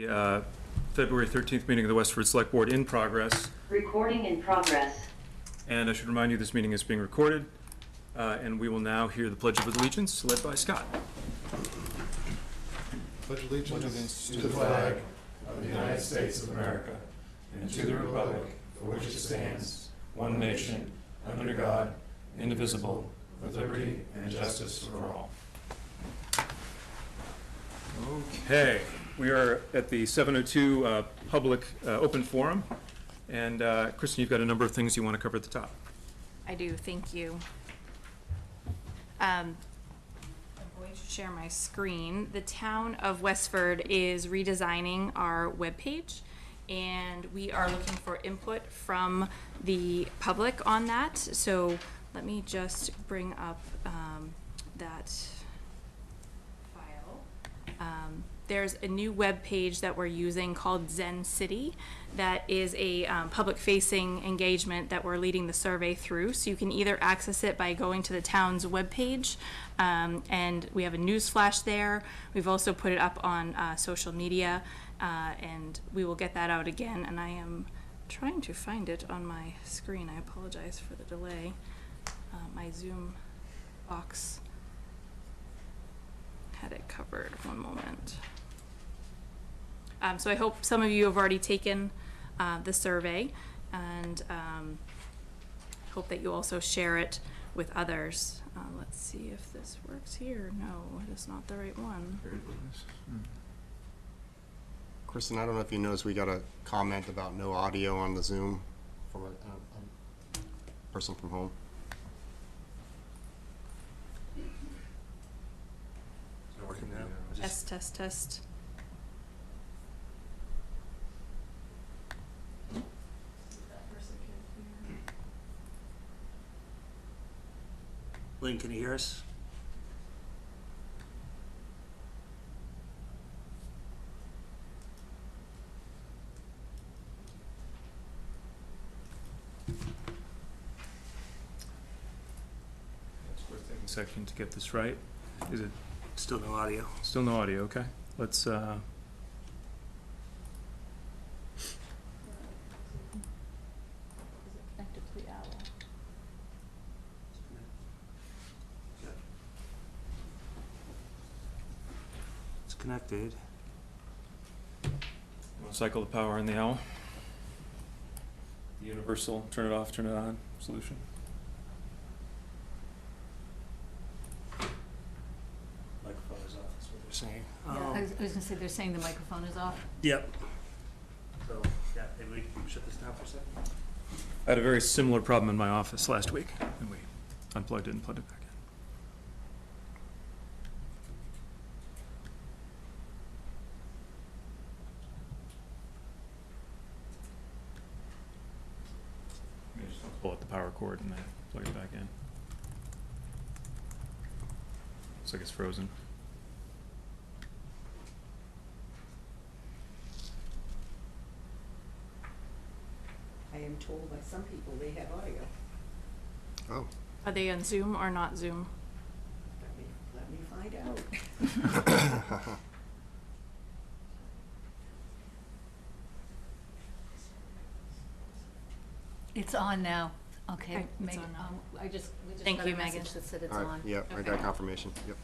The February 13th meeting of the Westford Select Board in progress. Recording in progress. And I should remind you this meeting is being recorded. And we will now hear the Pledge of Allegiance led by Scott. Pledge allegiance to the flag of the United States of America and to the republic for which it stands, one nation, under God, indivisible, with liberty and justice for all. Okay, we are at the 7:02 public open forum. And Kristen, you've got a number of things you want to cover at the top. I do, thank you. I'm going to share my screen. The town of Westford is redesigning our webpage, and we are looking for input from the public on that. So let me just bring up that file. There's a new web page that we're using called Zen City that is a public-facing engagement that we're leading the survey through. So you can either access it by going to the town's webpage, and we have a news flash there. We've also put it up on social media, and we will get that out again. And I am trying to find it on my screen. I apologize for the delay. My Zoom box had it covered. One moment. So I hope some of you have already taken the survey, and hope that you also share it with others. Let's see if this works here. No, it is not the right one. Kristen, I don't know if you noticed, we got a comment about no audio on the Zoom from a person from home. Is it working now? Test, test, test. Lynn, can you hear us? It's worth taking a second to get this right. Is it Still no audio. still no audio? Okay. Let's Connected to the owl. It's connected. we'll cycle the power on the owl. The universal turn it off, turn it on solution. Microphone is off, that's what they're saying. Yeah, I was gonna say, they're saying the microphone is off. Yep. So, yeah, maybe we can shut this down for a second. I had a very similar problem in my office last week, and we unplugged it and plugged it back in. Maybe just pull out the power cord and then plug it back in. Looks like it's frozen. I am told by some people they have audio. Oh. Are they on Zoom or not Zoom? Let me find out. It's on now. Okay, Okay, it's Megan, on now. we just Thank got a you, Megan. message that said it's All right, on. yep, I got confirmation, yep.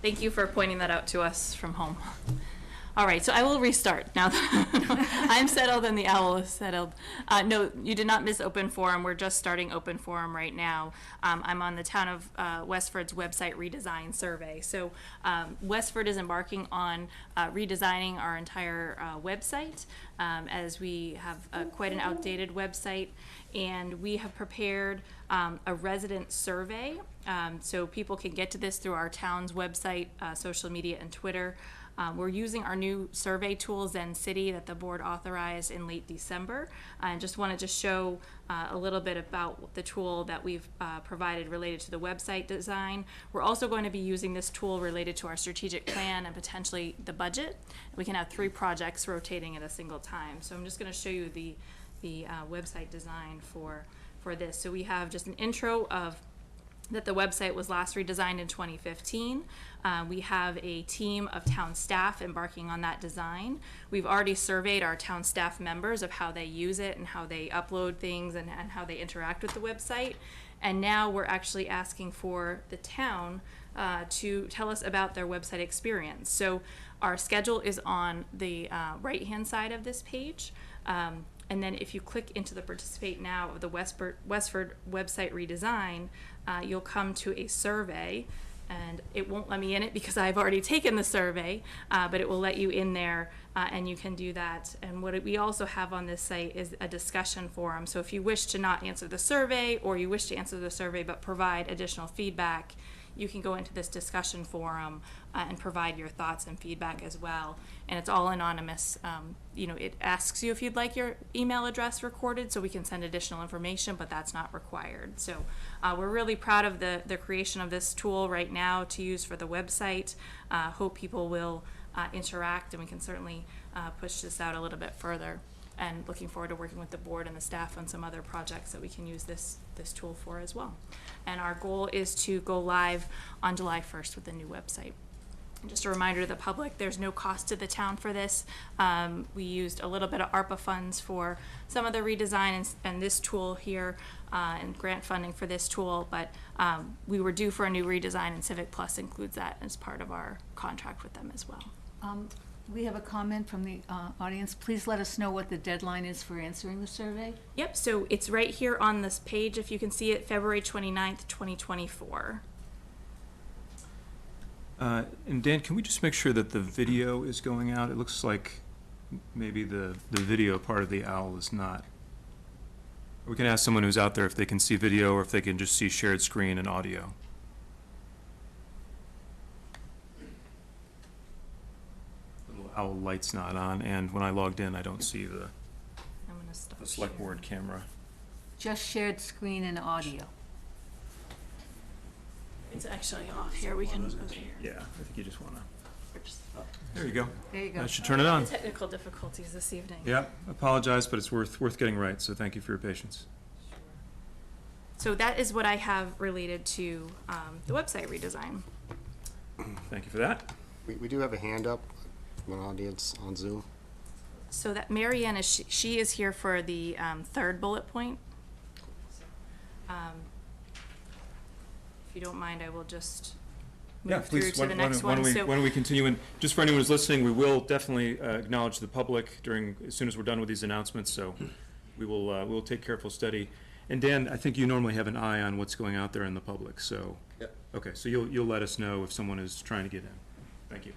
Thank you for pointing that out to us from home. All right, so I will restart now that I'm settled and the owl is settled. No, you did not miss open forum. We're just starting open forum right now. I'm on the town of Westford's website redesign survey. So Westford is embarking on redesigning our entire website, as we have quite an outdated website, and we have prepared a resident survey. So people can get to this through our town's website, social media, and Twitter. We're using our new survey tool, Zen City, that the board authorized in late December. And just wanted to show a little bit about the tool that we've provided related to the website design. We're also going to be using this tool related to our strategic plan and potentially the budget. We can have 3 projects rotating at a single time. So I'm just going to show you the website design for this. So we have just an intro of that the website was last redesigned in 2015. We have a team of town staff embarking on that design. We've already surveyed our town staff members of how they use it and how they upload things and how they interact with the website. And now we're actually asking for the town to tell us about their website experience. So our schedule is on the right-hand side of this page. And then if you click into the Participate Now of the Westford website redesign, you'll come to a survey, and it won't let me in it because I've already taken the survey, but it will let you in there, and you can do that. And what we also have on this site is a discussion forum. So if you wish to not answer the survey, or you wish to answer the survey but provide additional feedback, you can go into this discussion forum and provide your thoughts and feedback as well. And it's all anonymous. It asks you if you'd like your email address recorded so we can send additional information, but that's not required. So we're really proud of the creation of this tool right now to use for the website. Hope people will interact, and we can certainly push this out a little bit further. And looking forward to working with the board and the staff on some other projects that we can use this tool for as well. And our goal is to go live on July 1st with the new website. And just a reminder to the public, there's no cost to the town for this. We used a little bit of ARPA funds for some of the redesign and this tool here, and grant funding for this tool, but we were due for a new redesign, and Civic Plus includes that as part of our contract with them as well. We have a comment from the audience. Please let us know what the deadline is for answering the survey. Yep, so it's right here on this page, if you can see it, February 29th, 2024. And Dan, can we just make sure that the video is going out? It looks like maybe the video part of the OWL is not. We can ask someone who's out there if they can see video or if they can just see shared screen and audio. Little OWL light's not on, and when I logged in, I don't see the I'm gonna stop select sharing. board camera. Just shared screen and audio. It's actually off here, we can, okay. Yeah, I think you just wanna, We're just- there you go. There you go. That should turn it on. Technical difficulties this evening. Yeah, apologize, but it's worth getting right, so thank you for your patience. So that is what I have related to the website redesign. Thank you for that. We do have a hand up from an audience on Zoom. So that Mary Ann is, she is here for the third bullet point. If you don't mind, I will just Yeah, move through please, to why the don't next why don't one. we, So why don't we continue? And just for anyone who's listening, we will definitely acknowledge the public as soon as we're done with these announcements, so we'll take careful study. And Dan, I think you normally have an eye on what's going out there in the public, so. Yep. Okay, so you'll let us know if someone is trying to get in. Thank you.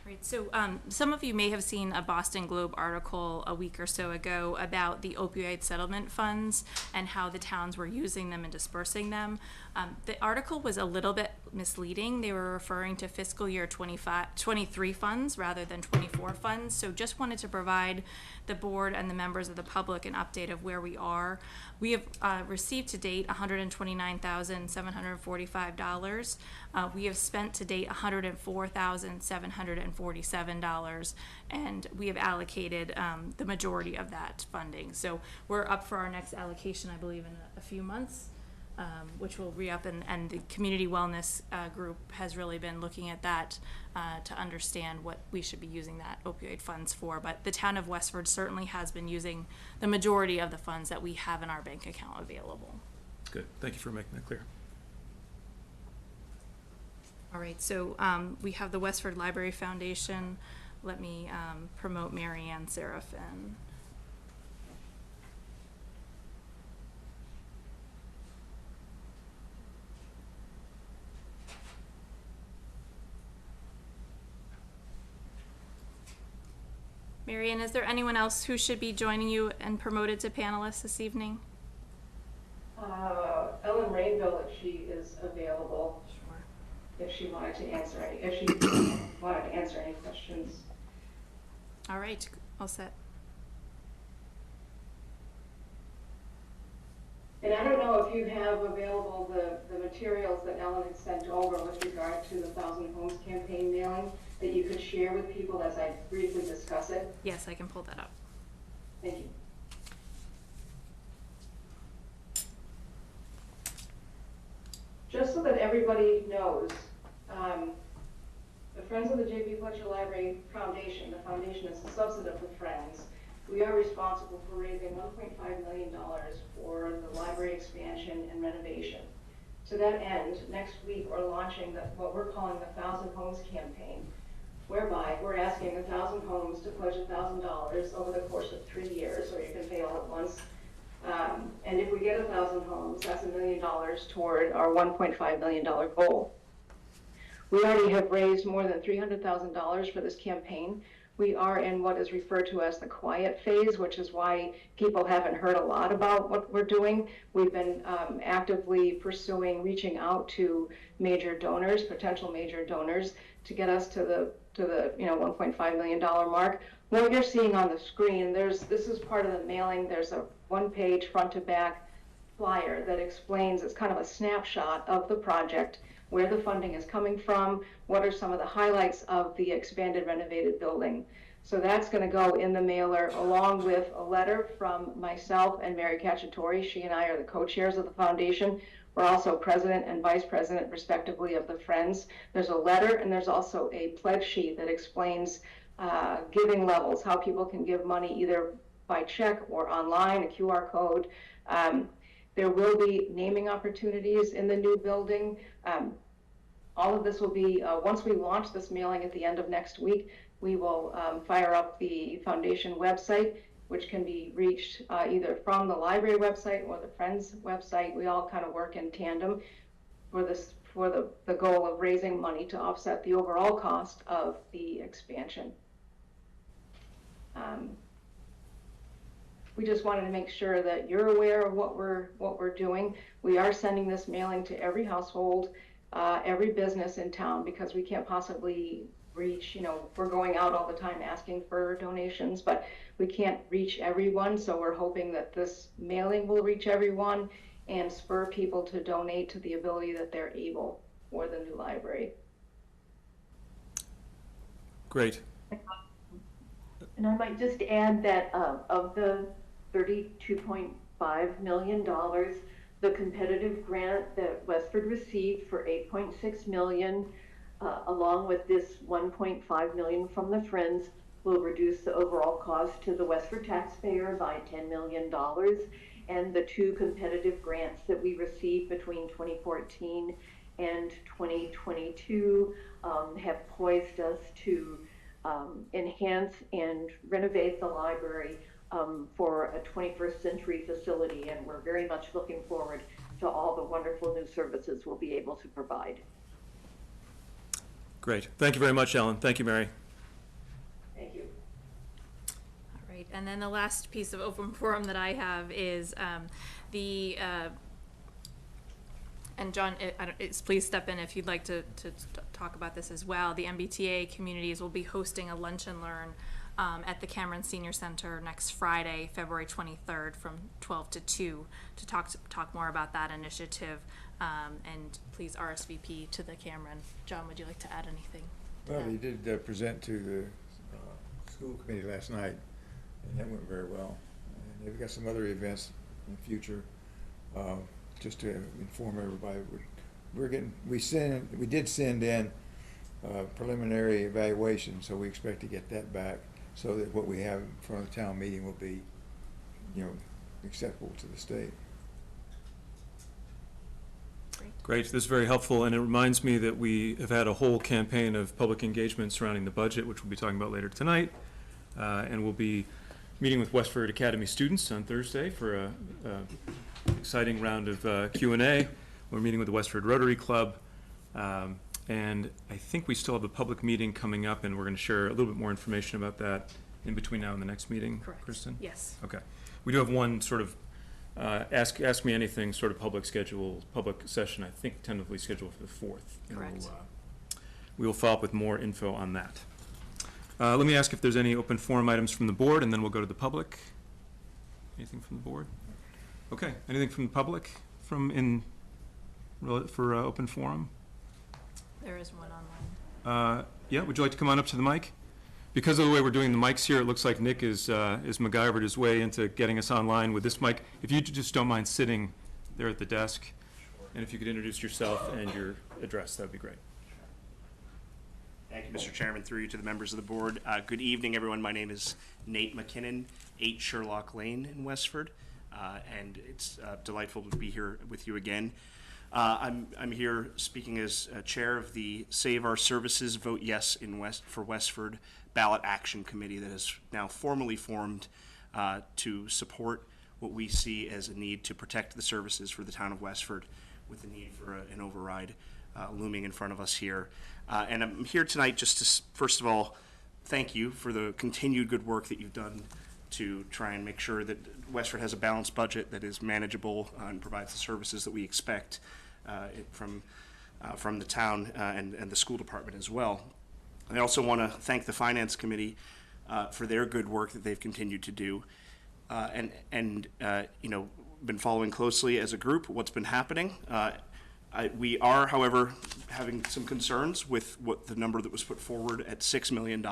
Right, so some of you may have seen a Boston Globe article a week or so ago about the opioid settlement funds and how the towns were using them and dispersing them. The article was a little bit misleading. They were referring to fiscal year 23 funds rather than 24 funds. So just wanted to provide the board and the members of the public an update of where we are. We have received to date $129,745. We have spent to date $104,747, and we have allocated the majority of that funding. So we're up for our next allocation, I believe, in a few months, which will re-up, and the community wellness group has really been looking at that to understand what we should be using that opioid funds for. But the town of Westford certainly has been using the majority of the funds that we have in our bank account available. Good, thank you for making that clear. All right, so we have the Westford Library Foundation. Let me promote Mary Ann Seraphin. Mary Ann, is there anyone else who should be joining you and promoted to panelists this evening? Ellen Rainville, if she is available, Sure. if she wanted to answer any questions. All right, all set. And I don't know if you have available the materials that Ellen had sent over with regard to the 1,000 Homes campaign mailing that you could share with people as I briefly discuss it. Yes, I can pull that up. Thank you. just so that everybody knows, the Friends of the J.B. Fletcher Library Foundation, the foundation is a subset of the Friends. We are responsible for raising $1.5 million for the library expansion and renovation. To that end, next week we're launching what we're calling the 1,000 Homes campaign, whereby we're asking 1,000 homes to pledge $1,000 over the course of 3 years, or you can pay all at once. And if we get 1,000 homes, that's $1 million toward our $1.5 million goal. We already have raised more than $300,000 for this campaign. We are in what is referred to as the quiet phase, which is why people haven't heard a lot about what we're doing. We've been actively pursuing reaching out to major donors, potential major donors, to get us to the $1.5 million mark. What you're seeing on the screen, this is part of the mailing. There's a one-page front to back flyer that explains, it's kind of a snapshot of the project, where the funding is coming from, what are some of the highlights of the expanded renovated building. So that's going to go in the mailer along with a letter from myself and Mary Cacciatore. She and I are the co-chairs of the foundation. We're also president and vice president, respectively, of the Friends. There's a letter and there's also a pledge sheet that explains giving levels, how people can give money either by check or online, a QR code. There will be naming opportunities in the new building. All of this will be, once we launch this mailing at the end of next week, we will fire up the foundation website, which can be reached either from the library website or the Friends website. We all kind of work in tandem for the goal of raising money to offset the overall cost of the expansion. We just wanted to make sure that you're aware of what we're doing. We are sending this mailing to every household, every business in town, because we can't possibly reach, we're going out all the time asking for donations, but we can't reach everyone. So we're hoping that this mailing will reach everyone and spur people to donate to the ability that they're able for the new library. Great. And I might just add that of the $32.5 million, the competitive grant that Westford received for $8.6 million, along with this $1.5 million from the Friends, will reduce the overall cost to the Westford taxpayer by $10 million. And the two competitive grants that we received between 2014 and 2022 have poised us to enhance and renovate the library for a 21st century facility, and we're very much looking forward to all the wonderful new services we'll be able to provide. Great. Thank you very much, Ellen. Thank you, Mary. Thank you. All right, and then the last piece of open forum that I have is and John, please step in if you'd like to talk about this as well. The MBTA communities will be hosting a lunch and learn at the Cameron Senior Center next Friday, February 23rd, from 12 to 2 to talk more about that initiative. And please RSVP to the Cameron. John, would you like to add anything? Well, he did present to the school committee last night, and that went very well. And they've got some other events in the future, just to inform everybody. We did send in preliminary evaluation, so we expect to get that back, so that what we have in front of the town meeting will be, acceptable to the state. Great, this is very helpful, and it reminds me that we have had a whole campaign of public engagement surrounding the budget, which we'll be talking about later tonight, and we'll be meeting with Westford Academy students on Thursday for a exciting round of Q&A. We're meeting with the Westford Rotary Club, and I think we still have a public meeting coming up, and we're going to share a little bit more information about that in between now and the next meeting. Correct. Kristen? Yes. Okay. We do have one sort of ask me anything sort of public session, I think tentatively scheduled for the 4th. Correct. We will follow up with more info on that. Let me ask if there's any open forum items from the board, and then we'll go to the public. Anything from the board? Okay. Anything from the public for open forum? There is one online. Yeah, would you like to come on up to the mic? Because of the way we're doing the mics here, it looks like Nick is MacGyvered his way into getting us online with this mic. If you just don't mind sitting there at the desk. And if you could introduce yourself and your address, that would be great. Thank you, Mr. Chairman. Through you to the members of the board. Good evening, everyone. My name is Nate McKinnon, 8 Sherlock Lane in Westford, and it's delightful to be here with you again. I'm here speaking as chair of the Save Our Services Vote Yes for Westford Ballot Action Committee that has now formally formed to support what we see as a need to protect the services for the town of Westford, with the need for an override looming in front of us here. And I'm here tonight just to, first of all, thank you for the continued good work that you've done to try and make sure that Westford has a balanced budget that is manageable and provides the services that we expect from the town and the school department as well. I also want to thank the Finance Committee for their good work that they've continued to do. You know, been following closely as a group what's been happening. We are, however, having some concerns with what the number that was put forward at $6 million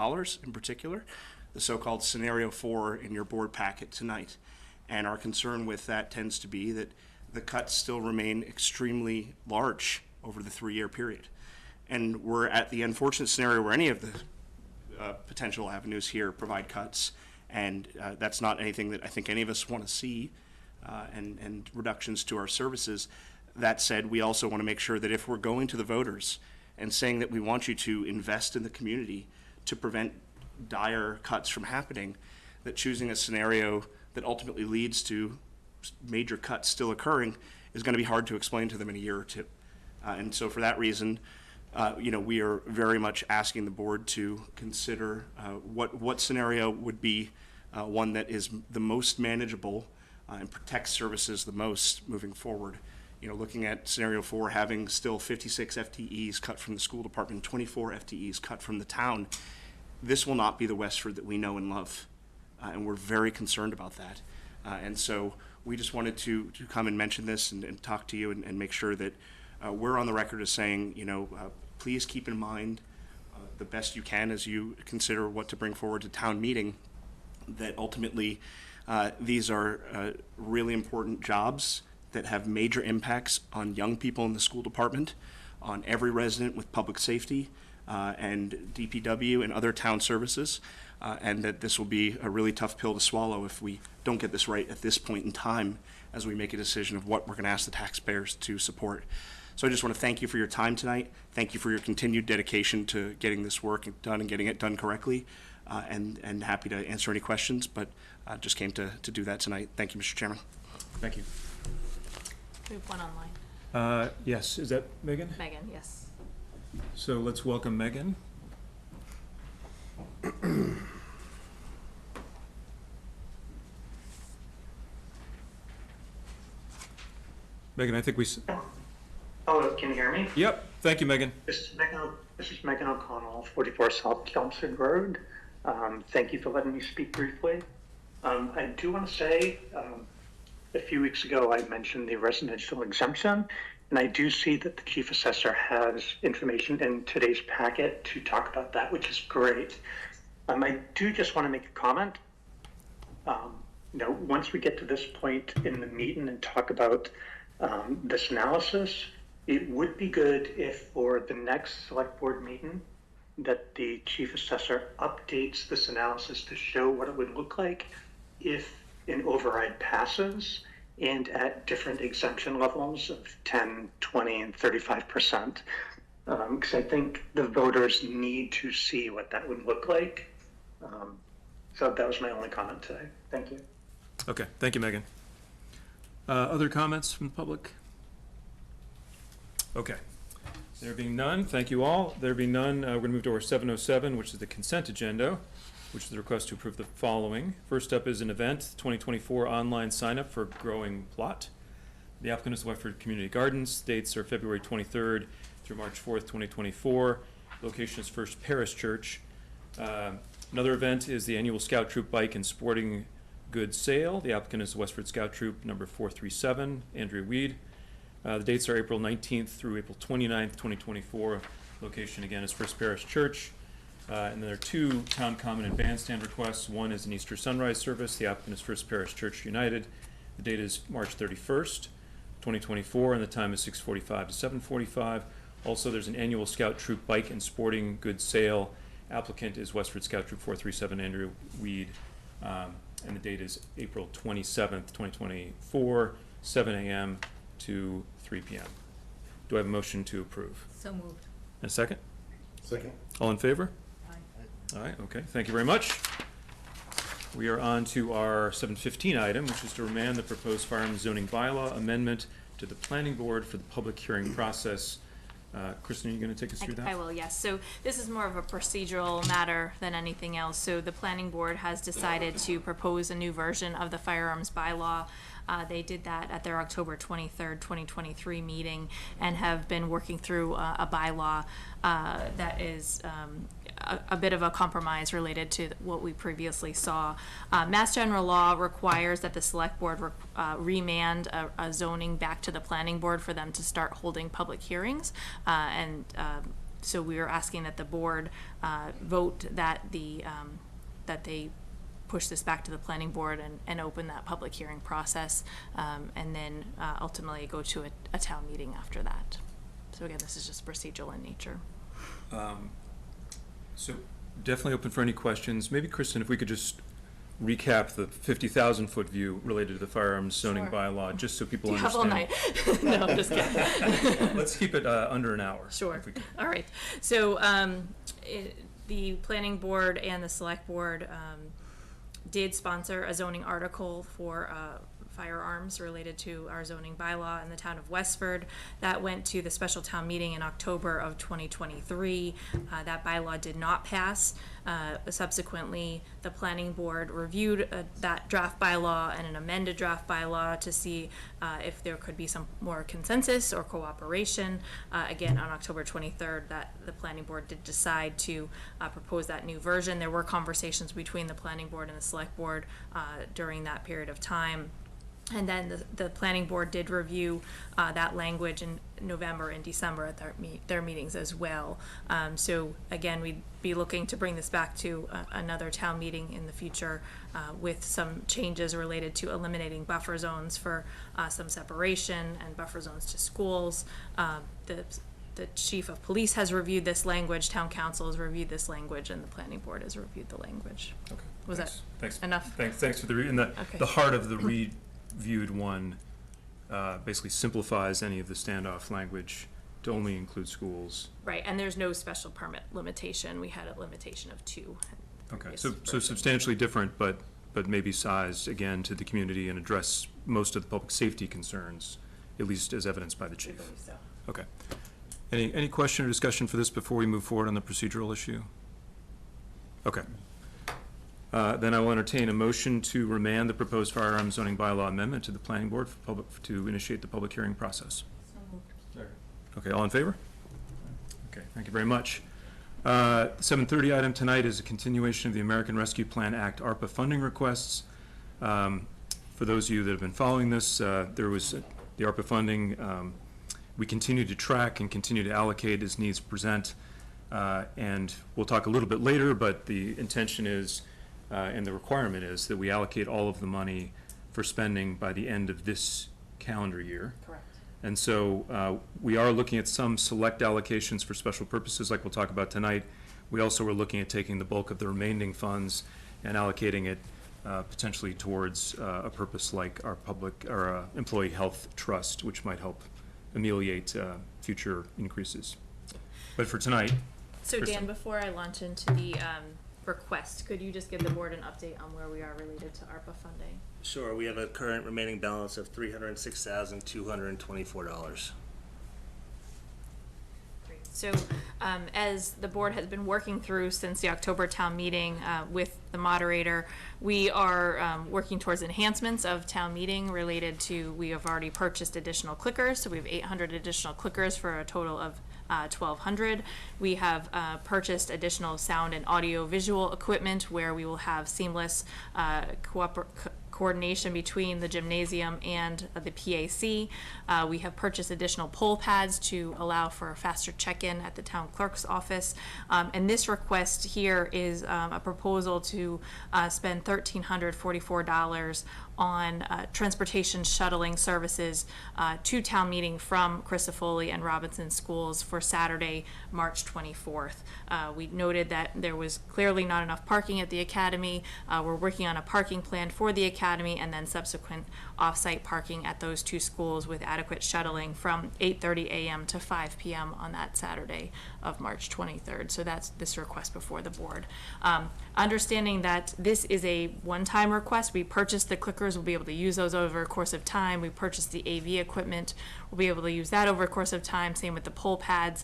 in particular, the so-called Scenario 4 in your board packet tonight. And our concern with that tends to be that the cuts still remain extremely large over the 3-year period. And we're at the unfortunate scenario where any of the potential avenues here provide cuts, and that's not anything that I think any of us want to see, and reductions to our services. That said, we also want to make sure that if we're going to the voters and saying that we want you to invest in the community to prevent dire cuts from happening, that choosing a scenario that ultimately leads to major cuts still occurring is going to be hard to explain to them in a year or two. And so for that reason, you know, we are very much asking the board to consider what scenario would be one that is the most manageable and protects services the most moving forward. You know, looking at Scenario 4 having still 56 FTEs cut from the school department, 24 FTEs cut from the town, this will not be the Westford that we know and love. And we're very concerned about that. And so we just wanted to come and mention this and talk to you and make sure that we're on the record as saying, you know, please keep in mind the best you can as you consider what to bring forward to town meeting, that ultimately these are really important jobs that have major impacts on young people in the school department, on every resident with public safety and DPW and other town services, and that this will be a really tough pill to swallow if we don't get this right at this point in time as we make a decision of what we're going to ask the taxpayers to support. So I just want to thank you for your time tonight. Thank you for your continued dedication to getting this work done and getting it done correctly, and happy to answer any questions, but just came to do that tonight. Thank you, Mr. Chairman. Thank you. We have one online. Yes, is that Megan? Megan, yes. So let's welcome Megan. Megan, I think we. Hello, can you hear me? Yep. Thank you, Megan. This is Megan O'Connell, 44 South Chelmsford Road. Thank you for letting me speak briefly. I do want to say, a few weeks ago I mentioned the residential exemption, and I do see that the chief assessor has information in today's packet to talk about that, which is great. I do just want to make a comment. You know, once we get to this point in the meeting and talk about this analysis, it would be good if for the next select board meeting that the chief assessor updates this analysis to show what it would look like if an override passes and at different exemption levels of 10, 20, and 35%. Because I think the voters need to see what that would look like. So that was my only comment today. Thank you. Okay, thank you, Megan. Other comments from the public? Okay. There being none, thank you all. There being none, we're going to move to our 707, which is the consent agenda, which is the request to approve the following. First up is an event, 2024 online sign-up for Growing Plot. The applicant is Westford Community Gardens. Dates are February 23rd through March 4th, 2024. Location is First Parish Church. Another event is the annual Scout Troop Bike and Sporting Goods Sale. The applicant is Westford Scout Troop number 437, Andrea Weed. The dates are April 19th through April 29th, 2024. Location again is First Parish Church. And then there are two town common and bandstand requests. One is an Easter sunrise service. The applicant is First Parish Church United. The date is March 31st, 2024, and the time is 6:45 to 7:45. Also, there's an annual Scout Troop bike and sporting goods sale. Applicant is Westford Scout Troop 437 Andrew Weed, and the date is April 27th, 2024, 7 a.m. to 3 p.m. Do I have a motion to approve? So moved. And a second? Second. All in favor? Aye. All right, okay, thank you very much. We are on to our 7:15 item, which is to remand the proposed firearms zoning bylaw amendment to the planning board for the public hearing process. Kristen, are you going to take us through that? I will, yes. So this is more of a procedural matter than anything else. So the planning board has decided to propose a new version of the firearms bylaw. They did that at their October 23rd, 2023 meeting and have been working through a bylaw that is a bit of a compromise related to what we previously saw. Mass General Law requires that the select board remand a zoning back to the planning board for them to start holding public hearings. So we are asking that the board vote that that they push this back to the planning board and open that public hearing process, and then ultimately go to a town meeting after that. So again, this is just procedural in nature. So definitely open for any questions. Maybe, Kristen, if we could just recap the 50,000-foot view related to the firearms zoning Sure. bylaw, just so people Do you have understand. all night? No, I'm just kidding. Let's keep it under an hour. Sure. if we can. All right. So the planning board and the select board did sponsor a zoning article for firearms related to our zoning bylaw in the town of Westford. That went to the special town meeting in October of 2023. That bylaw did not pass. Subsequently, the planning board reviewed that draft bylaw and an amended draft bylaw to see if there could be some more consensus or cooperation. Again, on October 23rd, that the planning board did decide to propose that new version. There were conversations between the planning board and the select board during that period of time. And then the planning board did review that language in November and December at their meetings as well. So again, we'd be looking to bring this back to another town meeting in the future with some changes related to eliminating buffer zones for some separation and buffer zones to schools. The chief of police has reviewed this language, town council has reviewed this language, and the planning board has reviewed the language. Okay. Was Thanks. enough? Thanks for the and Okay. the heart of the reviewed one basically simplifies any of the standoff language to only include schools. Right, and there's no special permit limitation. We had a limitation of 2. Okay, so substantially different, but maybe sized again to the community and address most of the public safety concerns, at least as evidenced by the I chief. believe so. Okay. Any question or discussion for this before we move forward on the procedural issue? Okay. Then I will entertain a motion to remand the proposed firearms zoning bylaw amendment to the planning board for to initiate the public hearing process. Okay, all in favor? Okay, thank you very much. 7:30 item tonight is a continuation of the American Rescue Plan Act ARPA funding requests. For those of you that have been following this, there was the ARPA funding. We continue to track and continue to allocate as needs present. And we'll talk a little bit later, but the intention is and the requirement is that we allocate all of the money for spending by the end of this calendar year. Correct. And so we are looking at some select allocations for special purposes like we'll talk about tonight. We also are looking at taking the bulk of the remaining funds and allocating it potentially towards a purpose like our employee health trust, which might help ameliorate future increases. But for tonight. So Kristen. Dan, before I launch into the request, could you just give the board an update on where we are related to ARPA funding? Sure, we have a current remaining balance of $306,224. Great. So as the board has been working through since the October town meeting with the moderator, we are working towards enhancements of town meeting related to, we have already purchased additional clickers, so we have 800 additional clickers for a total of 1,200. We have purchased additional sound and audio visual equipment where we will have seamless coordination between the gymnasium and the PAC. We have purchased additional poll pads to allow for a faster check-in at the town clerk's office. And this request here is a proposal to spend $1,344 on transportation shuttling services to town meeting from Crisafulli and Robinson schools for Saturday, March 24th. We noted that there was clearly not enough parking at the academy. We're working on a parking plan for the academy and then subsequent off-site parking at those two schools with adequate shuttling from 8:30 a.m. to 5 p.m. on that Saturday of March 23rd. So that's this request before the board. Understanding that this is a one-time request, we purchased the clickers, we'll be able to use those over a course of time. We purchased the AV equipment, we'll be able to use that over a course of time. Same with the poll pads.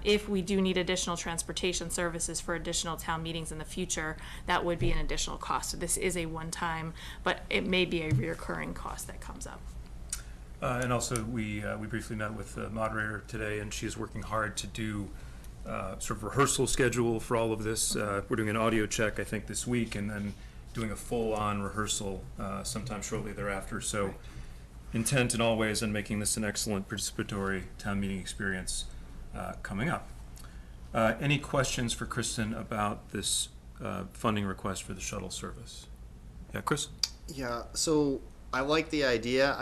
If we do need additional transportation services for additional town meetings in the future, that would be an additional cost. So this is a one-time, but it may be a reoccurring cost that comes up. And also, we briefly met with the moderator today, and she is working hard to do sort of rehearsal schedule for all of this. We're doing an audio check, I think, this week, and then doing a full-on rehearsal sometime shortly thereafter. So intent in all ways on making this an excellent participatory town meeting experience coming up. Any questions for Kristen about this funding request for the shuttle service? Yeah, Chris? Yeah, so I like the idea.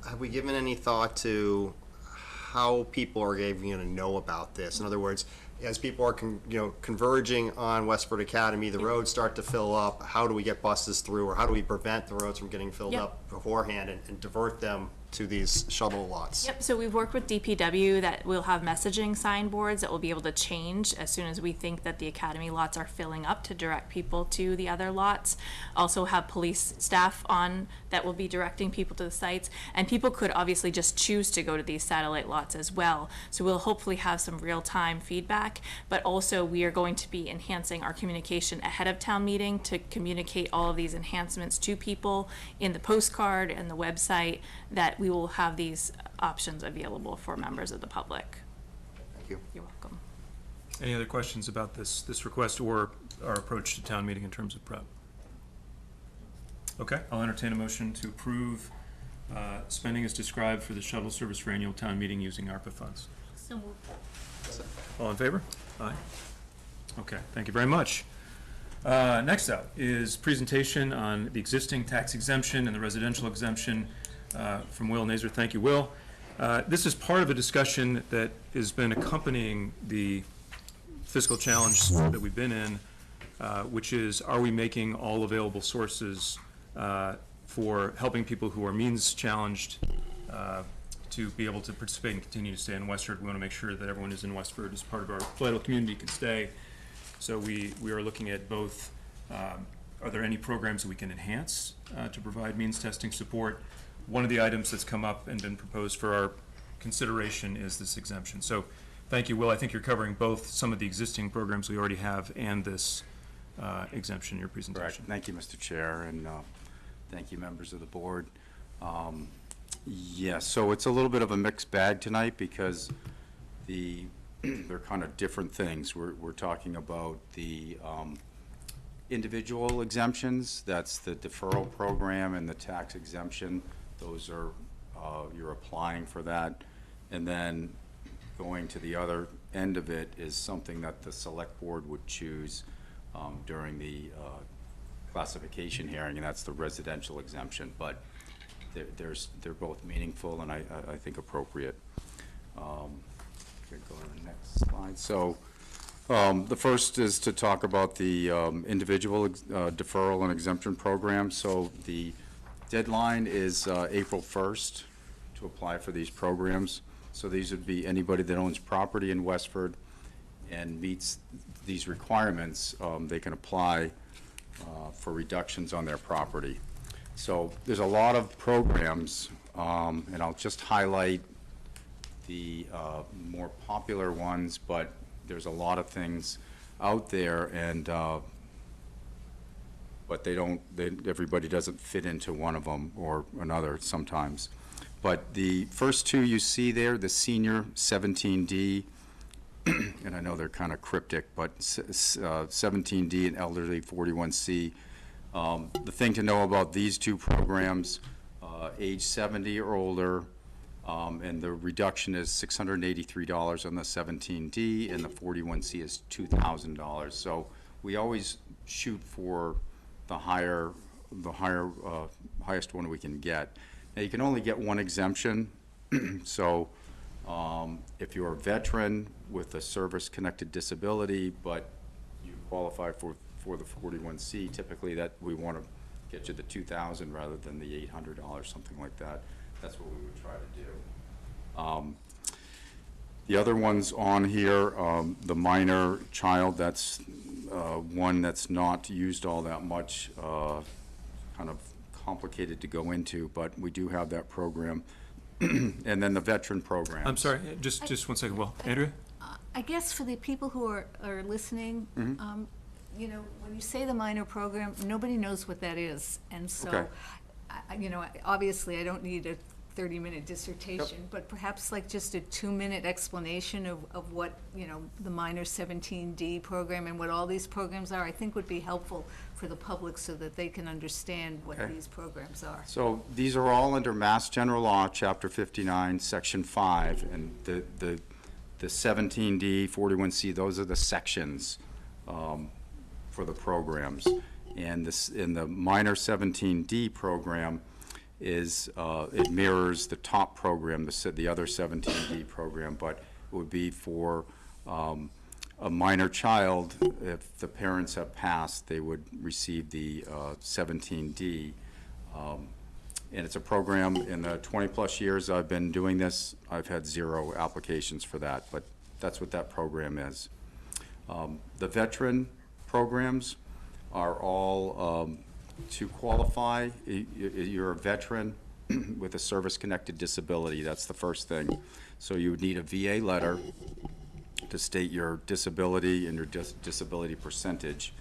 Have we given any thought to how people are going to know about this? In other words, as people are converging on Westford Academy, the roads start to fill up. How do we get buses through, or how do we prevent the roads from getting filled up beforehand and divert them to these shuttle lots? Yep, so we've worked with DPW that we'll have messaging signboards that we'll be able to change as soon as we think that the academy lots are filling up to direct people to the other lots. Also have police staff on that will be directing people to the sites, and people could obviously just choose to go to these satellite lots as well. So we'll hopefully have some real-time feedback, but also we are going to be enhancing our communication ahead of town meeting to communicate all of these enhancements to people in the postcard and the website, that we will have these options available for members of the public. Thank you. You're welcome. Any other questions about this request or our approach to town meeting in terms of prep? Okay, I'll entertain a motion to approve spending as described for the shuttle service for annual town meeting using ARPA funds. So moved. All in favor? Aye. Okay, thank you very much. Next up is presentation on the existing tax exemption and the residential exemption from Will Nazer. Thank you, Will. This is part of a discussion that has been accompanying the fiscal challenge that we've been in, which is, are we making all available sources for helping people who are means challenged to be able to participate and continue to stay in Westford? We want to make sure that everyone who's in Westford as part of our vital community can stay. So we are looking at both, are there any programs that we can enhance to provide means testing support? One of the items that's come up and been proposed for our consideration is this exemption. So thank you, Will. I think you're covering both some of the existing programs we already have and this exemption in your presentation. Correct. Thank you, Mr. Chair, and thank you, members of the board. Yes, so it's a little bit of a mixed bag tonight because they're kind of different things. We're talking about the individual exemptions, that's the deferral program, and the tax exemption. Those are, you're applying for that. And then going to the other end of it is something that the select board would choose during the classification hearing, and that's the residential exemption. But they're both meaningful and I think appropriate. Go to the next slide. So the first is to talk about the individual deferral and exemption program. So the deadline is April 1st to apply for these programs. So these would be anybody that owns property in Westford and meets these requirements, they can apply for reductions on their property. So there's a lot of programs, and I'll just highlight the more popular ones, but there's a lot of things out there, and but everybody doesn't fit into one of them or another sometimes. But the first two you see there, the senior 17D, and I know they're kind of cryptic, but 17D and elderly 41C. The thing to know about these two programs, age 70 or older, and the reduction is $683 on the 17D, and the 41C is $2,000. So we always shoot for the higher the highest one we can get. Now, you can only get one exemption, so if you're a veteran with a service-connected disability, but you qualify for the 41C, typically that we want to get you the $2,000 rather than the $800, something like that. That's what we would try to do. The other ones on here, the minor child, that's one that's not used all that much, kind of complicated to go into, but we do have that program. And then the veteran program. I'm sorry, just one second. Well, Andrea? I guess for the people who are listening, you know, when you say the minor program, nobody knows what that is. And so, Okay. you know, obviously I don't need a 30-minute dissertation, but perhaps like just a 2-minute explanation of what, you know, the minor 17D program and what all these programs are, I think would be helpful for the public so that they can understand what Okay. these programs are. So these are all under Mass General Law, Chapter 59, Section 5, and the 17D, 41C, those are the sections for the programs. And this, in the minor 17D program, is it mirrors the top program, the other 17D program, but it would be for a minor child. If the parents have passed, they would receive the 17D. And it's a program, in the 20-plus years I've been doing this, I've had 0 applications for that, but that's what that program is. The veteran programs are all, to qualify, you're a veteran with a service-connected disability. That's the first thing. So you would need a VA letter to state your disability and your disability percentage.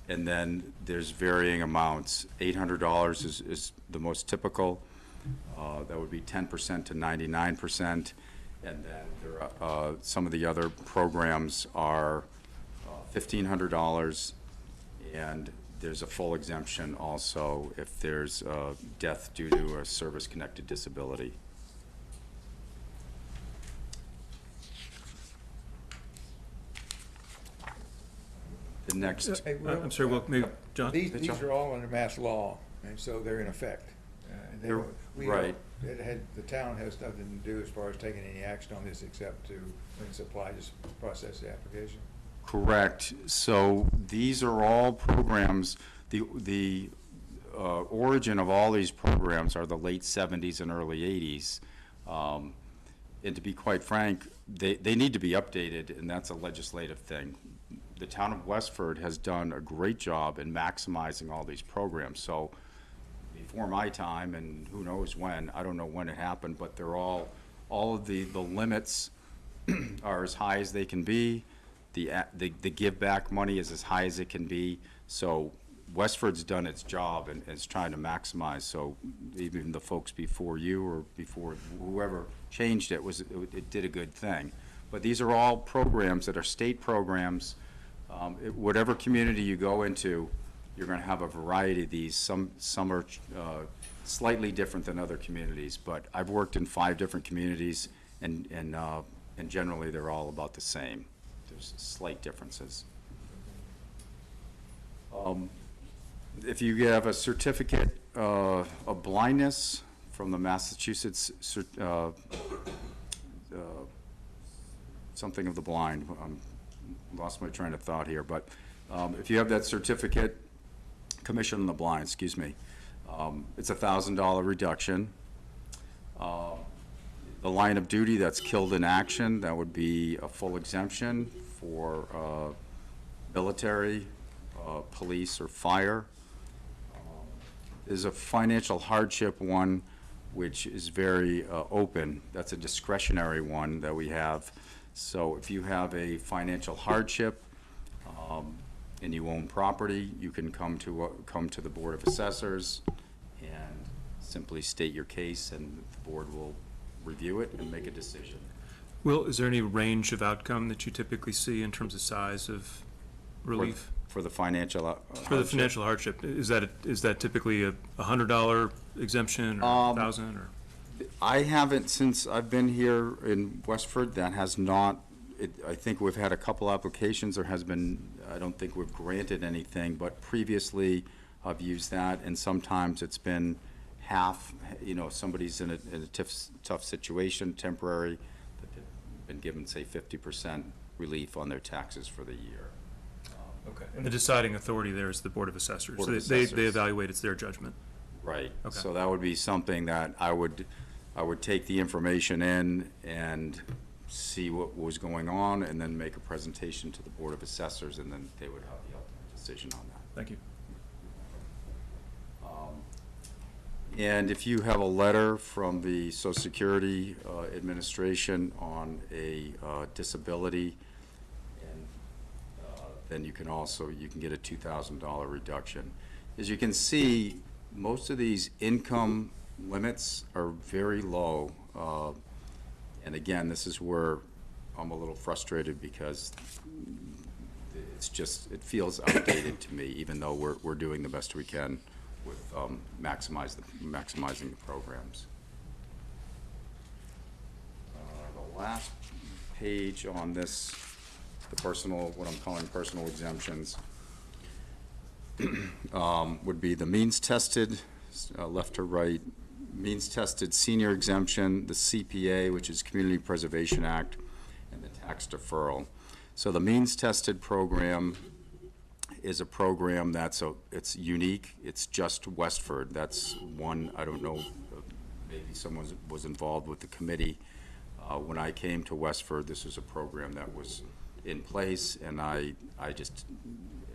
And then there's varying amounts. $800 is the most typical. That would be 10% to 99%. And then there are, some of the other programs are $1,500, and there's a full exemption also if there's death due to a service-connected disability. The next, I'm sorry, well, maybe, John? These are all under mass law, and so they're in effect. And they don't- we don't- right. The town has nothing to do as far as taking any action on this except to, when it's applied, just process the application. correct. So these are all programs, the origin of all these programs are the late 70s and early 80s. And to be quite frank, they need to be updated, and that's a legislative thing. The town of Westford has done a great job in maximizing all these programs. So before my time, and who knows when, I don't know when it happened, but they're all of the limits are as high as they can be. The give back money is as high as it can be. So Westford's done its job and is trying to maximize. So even the folks before you or before whoever changed it it did a good thing. But these are all programs that are state programs. Whatever community you go into, you're going to have a variety of these. Some are slightly different than other communities, but I've worked in 5 different communities, and generally they're all about the same. There's slight differences. If you have a certificate of blindness from the Massachusetts something of the blind, lost my train of thought here, but if you have that certificate, Commission on the Blind, excuse me, it's a $1,000 reduction. The line of duty that's killed in action, that would be a full exemption for military, police, or fire. There's a financial hardship one, which is very open. That's a discretionary one that we have. So if you have a financial hardship and you own property, you can come to the Board of Assessors and simply state your case, and the board will review it and make a decision. Will, is there any range of outcome that you typically see in terms of size of relief? For the financial For the financial hardship, is that typically a $100 exemption or 1,000 or? I haven't, since I've been here in Westford, that has not, I think we've had a couple applications. There has been, I don't think we've granted anything, but previously I've used that, and sometimes it's been half, somebody's in a tough situation, temporary, that they've been given, say, 50% relief on their taxes for the year. Okay. And the deciding authority there is the Board of Assessors. Board So of they Assessors. evaluate, it's their judgment. Right. Okay. So that would be something that I would take the information in and see what was going on, and then make a presentation to the Board of Assessors, and then they would have the ultimate decision on that. Thank you. And if you have a letter from the Social Security Administration on a disability, and then you can get a $2,000 reduction. As you can see, most of these income limits are very low. And again, this is where I'm a little frustrated, because it feels outdated to me, even though we're doing the best we can with maximizing the programs. The last page on this, what I'm calling personal exemptions, would be the means tested, left to right, means tested senior exemption, the CPA, which is Community Preservation Act, and the tax deferral. So the means tested program is a program it's unique. It's just Westford. That's one, I don't know, maybe someone was involved with the committee. When I came to Westford, this was a program that was in place, and I just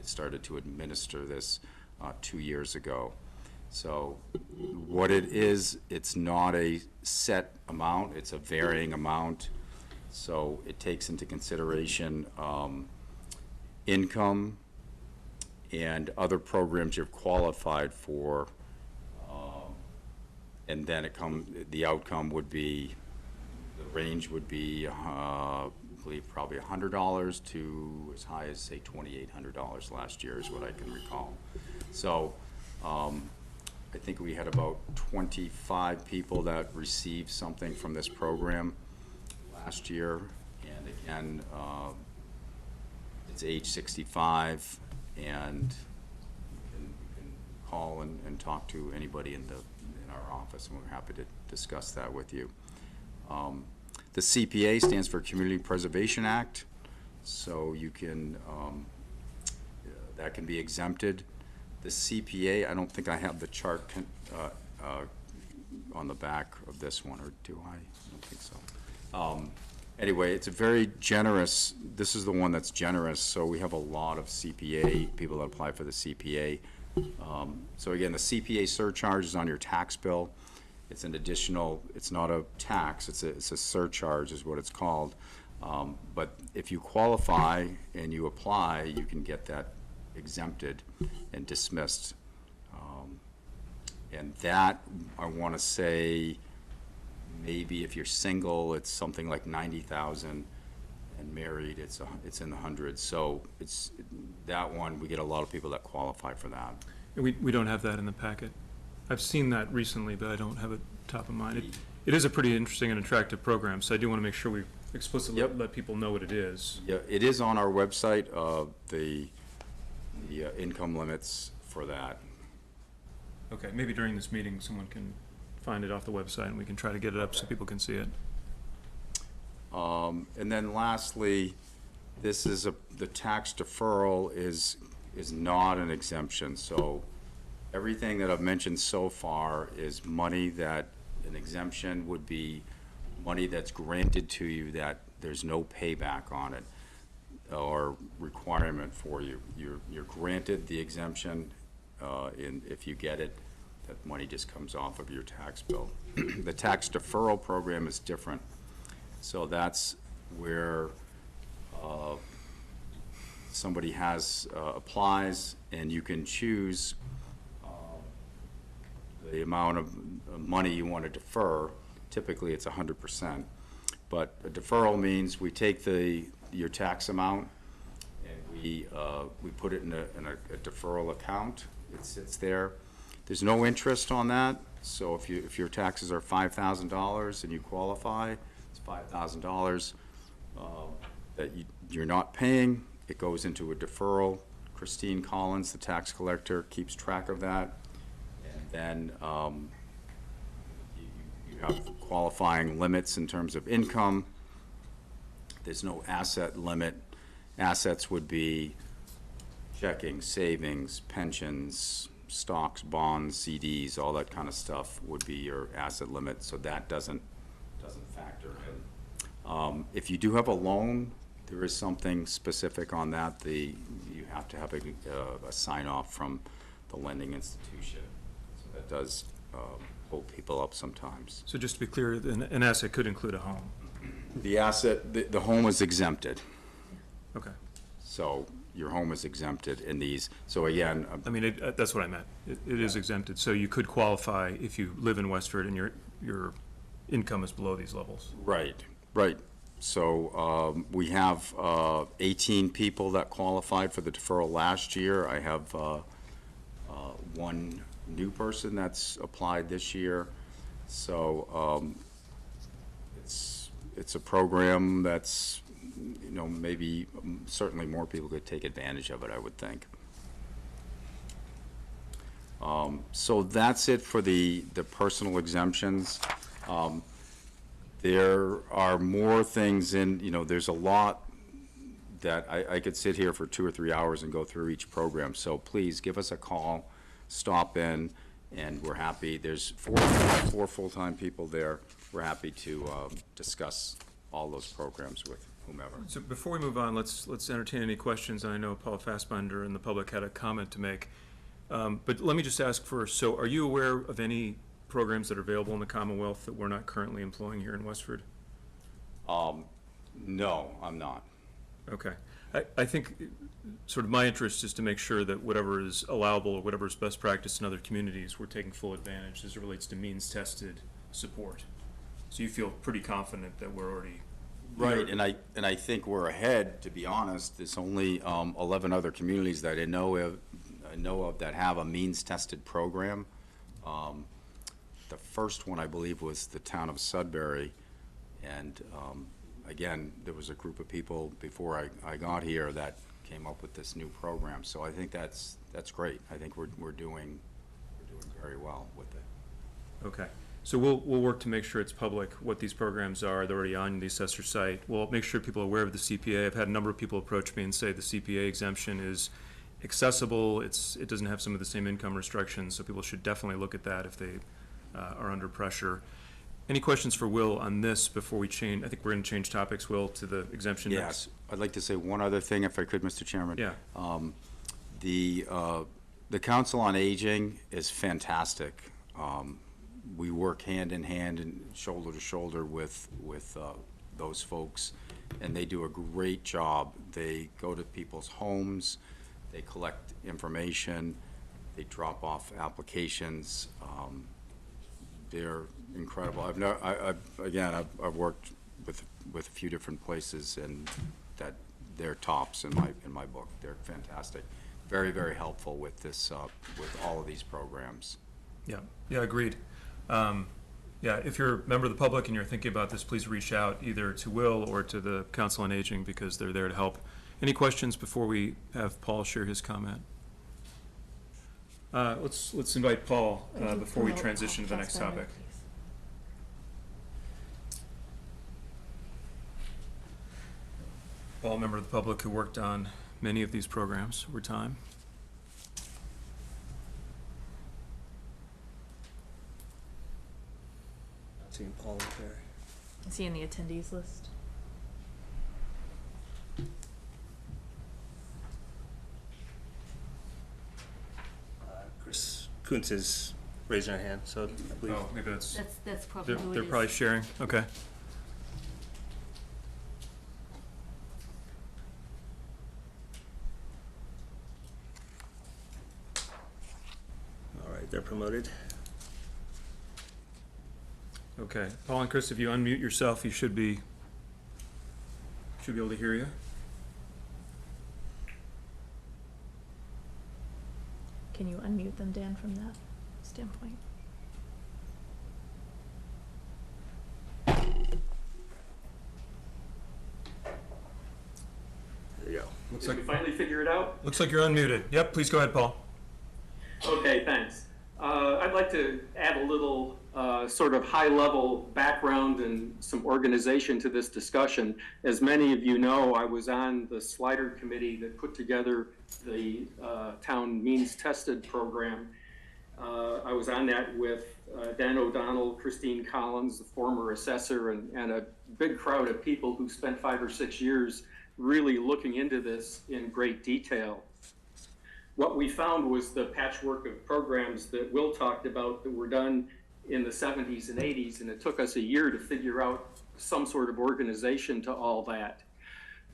started to administer this 2 years ago. So what it is, it's not a set amount, it's a varying amount. So it takes into consideration income and other programs you've qualified for, and then the outcome would be, the range would be, I believe, probably $100 to as high as, say, $2,800 last year is what I can recall. So I think we had about 25 people that received something from this program last year, and again, it's age 65, and you can call and talk to anybody in our office, and we're happy to discuss that with you. The CPA stands for Community Preservation Act, so you can that can be exempted. The CPA, I don't think I have the chart on the back of this one, or do I? I don't think so. Anyway, it's a very generous, this is the one that's generous, so we have a lot of CPA, people that apply for the CPA. So again, the CPA surcharge is on your tax bill. It's an additional, it's not a tax, it's a surcharge is what it's called. But if you qualify and you apply, you can get that exempted and dismissed. And that, I want to say, maybe if you're single, it's something like 90,000, and married, it's in the hundreds. So that one, we get a lot of people that qualify for that. And we don't have that in the packet. I've seen that recently, but I don't have it top of mind. It is a pretty interesting and attractive program, so I do want to make sure we explicitly let people know what it is. Yeah, it is on our website, the income limits for that. Okay, maybe during this meeting, someone can find it off the website, and we can try to get it up so people can see it. And then lastly, this is the tax deferral is not an exemption. So everything that I've mentioned so far is money that an exemption would be money that's granted to you that there's no payback on it or requirement for you. You're granted the exemption, and if you get it, that money just comes off of your tax bill. The tax deferral program is different. So that's where somebody applies, and you can choose the amount of money you want to defer. Typically, it's 100%. But a deferral means we take your tax amount and we put it in a deferral account. It sits there. There's no interest on that. So if your taxes are $5,000 and you qualify, it's $5,000 that you're not paying. It goes into a deferral Christine Collins, the tax collector, keeps track of that. And then you have qualifying limits in terms of income. There's no asset limit. Assets would be checking, savings, pensions, stocks, bonds, CDs, all that kind of stuff would be your asset limit, so that doesn't factor in. If you do have a loan, there is something specific on that. You have to have a sign-off from the lending institution. So that does hold people up sometimes. So just to be clear, an asset could include a home. The asset, the home is exempted. Okay. So your home is exempted in these. So again, I mean, that's what I meant. It is exempted, so you could qualify if you live in Westford and your income is below these levels. right. So we have 18 people that qualified for the deferral last year. I have one new person that's applied this year. So it's a program that's, maybe certainly more people could take advantage of it, I would think. So that's it for the personal exemptions. There are more things there's a lot that I could sit here for 2 or 3 hours and go through each program. So please give us a call, stop in, and we're happy. There's four full-time people there. We're happy to discuss all those programs with whomever. So before we move on, let's entertain any questions. I know Paul Fassbinder and the public had a comment to make. But let me just ask first, so are you aware of any programs that are available in the Commonwealth that we're not currently employing here in Westford? No, I'm not. Okay. I think sort of my interest is to make sure that whatever is allowable or whatever is best practice in other communities, we're taking full advantage as it relates to means-tested support. So you feel pretty confident that we're already... Right, and I think we're ahead, to be honest. There's only 11 other communities that I know of that have a means-tested program. The first one, I believe, was the town of Sudbury, and again, there was a group of people before I got here that came up with this new program. So I think that's great. I think we're doing very well with it. Okay. So we'll work to make sure it's public what these programs are. They're already on the assessor site. We'll make sure people are aware of the CPA. I've had a number of people approach me and say the CPA exemption is accessible. It doesn't have some of the same income restrictions, so people should definitely look at that if they are under pressure. Any questions for Will on this before we change? I think we're going to change topics, Will, to the exemption next. Yes, I'd like to say one other thing, if I could, Mr. Chairman. Yeah. The Council on Aging is fantastic. We work hand in hand and shoulder to shoulder with those folks, and they do a great job. They go to people's homes, they collect information, they drop off applications. They're incredible. I've worked with a few different places, and that they're tops in my book. They're fantastic. Very, very helpful with this with all of these programs. Yeah, agreed. If you're a member of the public and you're thinking about this, please reach out either to Will or to the Council on Aging because they're there to help. Any questions before we have Paul share his comment? Let's invite Paul before we transition to the next topic. Paul, member of the public who worked on many of these programs over time. Seeing Paul up there. Is he in the attendees list? Chris Kuntz is raising her hand, so I believe. Oh, maybe that's Probably who it they're is. probably sharing. Okay. All right, they're promoted. Okay, Paul and Chris, if you unmute yourself, you should be able to hear you. Can you unmute them, Dan, from that standpoint? There you go. Did we finally figure it out? Looks like you're unmuted. Yep, please go ahead, Paul. Okay, thanks. I'd like to add a little sort of high-level background and some organization to this discussion. As many of you know, I was on the slider committee that put together the town means tested program. I was on that with Dan O'Donnell, Christine Collins, the former assessor, and a big crowd of people who spent 5 or 6 years really looking into this in great detail. What we found was the patchwork of programs that Will talked about that were done in the 70s and 80s, and it took us a year to figure out some sort of organization to all that.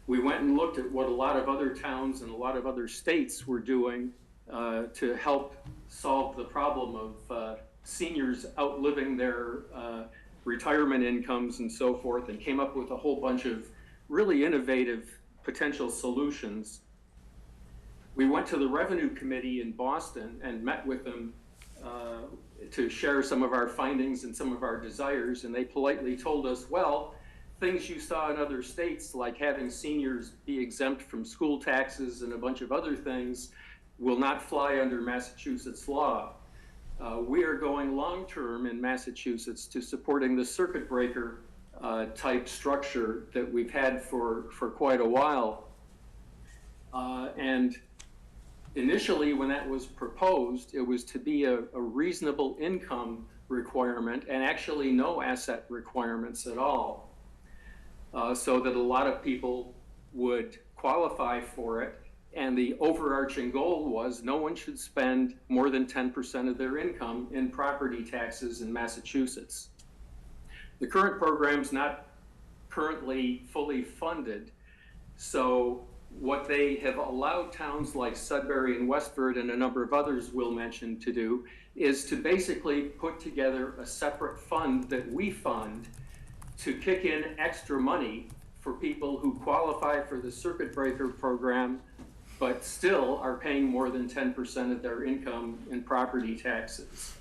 We went and looked at what a lot of other towns and a lot of other states were doing to help solve the problem of seniors outliving their retirement incomes and so forth, and came up with a whole bunch of really innovative potential solutions. We went to the Revenue Committee in Boston and met with them to share some of our findings and some of our desires, and they politely told us, well, things you saw in other states, like having seniors be exempt from school taxes and a bunch of other things, will not fly under Massachusetts law. We are going long-term in Massachusetts to supporting the circuit breaker type structure that we've had for quite a while. And initially, when that was proposed, it was to be a reasonable income requirement and actually no asset requirements at all, so that a lot of people would qualify for it. And the overarching goal was no one should spend more than 10% of their income in property taxes in Massachusetts. The current program's not currently fully funded, so what they have allowed towns like Sudbury and Westford and a number of others Will mention to do is to basically put together a separate fund that we fund to kick in extra money for people who qualify for the circuit breaker program but still are paying more than 10% of their income in property taxes.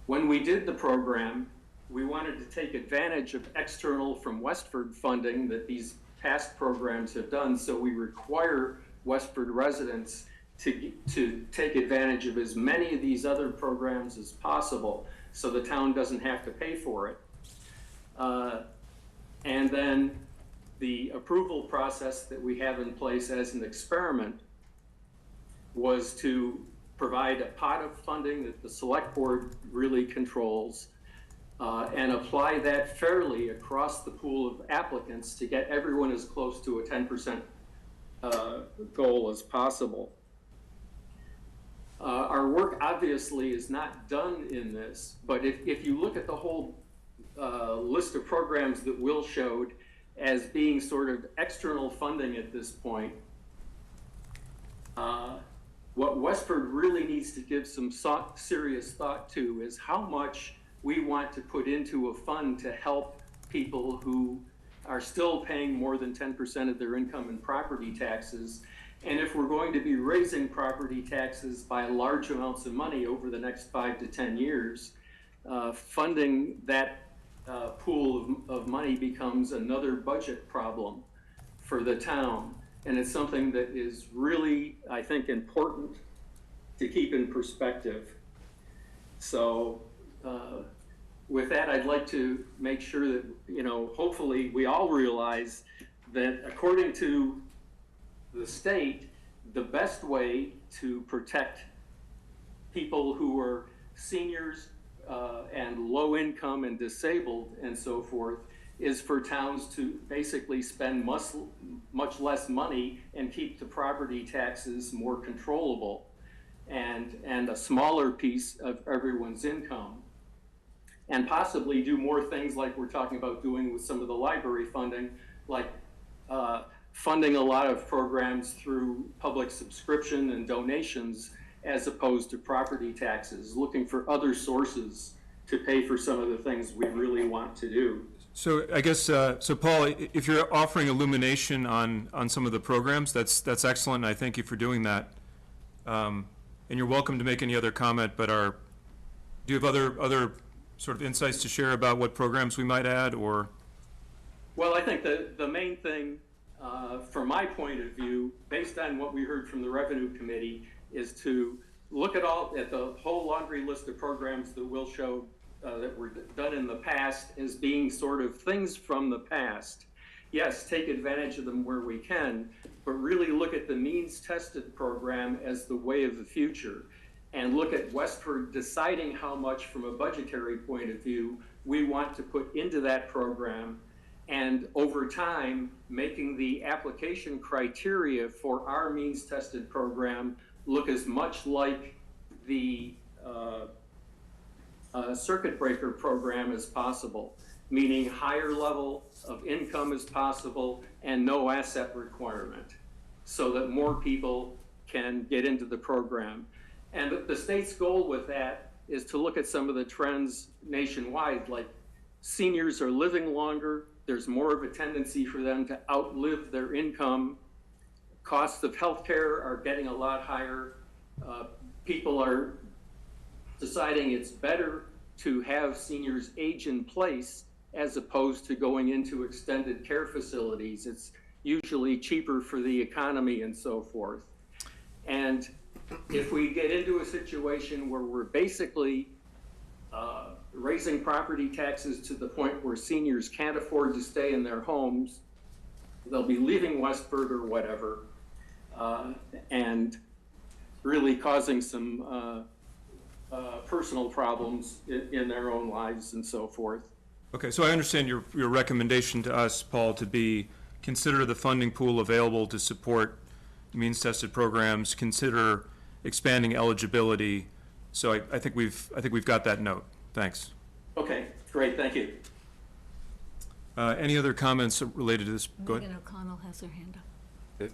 When we did the program, we wanted to take advantage of external from Westford funding that these past programs have done, so we require Westford residents to take advantage of as many of these other programs as possible so the town doesn't have to pay for it. And then the approval process that we have in place as an experiment was to provide a pot of funding that the select board really controls and apply that fairly across the pool of applicants to get everyone as close to a 10% goal as possible. Our work obviously is not done in this, but if you look at the whole list of programs that Will showed as being sort of external funding at this point, what Westford really needs to give some serious thought to is how much we want to put into a fund to help people who are still paying more than 10% of their income in property taxes. And if we're going to be raising property taxes by large amounts of money over the next 5 to 10 years, funding that pool of money becomes another budget problem for the town. And it's something that is really, I think, important to keep in perspective. So with that, I'd like to make sure that, hopefully we all realize that according to the state, the best way to protect people who are seniors and low income and disabled and so forth is for towns to basically spend much less money and keep the property taxes more controllable and a smaller piece of everyone's income, and possibly do more things like we're talking about doing with some of the library funding, like funding a lot of programs through public subscription and donations as opposed to property taxes, looking for other sources to pay for some of the things we really want to do. So I guess, so Paul, if you're offering illumination on some of the programs, that's excellent, and I thank you for doing that. And you're welcome to make any other comment, but do you have other sort of insights to share about what programs we might add, or? Well, I think the main thing from my point of view, based on what we heard from the Revenue Committee, is to look at the whole laundry list of programs that Will showed that were done in the past as being sort of things from the past. Yes, take advantage of them where we can, but really look at the means-tested program as the way of the future, and look at Westford deciding how much from a budgetary point of view we want to put into that program, and over time making the application criteria for our means-tested program look as much like the circuit breaker program as possible, meaning higher level of income as possible and no asset requirement, so that more people can get into the program. And the state's goal with that is to look at some of the trends nationwide, like seniors are living longer, there's more of a tendency for them to outlive their income, costs of healthcare are getting a lot higher, people are deciding it's better to have seniors age in place as opposed to going into extended care facilities. It's usually cheaper for the economy and so forth. And if we get into a situation where we're basically raising property taxes to the point where seniors can't afford to stay in their homes, they'll be leaving Westford or whatever, and really causing some personal problems in their own lives and so forth. Okay, so I understand your recommendation to us, Paul, to be consider the funding pool available to support means-tested programs, consider expanding eligibility. So I think we've got that note. Thanks. Okay, great, thank you. Any other comments related to this? Go ahead. Megan O'Connell has her hand up.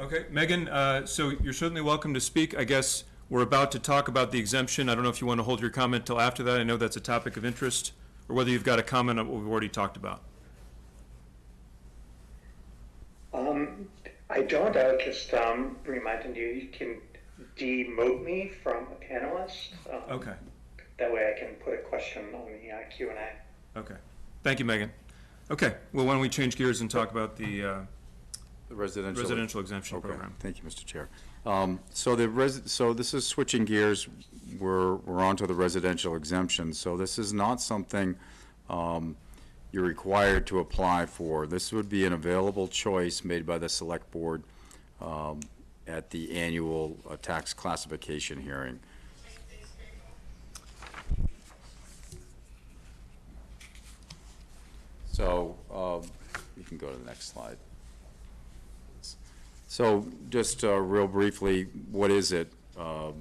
Okay, Megan, so you're certainly welcome to speak. I guess we're about to talk about the exemption. I don't know if you want to hold your comment till after that. I know that's a topic of interest, or whether you've got a comment on what we've already talked about. I don't. I was just reminding you can demote me from a panelist. Okay. That way I can put a question on the Q&A. Okay. Thank you, Megan. Okay, well, why don't we change gears and talk about the residential exemption program. Thank you, Mr. Chair. So this is switching gears. We're on to the residential exemption. So this is not something you're required to apply for. This would be an available choice made by the Select Board at the annual tax classification hearing. So you can go to the next slide. So just real briefly, what is it? So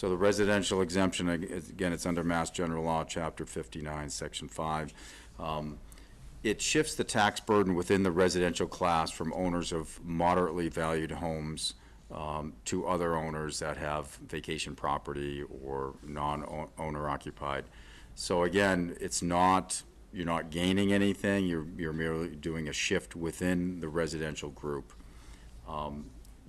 the residential exemption, again, it's under Mass General Law, Chapter 59, Section 5. It shifts the tax burden within the residential class from owners of moderately valued homes to other owners that have vacation property or non-owner occupied. So again, it's not, you're not gaining anything, you're merely doing a shift within the residential group.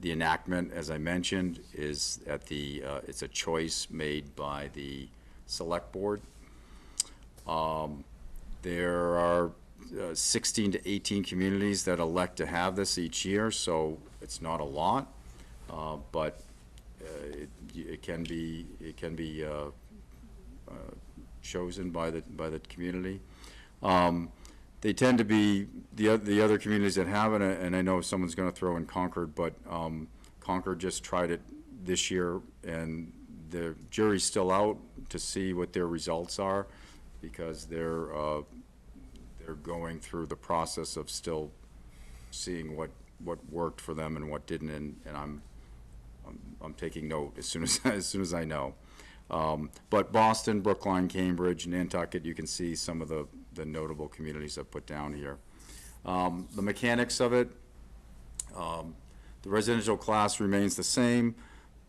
The enactment, as I mentioned, is at the, it's a choice made by the Select Board. There are 16 to 18 communities that elect to have this each year, so it's not a lot, but it can be chosen by the community. They tend to be the other communities that have it, and I know someone's going to throw in Concord, but Concord just tried it this year, and the jury's still out to see what their results are, because they're going through the process of still seeing what worked for them and what didn't, and I'm taking note as soon as I know. But Boston, Brookline, Cambridge, Nantucket, you can see some of the notable communities I've put down here. The mechanics of it, the residential class remains the same,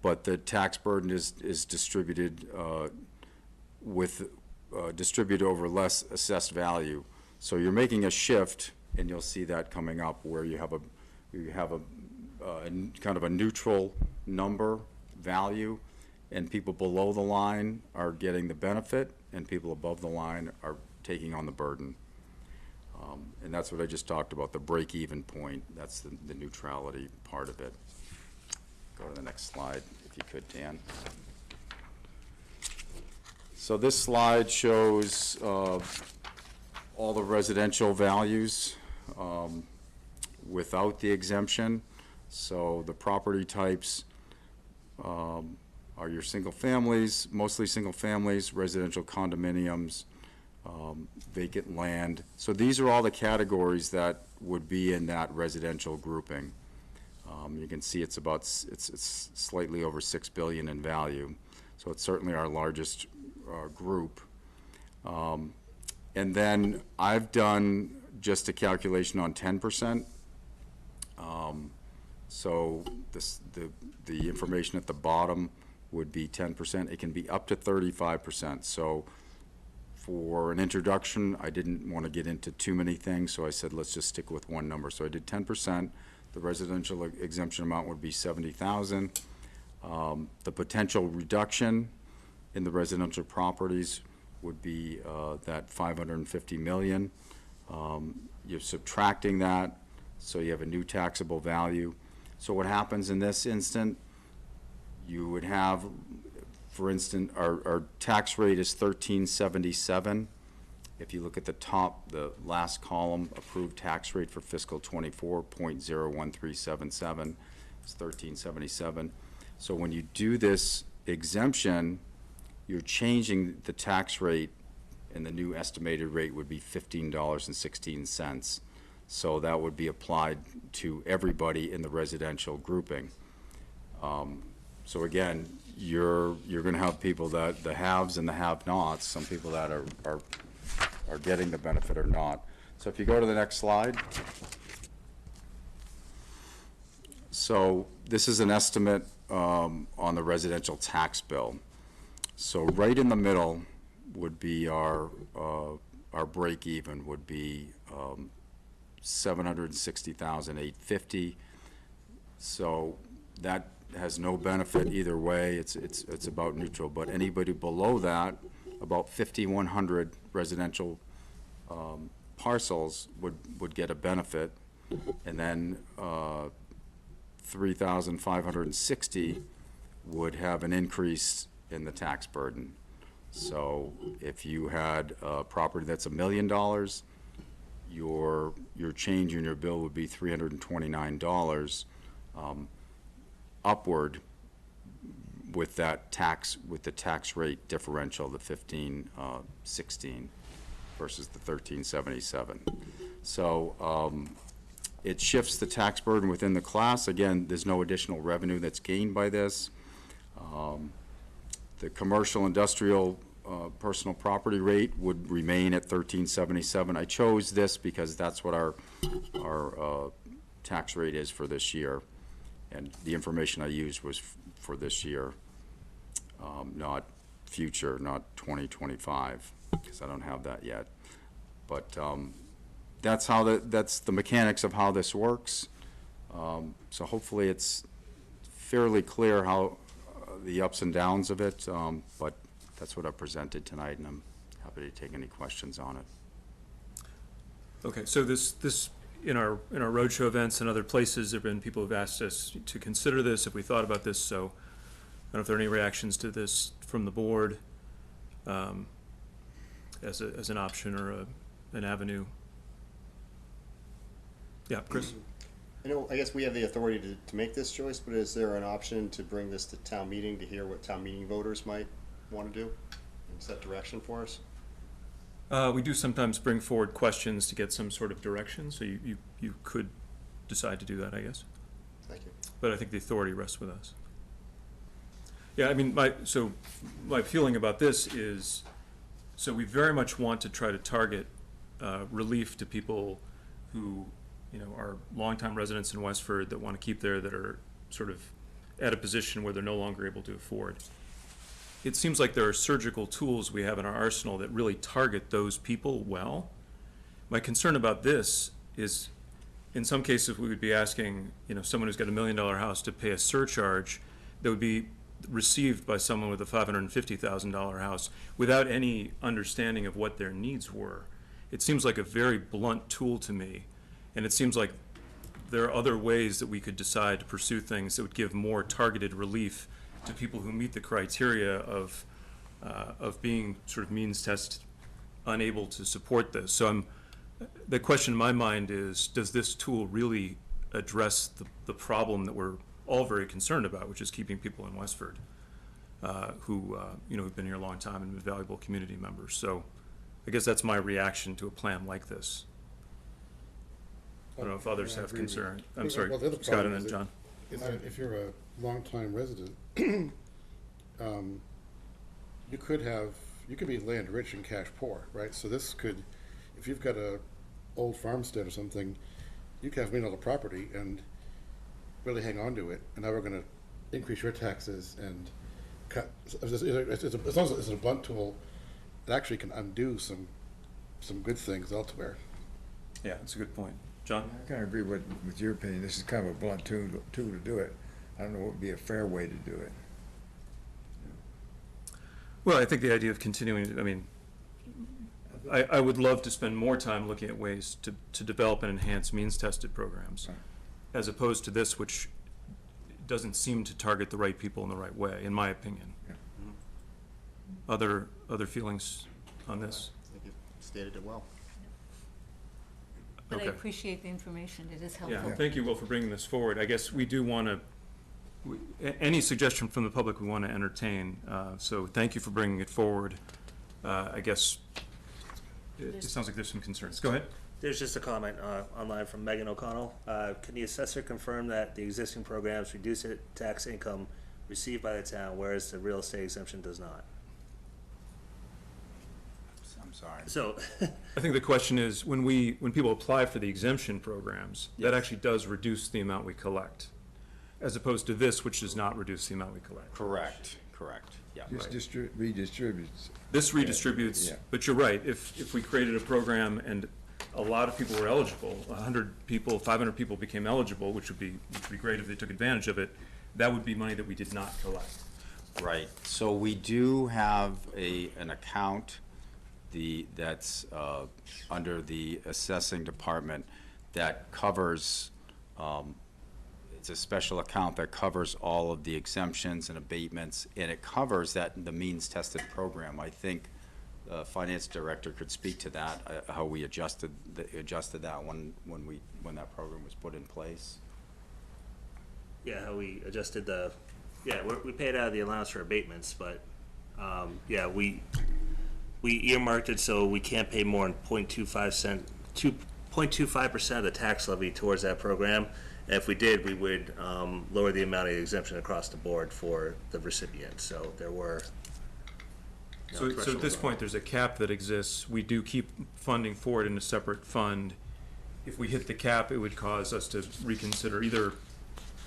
but the tax burden is distributed distributed over less assessed value. So you're making a shift, and you'll see that coming up where you have a kind of a neutral number value, and people below the line are getting the benefit, and people above the line are taking on the burden. And that's what I just talked about, the break-even point. That's the neutrality part of it. Go to the next slide, if you could, Dan. So this slide shows all the residential values without the exemption. So the property types are your single families, mostly single families, residential condominiums, vacant land. So these are all the categories that would be in that residential grouping. You can see it's about, it's slightly over 6 billion in value. So it's certainly our largest group. And then I've done just a calculation on 10%. So the information at the bottom would be 10%. It can be up to 35%. So for an introduction, I didn't want to get into too many things, so I said let's just stick with one number. So I did 10%. The residential exemption amount would be 70,000. The potential reduction in the residential properties would be that 550 million. You're subtracting that, so you have a new taxable value. So what happens in this instant, you would have, for instance, our tax rate is 1377. If you look at the top, the last column, approved tax rate for fiscal 24, 0.01377, it's 1377. So when you do this exemption, you're changing the tax rate, and the new estimated rate would be $15.16. So that would be applied to everybody in the residential grouping. So again, you're going to have people that, the haves and the have-nots, some people that are getting the benefit or not. So if you go to the next slide. So this is an estimate on the residential tax bill. So right in the middle would be our break even would be 760,850. So that has no benefit either way. It's about neutral. But anybody below that, about 5,100 residential parcels would get a benefit, and then 3,560 would have an increase in the tax burden. So if you had a property that's $1 million, your change in your bill would be $329 upward with that tax, with the tax rate differential, the 1516 versus the 1377. So it shifts the tax burden within the class. Again, there's no additional revenue that's gained by this. The commercial industrial personal property rate would remain at 1377. I chose this because that's what our tax rate is for this year, and the information I used was for this year, not future, not 2025, because I don't have that yet. But that's how that's the mechanics of how this works. So hopefully it's fairly clear how the ups and downs of it, but that's what I presented tonight, and I'm happy to take any questions on it. Okay, so this in our roadshow events and other places, there have been people who've asked us to consider this, if we thought about this. So I don't know if there are any reactions to this from the board as an option or an avenue. Yeah, Chris? I know, I guess we have the authority to make this choice, but is there an option to bring this to town meeting to hear what town meeting voters might want to do and set direction for us? We do sometimes bring forward questions to get some sort of direction, so you could decide to do that, I guess. Thank you. But I think the authority rests with us. Yeah, I mean, my feeling about this is, so we very much want to try to target relief to people who, you know, are longtime residents in Westford that want to keep there, that are sort of at a position where they're no longer able to afford. It seems like there are surgical tools we have in our arsenal that really target those people well. My concern about this is, in some cases, we would be asking, you know, someone who's got $1 million house to pay a surcharge that would be received by someone with a $550,000 house without any understanding of what their needs were. it seems like a very blunt tool to me. And it seems like there are other ways that we could decide to pursue things that would give more targeted relief to people who meet the criteria of being sort of means test unable to support this. So the question in my mind is, does this tool really address the problem that we're all very concerned about, which is keeping people in Westford who have been here a long time and been valuable community members. So I guess that's my reaction to a plan like this. I don't know if others have concern. I'm sorry, Well, the other Scott, problem and then is John. Is that if you're a longtime resident, you could be land rich and cash poor, right? So this could, if you've got a old farmstead or something, you could have all the property and really hang on to it, and now we're gonna increase your taxes and cut, as long as it's a blunt tool, it actually can undo some good things elsewhere. Yeah, that's a good point. John? I kind of agree with your opinion. This is kind of a blunt tool to do it. I don't know what would be a fair way to do it. Well, I think the idea of continuing, I mean, I would love to spend more time looking at ways to develop and enhance means-tested programs, as opposed to this, which doesn't seem to target the right people in the right way, in my opinion. Yeah. Other feelings on this? I think you stated it well. But I Okay. appreciate the information, it is Yeah, helpful. thank you, Will, for bringing this forward. I guess we do want to, any suggestion from the public we want to entertain, so thank you for bringing it forward. I guess it sounds like there's some concerns. Go ahead. There's just a comment online from Megan O'Connell. Can the assessor confirm that the existing programs reduce tax income received by the town, whereas the real estate exemption does not? I'm sorry. So, I think the question is, when people apply for the exemption programs, that actually does reduce the amount we collect, as opposed to this, which does not reduce the amount we collect. Correct, yeah. Just redistributes. This redistributes, Yeah. but you're right, if we created a program and a lot of people were eligible, 100 people, 500 people became eligible, which would be great if they took advantage of it, that would be money that we did not collect. Right, so we do have an account that's under the assessing department that covers, it's a special account that covers all of the exemptions and abatements, and it covers the means-tested program. I think the finance director could speak to that, how we adjusted that when that program was put in place. yeah, how we adjusted we paid out of the allowance for abatements, but, we earmarked it so we can't pay more than 0.25% of the tax levy towards that program. And if we did, we would lower the amount of the exemption across the board for the recipient. So there were. So at this point, there's a cap that exists. We do keep funding for it in a separate fund. If we hit the cap, it would cause us to reconsider. Either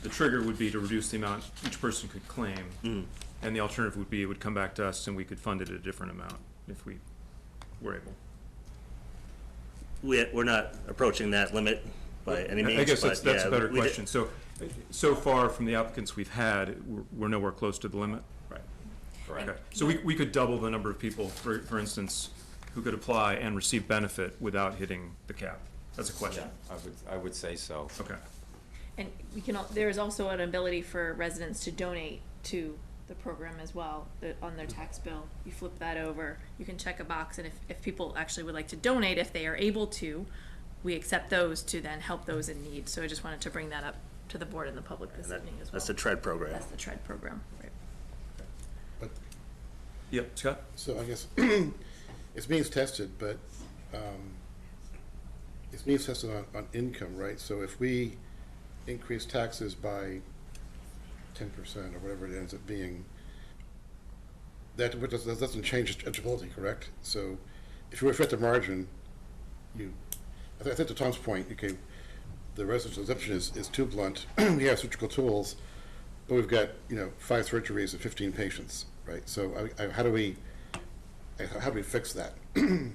the trigger would be to reduce the amount each person could claim, and the alternative would be it would come back to us and we could fund it at a different amount if we were able. We're not approaching that limit by any means. I guess that's but, a better we did- question. So far from the applicants we've had, we're nowhere close to the limit? Right. Correct. Okay, so we could double the number of people, for instance, who could apply and receive benefit without hitting the cap? That's a question. Yeah, I would say so. Okay. And there is also an ability for residents to donate to the program as well, on their tax bill. You flip that over, you can check a box, and if people actually would like to donate, if they are able to, we accept those to then help those in need. So I just wanted to bring that up to the board and the public this evening as well. That's the TREAD program. That's the TREAD program, right. But, Yep, Scott? so I guess it's means tested, but it's means tested on income, right? So if we increase taxes by 10% or whatever it ends up being, that doesn't change eligibility, correct? So if you're at the margin, I think to Tom's point, okay, the residential exemption is too blunt. We have surgical tools, but we've got 5 surgeries and 15 patients, right? So how do we fix that? I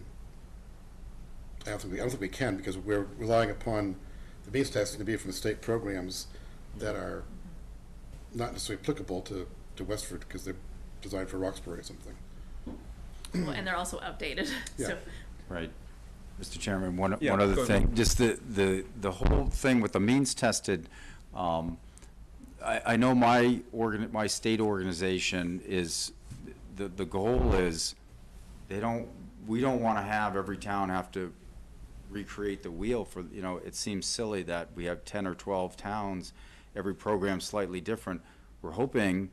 don't think we can, because we're relying upon the means testing to be from the state programs that are not necessarily applicable to Westford because they're designed for Roxbury or something. Well, and they're also outdated, Yeah. so. Right. Mr. Chairman, one Yeah, other go thing, ahead. just the whole thing with the means tested, I know my state organization is, the goal is, we don't want to have every town have to recreate the wheel for, it seems silly that we have 10 or 12 towns, every program slightly different. We're hoping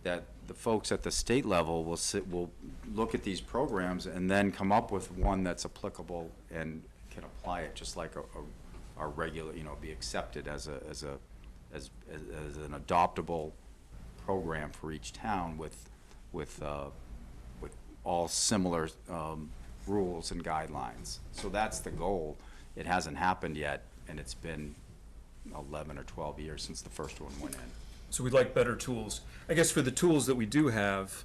that the folks at the state level will look at these programs and then come up with one that's applicable and can apply it just like our regular, be accepted as an adoptable program for each town with all similar rules and guidelines. So that's the goal. It hasn't happened yet, and it's been 11 or 12 years since the first one went in. So we'd like better tools. I guess for the tools that we do have,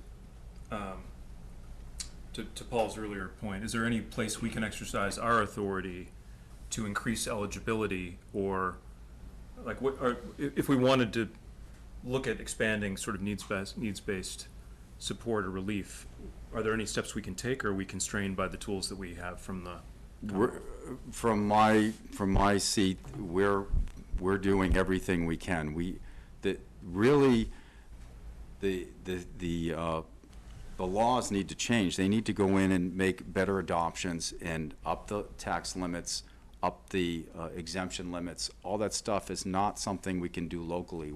to Paul's earlier point, is there any place we can exercise our authority to increase eligibility, or like if we wanted to look at expanding sort of needs-based support or relief, are there any steps we can take, or are we constrained by the tools that we have from the? From my seat, we're doing everything we can. The laws need to change. They need to go in and make better adoptions and up the tax limits, up the exemption limits. All that stuff is not something we can do locally.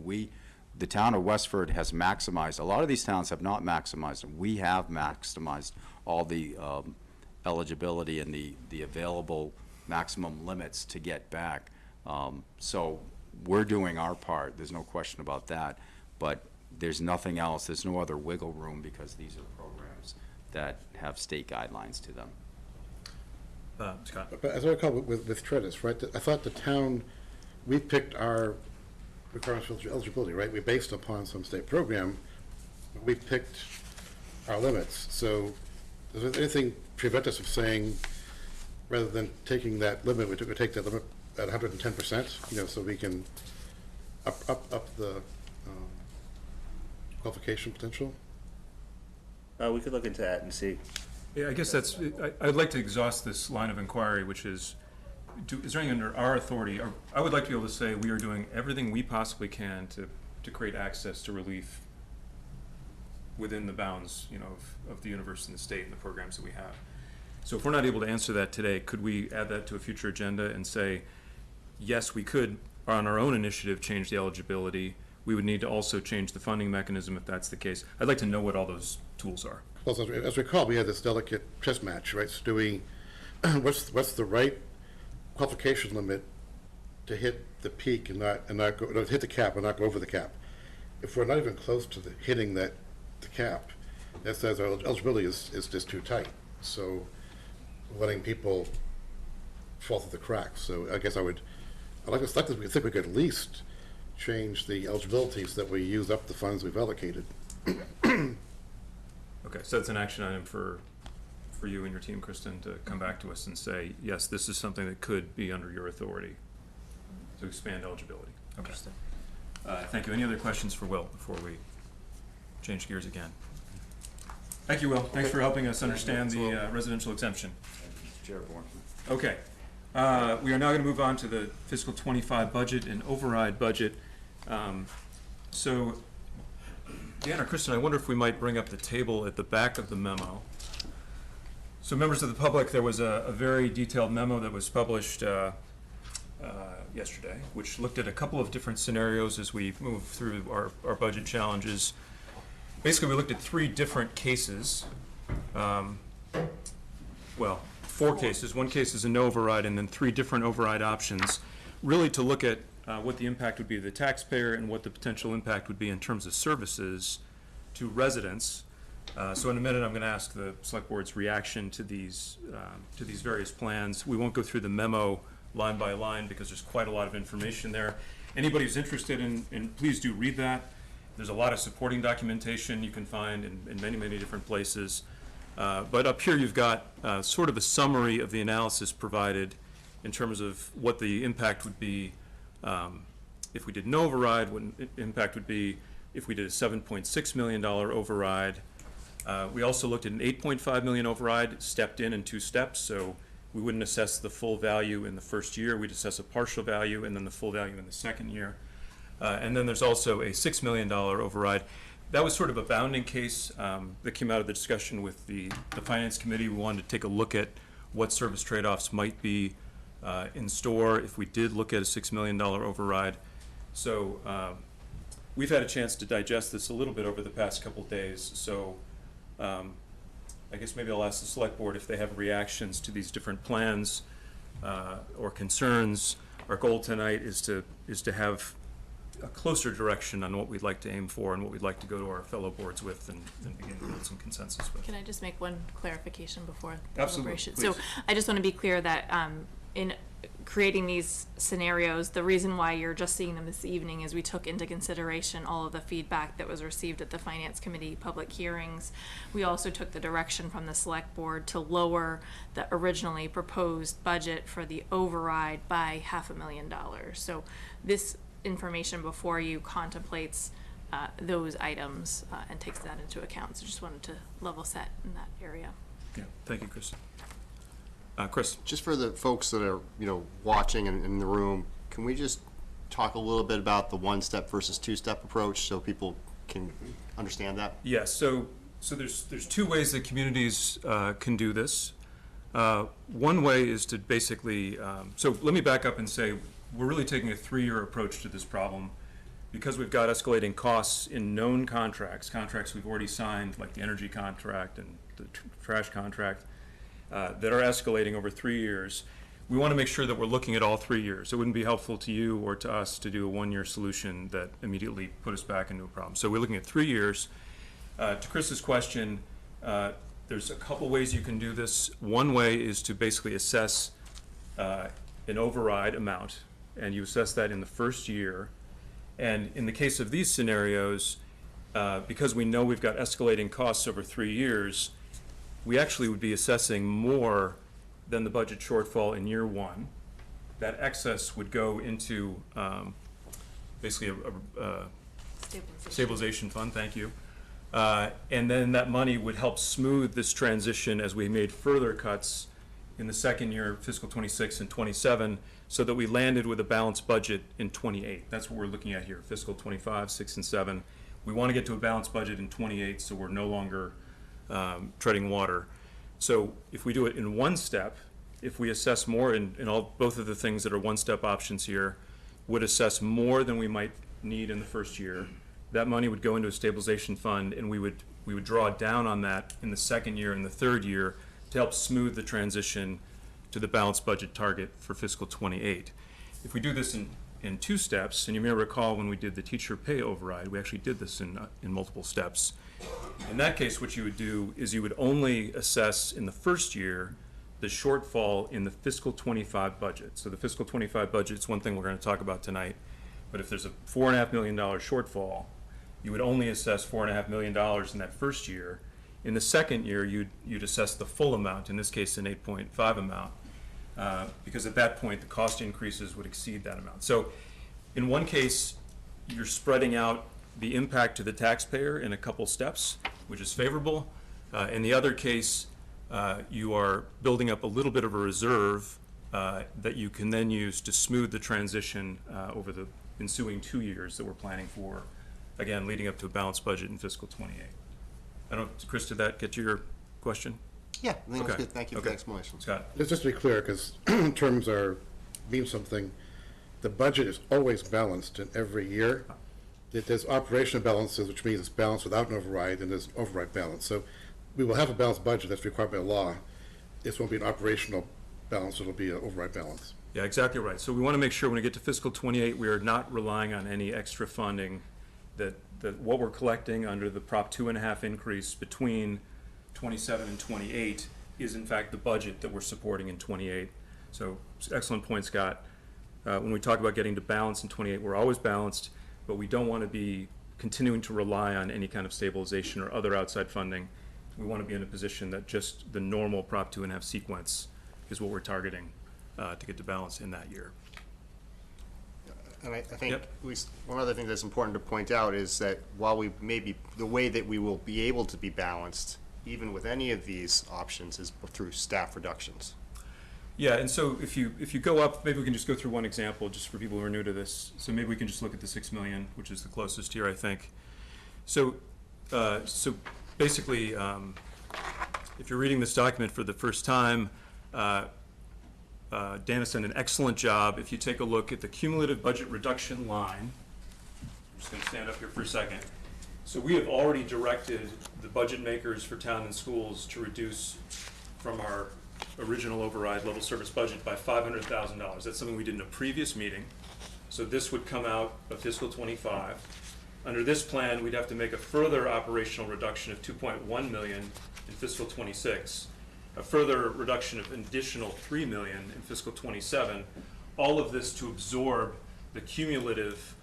The town of Westford has maximized, a lot of these towns have not maximized them. We have maximized all the eligibility and the available maximum limits to get back. So we're doing our part, there's no question about that, but there's nothing else, there's no other wiggle room because these are programs that have state guidelines to them. Scott? But as I recall with Tredis, right, I thought the town, we picked our requirements for eligibility, right? We based upon some state program, but we picked our limits. So does there anything prevent us from saying, rather than taking that limit, we take that limit at 110%, so we can up the qualification potential? We could look into that and see. Yeah, I guess I'd like to exhaust this line of inquiry, which is, is there anything under our authority? Or I would like to be able to say we are doing everything we possibly can to create access to relief within the bounds, of the universe and the state and the programs that we have. So if we're not able to answer that today, could we add that to a future agenda and say, yes, we could, on our own initiative, change the eligibility. We would need to also change the funding mechanism if that's the case. I'd like to know what all those tools are. Well, as we recall, we had this delicate chess match, right? So what's the right qualification limit to hit the peak and not go, hit the cap and not go over the cap? If we're not even close to hitting the cap, that says our eligibility is just too tight. So letting people fall through the cracks. So I guess we think we could at least change the eligibility so that we use up the funds we've allocated. Okay, so that's an action item for you and your team, Kristen, to come back to us and say, yes, this is something that could be under your authority to expand eligibility. Okay. Thank you. Any other questions for Will before we change gears again? Thank you, Will. Thanks for helping us understand the residential exemption. Okay. We are now going to move on to the fiscal 25 budget and override budget. So, Dan or Kristen, I wonder if we might bring up the table at the back of the memo. So members of the public, there was a very detailed memo that was published yesterday, which looked at a couple of different scenarios as we move through our budget challenges. Basically, we looked at 3 different cases. Well, 4 cases. One case is a no override, and then 3 different override options, really to look at what the impact would be to the taxpayer and what the potential impact would be in terms of services to residents. So in a minute, I'm going to ask the Select Board's reaction to these various plans. We won't go through the memo line by line because there's quite a lot of information there. Anybody who's interested in please do read that. There's a lot of supporting documentation you can find in many, many different places. But up here you've got sort of a summary of the analysis provided in terms of what the impact would be if we did no override, what impact would be if we did a $7.6 million override. We also looked at an $8.5 million override, stepped in 2 steps. So we wouldn't assess the full value in the first year, we'd assess a partial value and then the full value in the second year. And then there's also a $6 million override. That was sort of a bounding case that came out of the discussion with the Finance Committee. We wanted to take a look at what service trade-offs might be in store if we did look at a $6 million override. So we've had a chance to digest this a little bit over the past couple days. So I guess maybe I'll ask the Select Board if they have reactions to these different plans or concerns. Our goal tonight is to have a closer direction on what we'd like to aim for and what we'd like to go to our fellow boards with and begin to build some consensus with. Can I just make one clarification before Absolutely, deliberation? please. So I just want to be clear that in creating these scenarios, the reason why you're just seeing them this evening is we took into consideration all of the feedback that was received at the Finance Committee public hearings. We also took the direction from the Select Board to lower the originally proposed budget for the override by $500,000. So this information before you contemplates those items and takes that into account. So just wanted to level set in that area. Yeah, thank you, Chris. Chris. Just for the folks that are, watching and in the room, can we just talk a little bit about the one-step versus two-step approach so people can understand that? Yes, so there's two ways that communities can do this. One way is to basically, so let me back up and say we're really taking a 3-year approach to this problem because we've got escalating costs in known contracts we've already signed, like the energy contract and the trash contract, that are escalating over 3 years. We want to make sure that we're looking at all 3 years. It wouldn't be helpful to you or to us to do a 1-year solution that immediately put us back into a problem. So we're looking at 3 years. To Chris's question, there's a couple ways you can do this. One way is to basically assess an override amount, and you assess that in the first year. And in the case of these scenarios, because we know we've got escalating costs over 3 years, we actually would be assessing more than the budget shortfall in year 1. That excess would go into basically a stabilization fund, thank you. And then that money would help smooth this transition as we made further cuts in the second year, fiscal 26 and 27, so that we landed with a balanced budget in 28. That's what we're looking at here, fiscal 25, 6, and 7. We want to get to a balanced budget in 28, so we're no longer treading water. So if we do it in one step, if we assess more in both of the things that are one-step options here, would assess more than we might need in the first year, that money would go into a stabilization fund, and we would draw down on that in the second year and the third year to help smooth the transition to the balanced budget target for fiscal 28. If we do this in 2 steps, and you may recall when we did the teacher pay override, we actually did this in multiple steps. In that case, what you would do is you would only assess in the first year the shortfall in the fiscal 25 budget. So the fiscal 25 budget is one thing we're going to talk about tonight, but if there's a $4.5 million shortfall, you would only assess $4.5 million in that first year. In the second year, you'd assess the full amount, in this case an 8.5 amount, because at that point the cost increases would exceed that amount. So in one case, you're spreading out the impact to the taxpayer in a couple steps, which is favorable. In the other case, you are building up a little bit of a reserve that you can then use to smooth the transition over the ensuing 2 years that we're planning for, again, leading up to a balanced budget in fiscal 28. I don't know, Chris, did that get to your question? Yeah, I think that's Okay. good. Thank you for the explanation. Scott? Just to be clear, because terms mean something, the budget is always balanced in every year. There's operational balances, which means it's balanced without an override, and there's override balance. So we will have a balanced budget that's required by law. This won't be an operational balance, it'll be an override balance. Yeah, exactly right. So we want to make sure when we get to fiscal 28, we are not relying on any extra funding, that what we're collecting under the Prop 2.5 increase between 27 and 28 is in fact the budget that we're supporting in 28. So excellent point, Scott. When we talk about getting to balance in 28, we're always balanced, but we don't want to be continuing to rely on any kind of stabilization or other outside funding. We want to be in a position that just the normal Prop 2.5 sequence is what we're targeting to get to balance in that year. And I think at least one other thing that's important to point out is that while we maybe the way that we will be able to be balanced, even with any of these options, is through staff reductions. Yeah, and so if you go up, maybe we can just go through one example, just for people who are new to this. So maybe we can just look at the 6 million, which is the closest here, I think. So, so basically, if you're reading this document for the first time, Dan has done an excellent job. If you take a look at the cumulative budget reduction line, I'm just going to stand up here for a second. So we have already directed the budget makers for town and schools to reduce from our original override level service budget by $500,000. That's something we did in a previous meeting. So this would come out of fiscal 25. Under this plan, we'd have to make a further operational reduction of 2.1 million in fiscal 26, a further reduction of an additional 3 million in fiscal 27. All of this to absorb the cumulative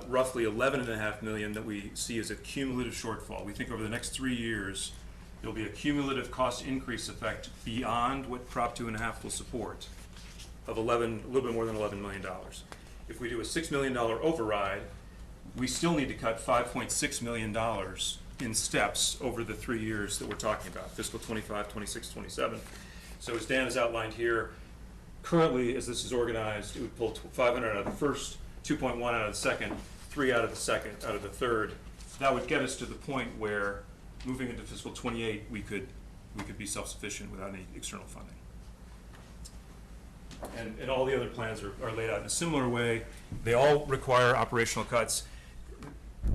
roughly 11.5 million that we see as a cumulative shortfall. We think over the next 3 years, there'll be a cumulative cost increase effect beyond what Prop 2.5 will support of a little bit more than $11 million. If we do a $6 million override, we still need to cut $5.6 million in steps over the 3 years that we're talking about, fiscal 25, 26, 27. So as Dan has outlined here, currently as this is organized, it would pull 500 out of the first, 2.1 out of the second, 3 out of the second, out of the third. That would get us to the point where moving into fiscal 28, we could be self-sufficient without any external funding. And all the other plans are laid out in a similar way. They all require operational cuts.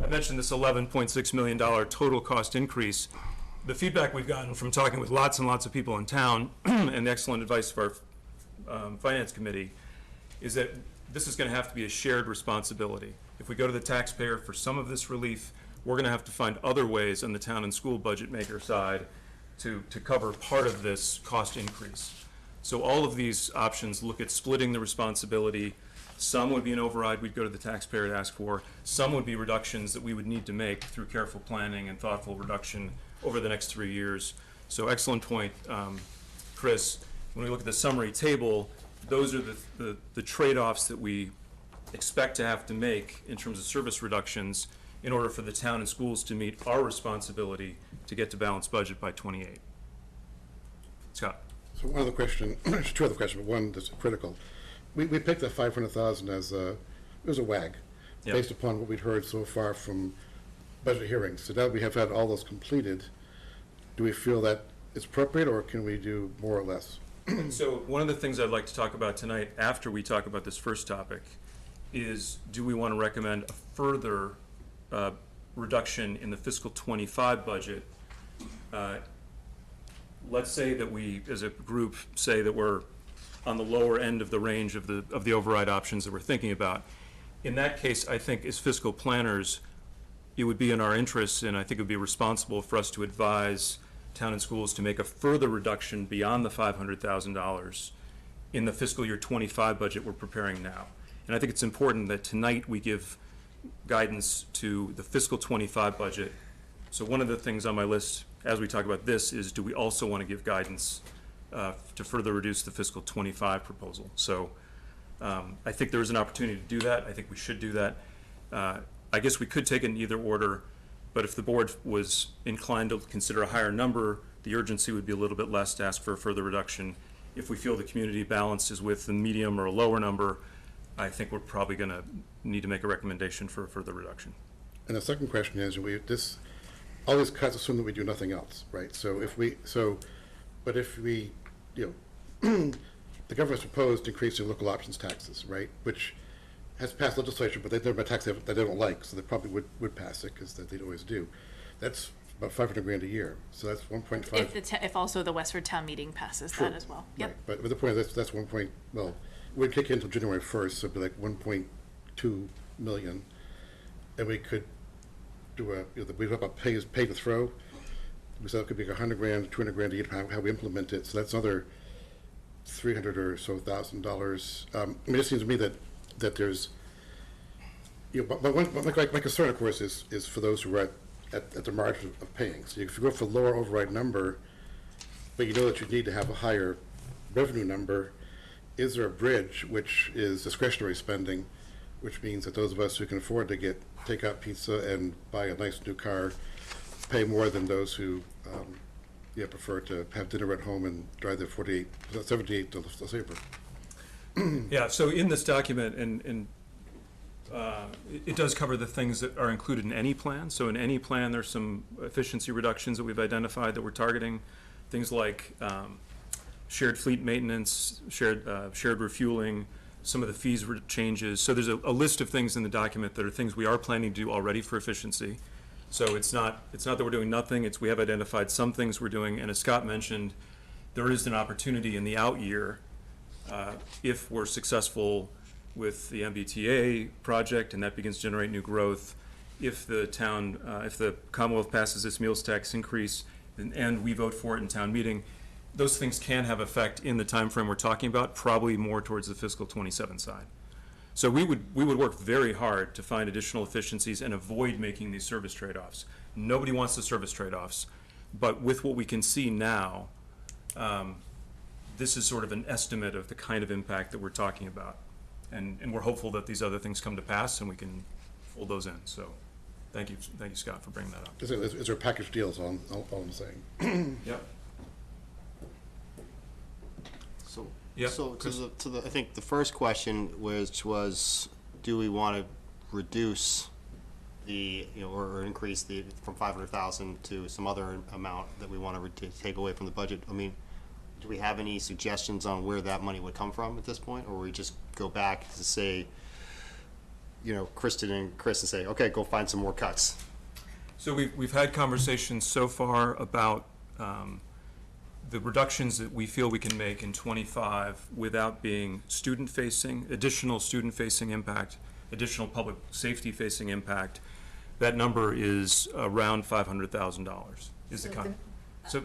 I mentioned this $11.6 million total cost increase. The feedback we've gotten from talking with lots and lots of people in town and the excellent advice of our finance committee is that this is going to have to be a shared responsibility. If we go to the taxpayer for some of this relief, we're going to have to find other ways on the town and school budget maker side to cover part of this cost increase. So all of these options look at splitting the responsibility. Some would be an override we'd go to the taxpayer to ask for. Some would be reductions that we would need to make through careful planning and thoughtful reduction over the next 3 years. So excellent point, Chris. When we look at the summary table, those are the trade-offs that we expect to have to make in terms of service reductions in order for the town and schools to meet our responsibility to get to balanced budget by 28. Scott. So one other question, two other questions, but one that's critical. We picked that 500,000 as it was a WAG, Yep. based upon what we'd heard so far from budget hearings. So now that we have had all those completed, do we feel that it's appropriate, or can we do more or less? So one of the things I'd like to talk about tonight, after we talk about this first topic, is do we want to recommend a further reduction in the fiscal 25 budget? Let's say that we, as a group, say that we're on the lower end of the range of the override options that we're thinking about. In that case, I think as fiscal planners, it would be in our interests, and I think it would be responsible for us to advise town and schools to make a further reduction beyond the $500,000 in the fiscal year 25 budget we're preparing now. And I think it's important that tonight we give guidance to the fiscal 25 budget. So one of the things on my list as we talk about this is, do we also want to give guidance to further reduce the fiscal 25 proposal? So I think there is an opportunity to do that. I think we should do that. I guess we could take it in either order, but if the board was inclined to consider a higher number, the urgency would be a little bit less to ask for a further reduction. If we feel the community balance is with the medium or a lower number, I think we're probably going to need to make a recommendation for a further reduction. And the second question is, all these cuts assume that we do nothing else, right? But if we, the government's proposed increasing local options taxes, right? Which has passed legislation, but they've never been a tax that they don't like, so they probably would pass it, because they'd always do. That's about $500,000 a year, so that's 1.5. If also the Westford town meeting passes that as well. Yep. Right. But the point is, that's it would kick in until January 1st, so it'd be like 1.2 million. And we could do we talk about pay to throw. We said it could be $100,000, $200,000 a year, how we implement it. So that's another $300,000 or so. It seems to me that there's, but my concern, of course, is for those who are at the margin of paying. So if you go for a lower override number, but you know that you need to have a higher revenue number, is there a bridge which is discretionary spending, which means that those of us who can afford to take out pizza and buy a nice new car pay more than those who yeah, prefer to have dinner at home and drive the 78 to Sabre. Yeah, so in this document, it does cover the things that are included in any plan. So in any plan, there's some efficiency reductions that we've identified that we're targeting. Things like shared fleet maintenance, shared refueling, some of the fees changes. So there's a list of things in the document that are things we are planning to do already for efficiency. So it's not that we're doing nothing, we have identified some things we're doing, and as Scott mentioned, there is an opportunity in the out year, if we're successful with the MBTA project and that begins to generate new growth, if the Commonwealth passes this meals tax increase and we vote for it in town meeting, those things can have effect in the time frame we're talking about, probably more towards the fiscal 27 side. So we would work very hard to find additional efficiencies and avoid making these service trade-offs. Nobody wants the service trade-offs, but with what we can see now, this is sort of an estimate of the kind of impact that we're talking about. And we're hopeful that these other things come to pass and we can fold those in. So thank you, Scott, for bringing that up. Is there package deals all I'm saying? Yep. So, Yep, to the I think the first question was, do we want to reduce the, or increase the, from 500,000 to some other amount that we want to take away from the budget? I mean, do we have any suggestions on where that money would come from at this point, or we just go back to say, Kristen and Chris and say, okay, go find some more cuts? So we've had conversations so far about the reductions that we feel we can make in 25 without being student-facing, additional student-facing impact, additional public safety-facing impact. That number is around $500,000.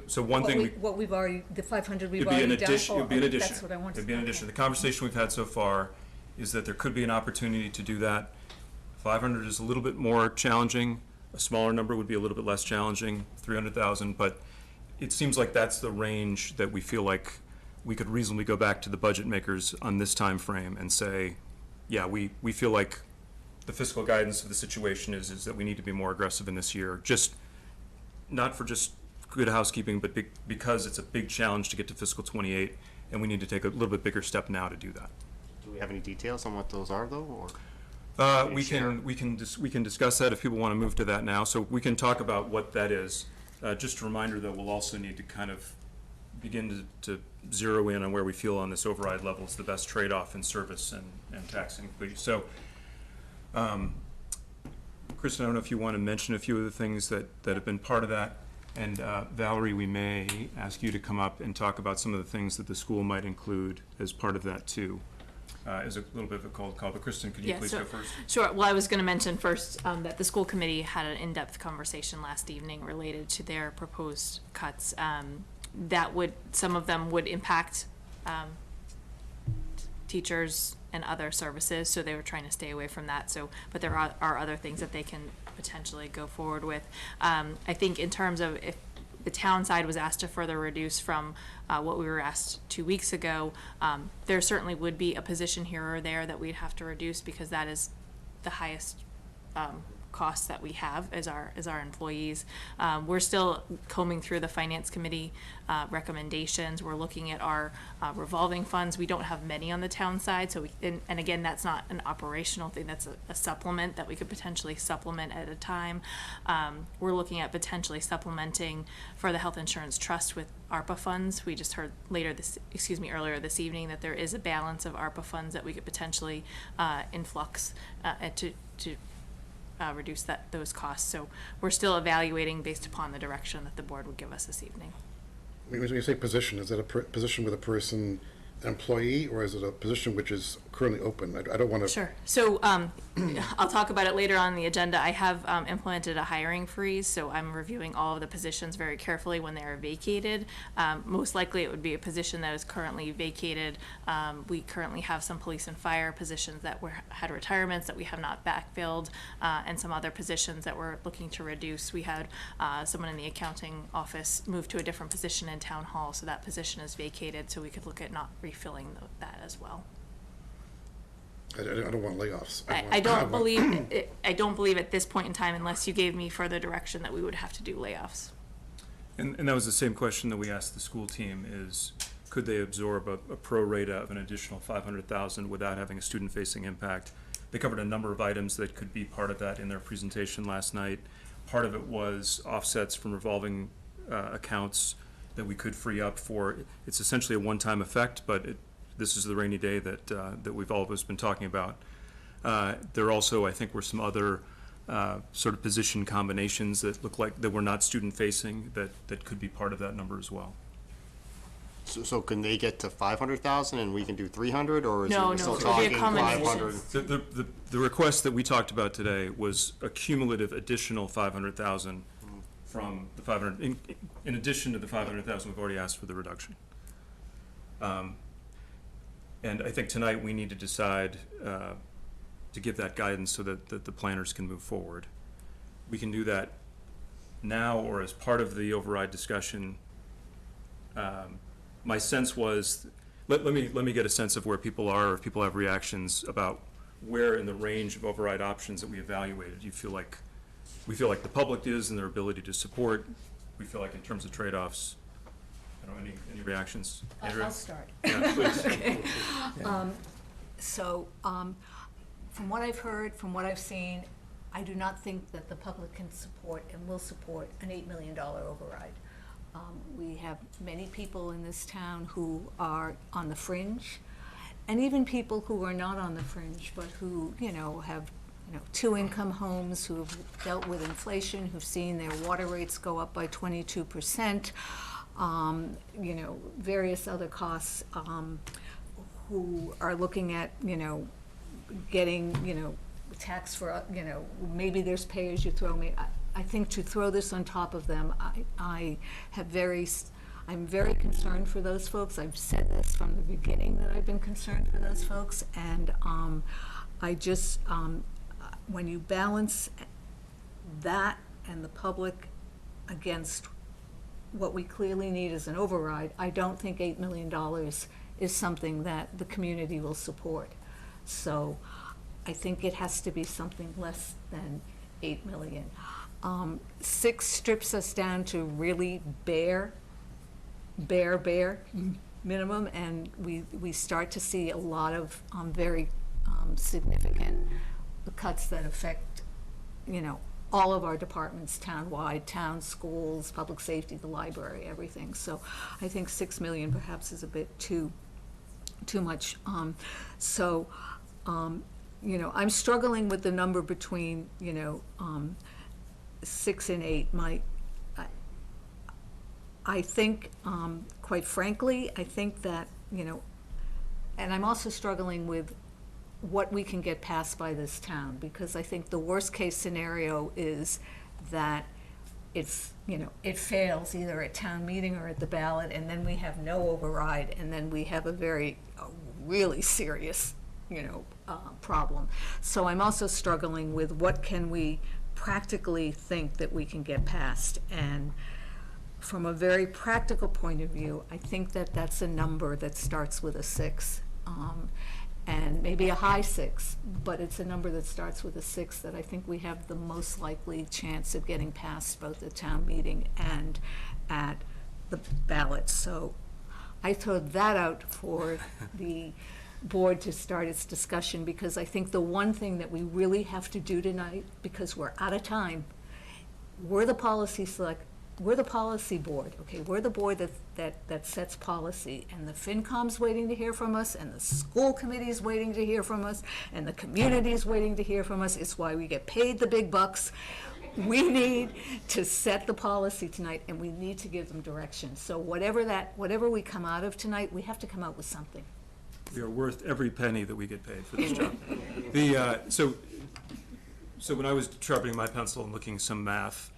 So one thing what we've already, the 500 we've it'd be already an done. addition. It'd be an addition. That's what I wanted. It'd be an addition. The conversation we've had so far is that there could be an opportunity to do that. 500 is a little bit more challenging. A smaller number would be a little bit less challenging, 300,000. But it seems like that's the range that we feel like we could reasonably go back to the budget makers on this time frame and say, yeah, we feel like the fiscal guidance of the situation is that we need to be more aggressive in this year. Just not for just good housekeeping, but because it's a big challenge to get to fiscal 28, and we need to take a little bit bigger step now to do that. Do we have any details on what those are, though, or? We can discuss that if people want to move to that now. So we can talk about what that is. Just a reminder that we'll also need to kind of begin to zero in on where we feel on this override level is the best trade-off in service and tax increase. So, Kristen, I don't know if you want to mention a few of the things that have been part of that. And Valerie, we may ask you to come up and talk about some of the things that the school might include as part of that too. Is a little bit of a cold call, but Kristen, could you please go first? Sure. Well, I was going to mention first that the school committee had an in-depth conversation last evening related to their proposed cuts. Some of them would impact teachers and other services, so they were trying to stay away from that. But there are other things that they can potentially go forward with. I think in terms of if the town side was asked to further reduce from what we were asked 2 weeks ago, there certainly would be a position here or there that we'd have to reduce because that is the highest costs that we have as our employees. We're still combing through the finance committee recommendations. We're looking at our revolving funds. We don't have many on the town side, so and again, that's not an operational thing. That's a supplement that we could potentially supplement at a time. We're looking at potentially supplementing for the health insurance trust with ARPA funds. We just heard earlier this evening that there is a balance of ARPA funds that we could potentially influx to reduce those costs. So we're still evaluating based upon the direction that the board would give us this evening. When you say position, is that a position with a person, an employee, or is it a position which is currently open? I don't want to. Sure. So I'll talk about it later on the agenda. I have implemented a hiring freeze, so I'm reviewing all of the positions very carefully when they are vacated. Most likely it would be a position that is currently vacated. We currently have some police and fire positions that had retirements that we have not backfilled, and some other positions that we're looking to reduce. We had someone in the accounting office move to a different position in town hall, so that position is vacated, so we could look at not refilling that as well. I don't want layoffs. I don't believe at this point in time, unless you gave me further direction, that we would have to do layoffs. And that was the same question that we asked the school team is, could they absorb a pro rata of an additional 500,000 without having a student-facing impact? They covered a number of items that could be part of that in their presentation last night. Part of it was offsets from revolving accounts that we could free up for. It's essentially a one-time effect, but this is the rainy day that we've always been talking about. There also, I think, were some other sort of position combinations that look like that were not student-facing that could be part of that number as well. So can they get to 500,000 and we can do 300, or is No, it still no, it'll be a talking combination. 500? The request that we talked about today was a cumulative additional 500,000 from the 500, in addition to the 500,000 we've already asked for the reduction. And I think tonight we need to decide to give that guidance so that the planners can move forward. We can do that now or as part of the override discussion. My sense was, let me get a sense of where people are, or if people have reactions about where in the range of override options that we evaluated. You feel like, we feel like the public is in their ability to support. We feel like in terms of trade-offs. I don't know, any reactions? Andrea? I'll start. Yeah, please. Okay. From what I've heard, from what I've seen, I do not think that the public can support and will support an $8 million override. We have many people in this town who are on the fringe, and even people who are not on the fringe, but who, have, two-income homes, who have dealt with inflation, who've seen their water rates go up by 22%, various other costs, who are looking at, getting, tax for, maybe there's pay-as-you-throw. I think to throw this on top of them, I'm very concerned for those folks. I've said this from the beginning that I've been concerned for those folks, and I just, when you balance that and the public against what we clearly need as an override, I don't think $8 million is something that the community will support. So I think it has to be something less than 8 million. 6 strips us down to really bare minimum, and we start to see a lot of very significant cuts that affect, all of our departments townwide, town, schools, public safety, the library, everything. So I think 6 million perhaps is a bit too much. I'm struggling with the number between, 6 and 8. I think, quite frankly, I think that, and I'm also struggling with what we can get passed by this town, because I think the worst case scenario is that it's, it fails either at town meeting or at the ballot, and then we have no override, and then we have a really serious, problem. So I'm also struggling with what can we practically think that we can get passed. And from a very practical point of view, I think that that's a number that starts with a 6, and maybe a high 6, but it's a number that starts with a 6 that I think we have the most likely chance of getting passed both at town meeting and at the ballot. So I throw that out for the board to start its discussion, because I think the one thing that we really have to do tonight, because we're out of time, we're the policy board, okay? We're the board that sets policy, and the FinCom's waiting to hear from us, and the school committee's waiting to hear from us, and the community's waiting to hear from us. It's why we get paid the big bucks. We need to set the policy tonight, and we need to give them direction. So whatever we come out of tonight, we have to come out with something. We are worth every penny that we get paid for this job. So when I was sharpening my pencil and looking at some math,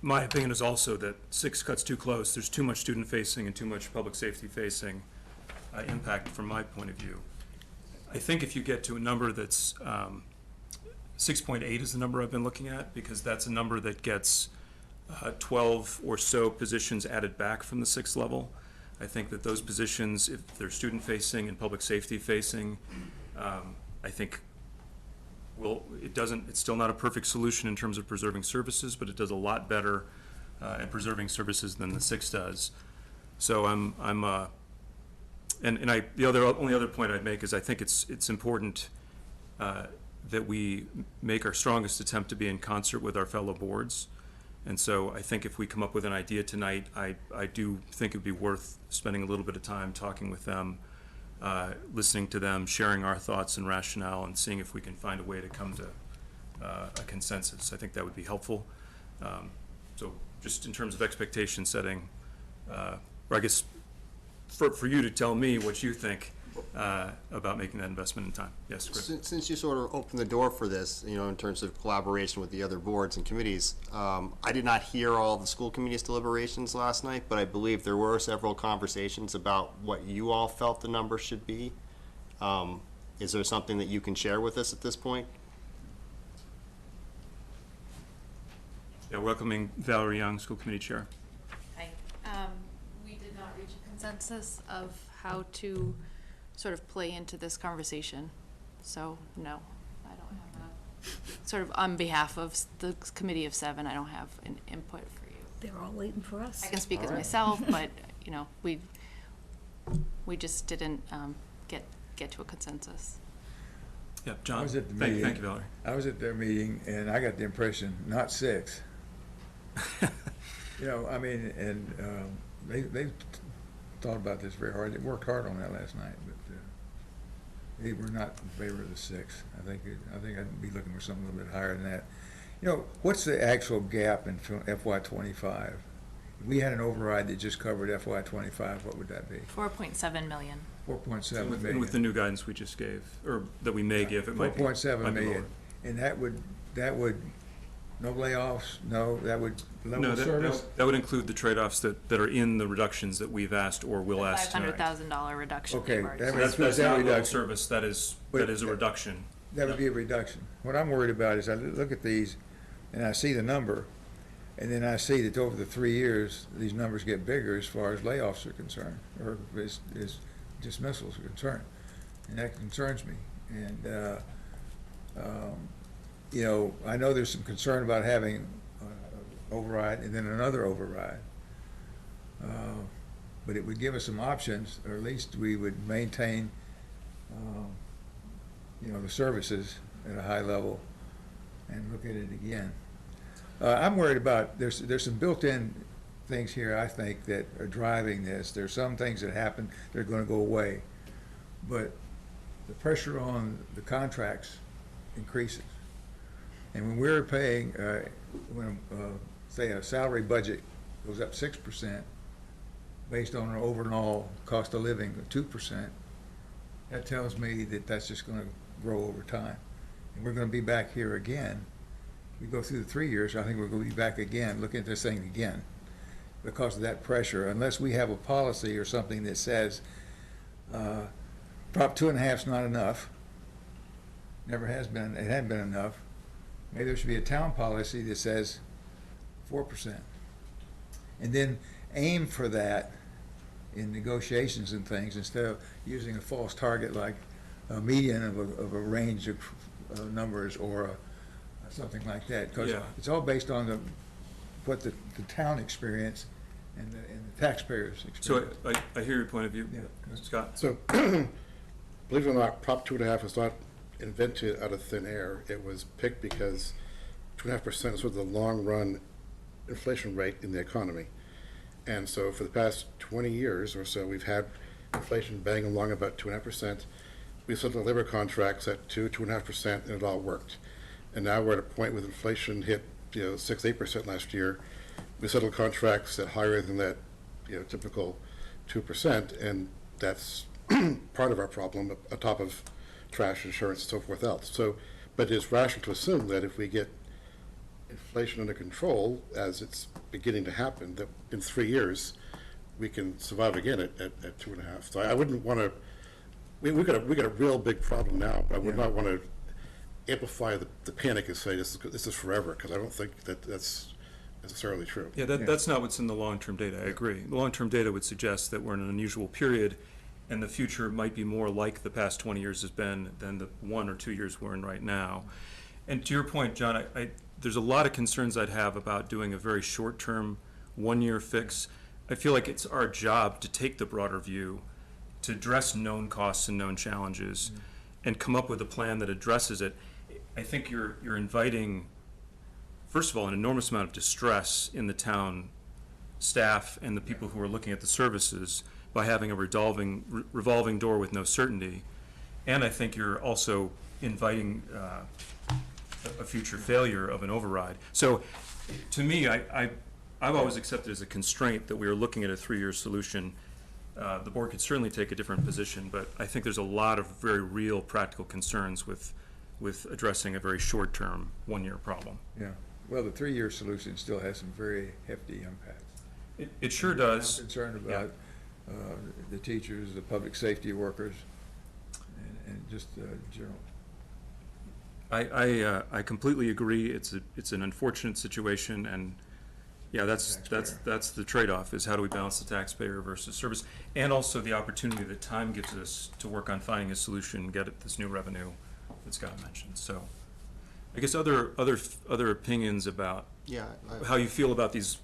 my opinion is also that 6 cuts too close. There's too much student-facing and too much public safety-facing impact from my point of view. I think if you get to a number that's 6.8 is the number I've been looking at, because that's a number that gets 12 or so positions added back from the 6th level. I think that those positions, if they're student-facing and public safety-facing, I think it's still not a perfect solution in terms of preserving services, but it does a lot better and preserving services than the 6 does. So the only other point I'd make is I think it's important that we make our strongest attempt to be in concert with our fellow boards. And so I think if we come up with an idea tonight, I do think it'd be worth spending a little bit of time talking with them, listening to them, sharing our thoughts and rationale, and seeing if we can find a way to come to a consensus. I think that would be helpful. So just in terms of expectation setting, or I guess for you to tell me what you think about making that investment in time. Yes, Chris. Since you sort of opened the door for this, in terms of collaboration with the other boards and committees, I did not hear all the school committee's deliberations last night, but I believe there were several conversations about what you all felt the number should be. Is there something that you can share with us at this point? Yeah, welcoming Valerie Young, School Committee Chair. Hi. We did not reach a consensus of how to sort of play into this conversation. So, no, I don't have a, sort of on behalf of the Committee of 7, I don't have an input for you. They're all waiting for us. I can speak as myself, but, we just didn't get to a consensus. Yeah, John. I was at the Thank meeting. you, Valerie. I was at their meeting, and I got the impression, not 6. They thought about this very hard. They worked hard on that last night, but they were not in favor of the 6. I think I'd be looking for something a little bit higher than that. What's the actual gap in FY25? If we had an override that just covered FY25, what would that be? 4.7 million. 4.7 million. And with the new guidance we just gave, or that we may give, it might be 4.7 million. lower. And that would, no layoffs, that would level No, service? that would include the trade-offs that are in the reductions that we've asked or will ask tonight. $500,000 reduction. Okay, they've already that So makes that's that not level reduction. service, that is a reduction. That would be a reduction. What I'm worried about is I look at these and I see the number, and then I see that over the 3 years, these numbers get bigger as far as layoffs are concerned, or as dismissals are concerned. And that concerns me. And, I know there's some concern about having override and then another override. But it would give us some options, or at least we would maintain, the services at a high level and look at it again. I'm worried about, there's some built-in things here, I think, that are driving this. There's some things that happen that are going to go away. But the pressure on the contracts increases. And when we're paying, say a salary budget goes up 6% based on an overall cost of living of 2%, that tells me that that's just going to grow over time. And we're going to be back here again. We go through the 3 years, I think we're going to be back again, looking at this thing again because of that pressure, unless we have a policy or something that says Prop 2.5 is not enough. Never has been, it hadn't been enough. Maybe there should be a town policy that says 4%. And then aim for that in negotiations and things instead of using a false target like a median of a range of numbers or something like that. Because it's all based on what the town experience and the taxpayers experience. So I hear your point of view. Yeah. Scott? So, believe it or not, Prop 2.5 was not invented out of thin air. It was picked because 2.5% is sort of the long-run inflation rate in the economy. And so for the past 20 years or so, we've had inflation banging along about 2.5%. We settled labor contracts at 2.5%, and it all worked. And now we're at a point with inflation hit 6-8% last year. We settled contracts at higher than that typical 2%, and that's part of our problem, on top of trash, insurance, and so forth else. So, but it's rational to assume that if we get inflation under control, as it's beginning to happen, that in 3 years we can survive again at 2.5. So I wouldn't want to. We got a real big problem now, but I would not want to amplify the panic and say this is forever, because I don't think that's necessarily true. Yeah, that's not what's in the long-term data. I agree. The long-term data would suggest that we're in an unusual period, and the future might be more like the past 20 years has been than the 1 or 2 years we're in right now. And to your point, John, there's a lot of concerns I'd have about doing a very short-term one-year fix. I feel like it's our job to take the broader view, to address known costs and known challenges, and come up with a plan that addresses it. I think you're inviting, first of all, an enormous amount of distress in the town staff and the people who are looking at the services by having a revolving door with no certainty. And I think you're also inviting a future failure of an override. So to me, I've always accepted as a constraint that we are looking at a 3-year solution. The board could certainly take a different position, but I think there's a lot of very real practical concerns with addressing a very short-term 1-year problem. Yeah, well, the 3-year solution still has some very hefty impacts. It sure does. I'm concerned about the teachers, the public safety workers, and just general. I completely agree. It's an unfortunate situation, and yeah, that's the trade-off, is how do we balance the taxpayer versus service, and also the opportunity that time gives us to work on finding a solution and get at this new revenue that Scott mentioned. So I guess other opinions about how you feel about these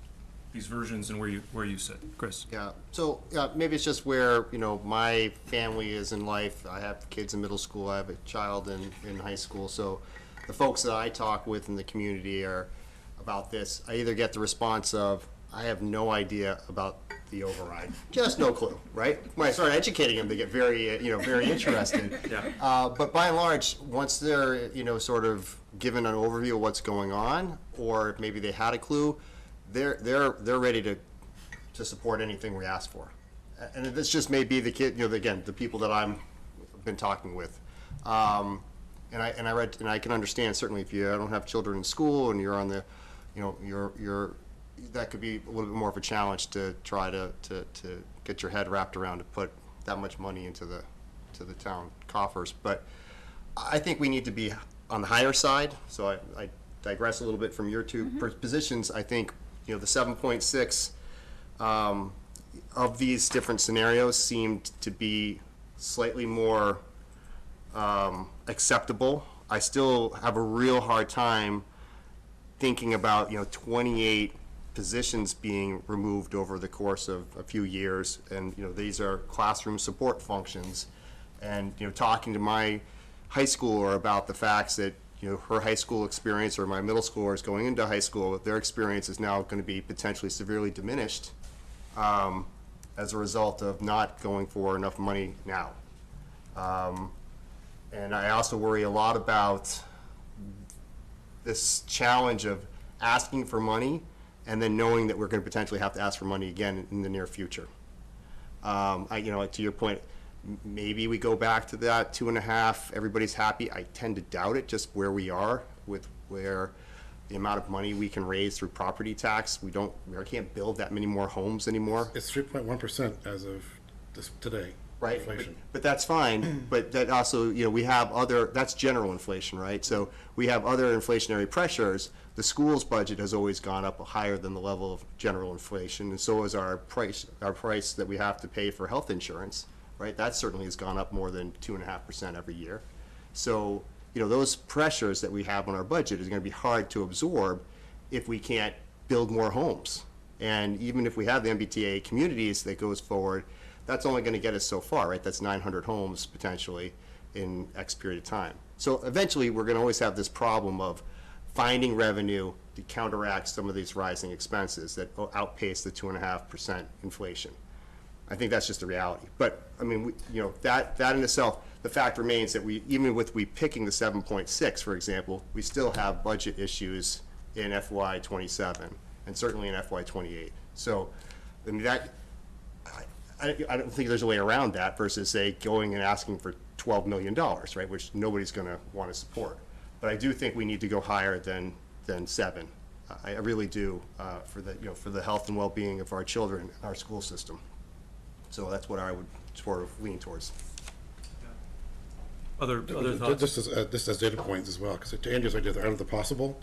versions and where you sit, Chris. Yeah, so maybe it's just where, my family is in life. I have kids in middle school, I have a child in high school, so the folks that I talk with in the community are about this. I either get the response of, I have no idea about the override, just no clue, right? When I start educating them, they get very, very interested. Yeah. But by and large, once they're, sort of given an overview of what's going on, or maybe they had a clue, they're ready to support anything we ask for. And this just may be the kid, again, the people that I've been talking with. And I can understand, certainly, if you don't have children in school and you're on the, you're that could be a little bit more of a challenge to try to get your head wrapped around, to put that much money into the town coffers. But I think we need to be on the higher side. So I digress a little bit from your two positions. I think the 7.6 of these different scenarios seemed to be slightly more acceptable. I still have a real hard time thinking about 28 positions being removed over the course of a few years, and these are classroom support functions. And talking to my high schooler about the facts that her high school experience, or my middle schoolers going into high school, their experience is now going to be potentially severely diminished as a result of not going for enough money now. And I also worry a lot about this challenge of asking for money and then knowing that we're going to potentially have to ask for money again in the near future. To your point, maybe we go back to that 2.5, everybody's happy. I tend to doubt it, just where we are with where the amount of money we can raise through property tax. We can't build that many more homes anymore. It's 3.1% as of today. Right, inflation. but that's fine. But that also, we have that's general inflation, right? So we have other inflationary pressures. The school's budget has always gone up higher than the level of general inflation, and so is our price that we have to pay for health insurance, right? That certainly has gone up more than 2.5% every year. So, those pressures that we have on our budget is going to be hard to absorb if we can't build more homes. And even if we have the MBTA communities that goes forward, that's only going to get us so far, right? That's 900 homes potentially in X period of time. So eventually we're going to always have this problem of finding revenue to counteract some of these rising expenses that outpace the 2.5% inflation. I think that's just the reality. But I mean, that in itself, the fact remains that even with picking the 7.6, for example, we still have budget issues in FY27 and certainly in FY28. So I mean, I don't think there's a way around that versus, say, going and asking for $12 million, right, which nobody's going to want to support. But I do think we need to go higher than 7. I really do, for the health and well-being of our children, our school system. So that's what I would sort of lean towards. Other thoughts? Just as data points as well, because to Andrew's idea, the art of the possible,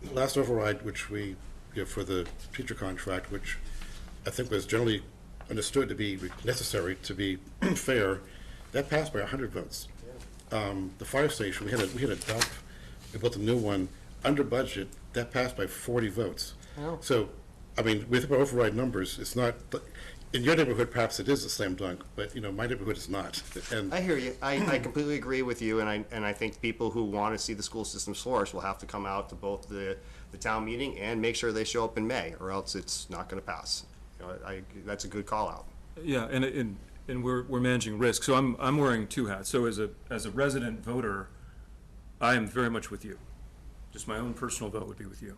the last override, which we for the teacher contract, which I think was generally understood to be necessary to be fair, that passed by 100 votes. The fire station, we had a dump, we built a new one under budget, that passed by 40 votes. Oh. So I mean, with override numbers, it's not, in your neighborhood, perhaps it is a slam dunk, but, my neighborhood is not. And I hear you. I completely agree with you, and I think people who want to see the school system flourish will have to come out to both the town meeting and make sure they show up in May, or else it's not going to pass. That's a good call out. Yeah, and we're managing risk, so I'm wearing two hats. So as a resident voter, I am very much with you. Just my own personal vote would be with you.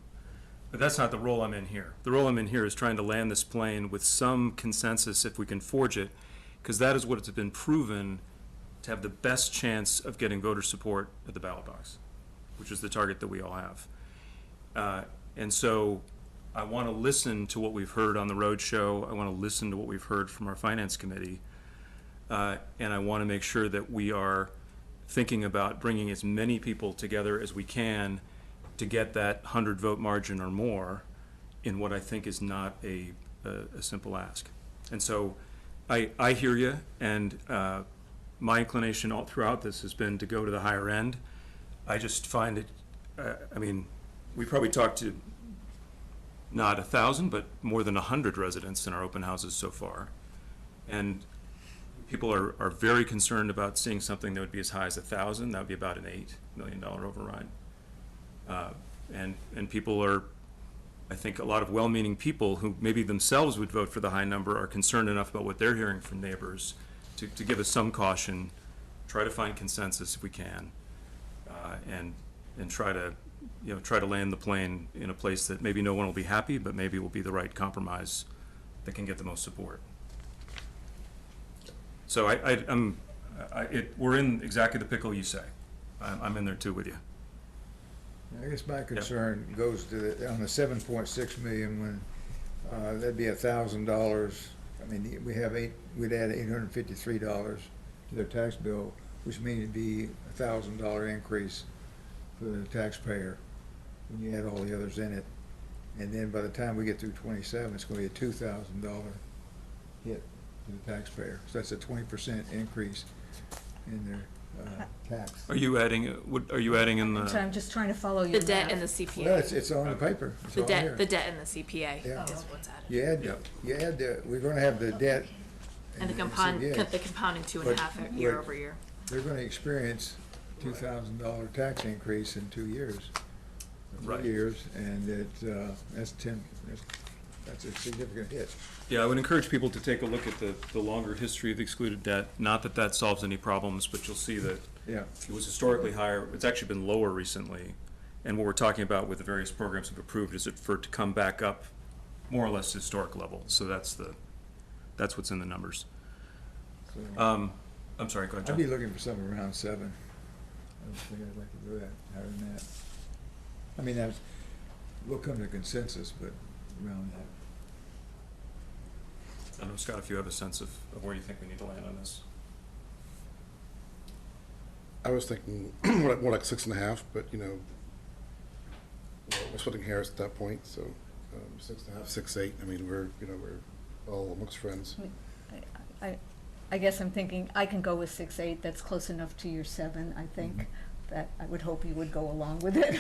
But that's not the role I'm in here. The role I'm in here is trying to land this plane with some consensus if we can forge it, because that is what has been proven to have the best chance of getting voter support at the ballot box, which is the target that we all have. And so I want to listen to what we've heard on the road show. I want to listen to what we've heard from our finance committee. And I want to make sure that we are thinking about bringing as many people together as we can to get that 100-vote margin or more in what I think is not a simple ask. And so I hear you, and my inclination all throughout this has been to go to the higher end. I just find it, we probably talked to not 1,000, but more than 100 residents in our open houses so far. And people are very concerned about seeing something that would be as high as 1,000. That would be about an $8 million override. And people are, I think a lot of well-meaning people who maybe themselves would vote for the high number are concerned enough about what they're hearing from neighbors to give us some caution, try to find consensus if we can, and try to land the plane in a place that maybe no one will be happy, but maybe will be the right compromise that can get the most support. So we're in exactly the pickle you say. I'm in there too with you. I guess my concern goes to on the 7.6 million when that'd be $1,000. I mean, we'd add $853 to their tax bill, which means it'd be a $1,000 increase for the taxpayer when you add all the others in it. And then by the time we get through 27, it's going to be a $2,000 hit to the taxpayer. So that's a 20% increase in their tax. Are you adding in the? So I'm just trying to follow your The debt math. and the CPA. Well, it's on the paper. It's The all debt, here. the debt and the CPA Yeah. is what's added. You add we're going to have the debt. And the CPA. compounding 2.5 But- year over year. They're going to experience $2,000 tax increase in 2 years. Right. 3 years, and that's a significant hit. Yeah, I would encourage people to take a look at the longer history of the excluded debt. Not that that solves any problems, but you'll see that it was historically higher. It's actually been lower recently. And what we're talking about with the various programs we've approved is for it to come back up more or less historic level. So that's what's in the numbers. So, I'm sorry, go ahead, I'd John. be looking for something around 7. I don't think I'd like to go that higher than that. I mean, we'll come to consensus, but around that. I don't know, Scott, if you have a sense of where you think we need to land on this. I was thinking more like 6.5, but, we're splitting hairs at that point, so 6.5, 6.8. I mean, we're all amongst friends. I guess I'm thinking, I can go with 6.8, that's close enough to your 7, I think, that I would hope you would go along with it.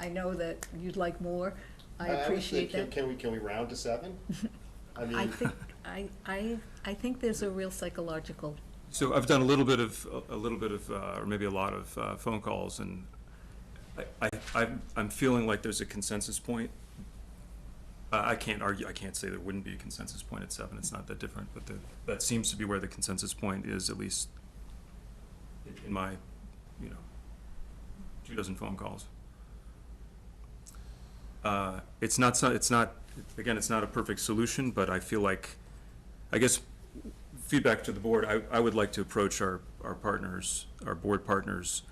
I know that you'd like more, I appreciate that. Can we round to 7? I mean, I think there's a real psychological, So I've done a little bit of, or maybe a lot of phone calls, and I'm feeling like there's a consensus point. I can't argue, I can't say there wouldn't be a consensus point at 7, it's not that different, but that seems to be where the consensus point is, at least in my, 24 phone calls. It's not, again, it's not a perfect solution, but I feel like, I guess, feedback to the board, I would like to approach our partners, our board partners,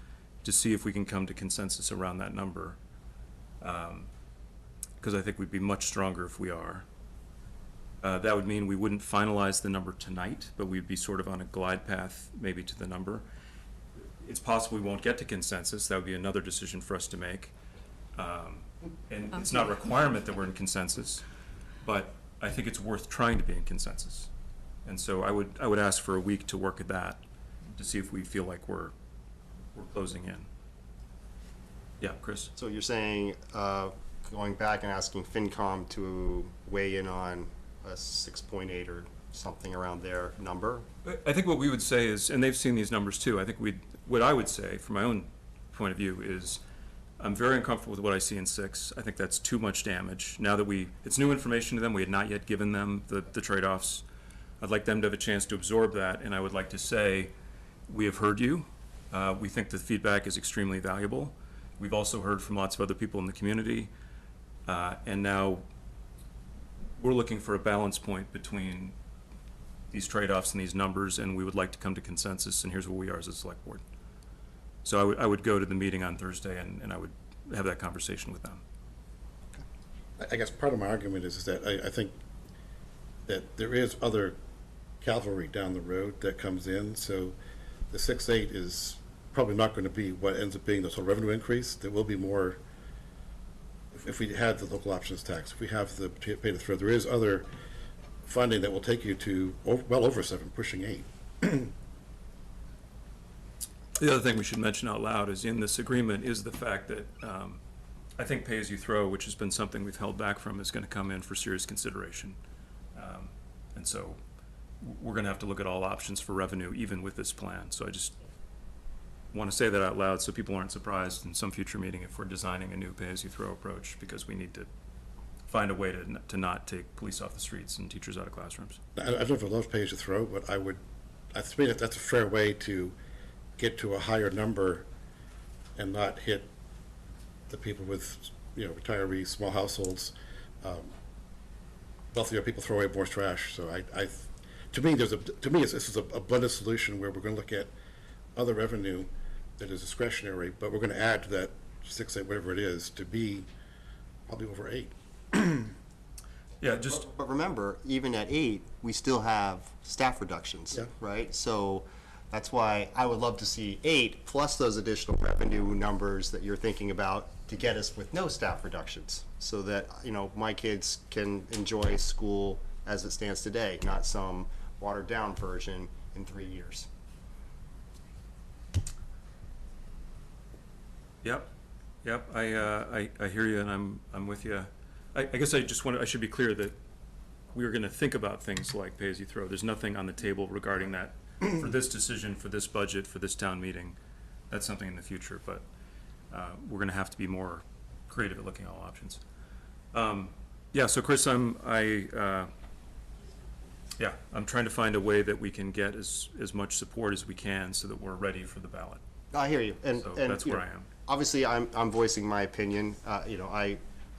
to see if we can come to consensus around that number. Because I think we'd be much stronger if we are. That would mean we wouldn't finalize the number tonight, but we'd be sort of on a glide path maybe to the number. It's possible we won't get to consensus. That would be another decision for us to make. And it's not a requirement that we're in consensus, but I think it's worth trying to be in consensus. And so I would ask for a week to work at that, to see if we feel like we're closing in. Yeah, Chris? so you're saying going back and asking FinCom to weigh in on a 6.8 or something around their number. I think what we would say is, and they've seen these numbers too, I think what I would say from my own point of view is, I'm very uncomfortable with what I see in 6. I think that's too much damage. Now that it's new information to them, we had not yet given them the trade-offs. I'd like them to have a chance to absorb that, and I would like to say, we have heard you. We think the feedback is extremely valuable. We've also heard from lots of other people in the community, and now we're looking for a balance point between these trade-offs and these numbers, and we would like to come to consensus, and here's where we are as a select board. So I would go to the meeting on Thursday, and I would have that conversation with them. I guess part of my argument is that I think that there is other cavalry down the road that comes in, so the 6.8 is probably not going to be what ends up being the total revenue increase. There will be more, if we had the local options tax, if we have the pay to throw, there is other funding that will take you to well over 7, pushing 8. The other thing we should mention out loud is in this agreement is the fact that I think pay-as-you-throw, which has been something we've held back from, is going to come in for serious consideration. And so we're going to have to look at all options for revenue, even with this plan. So I just want to say that out loud so people aren't surprised in some future meeting if we're designing a new pay-as-you-throw approach, because we need to find a way to not take police off the streets and teachers out of classrooms. I've never loved pay-as-you-throw, but to me, that's a fair way to get to a higher number and not hit the people with, retirees, small households. Wealthier people throw away more trash. So to me, this is a blended solution where we're going to look at other revenue that is discretionary, but we're going to add to that 6, 8, whatever it is, to be probably over 8. Yeah, But remember, even at 8, we still have staff reductions, right? So that's why I would love to see 8 plus those additional revenue numbers that you're thinking about to get us with no staff reductions, so that, my kids can enjoy school as it stands today, not some watered down version in 3 years. Yep. I hear you, and I'm with you. I guess I should be clear that we're going to think about things like pay-as-you-throw. There's nothing on the table regarding that for this decision, for this budget, for this town meeting. That's something in the future, but we're going to have to be more creative at looking at all options. So Chris, I'm trying to find a way that we can get as much support as we can so that we're ready for the ballot. I hear you, and that's where I am. Obviously, I'm voicing my opinion.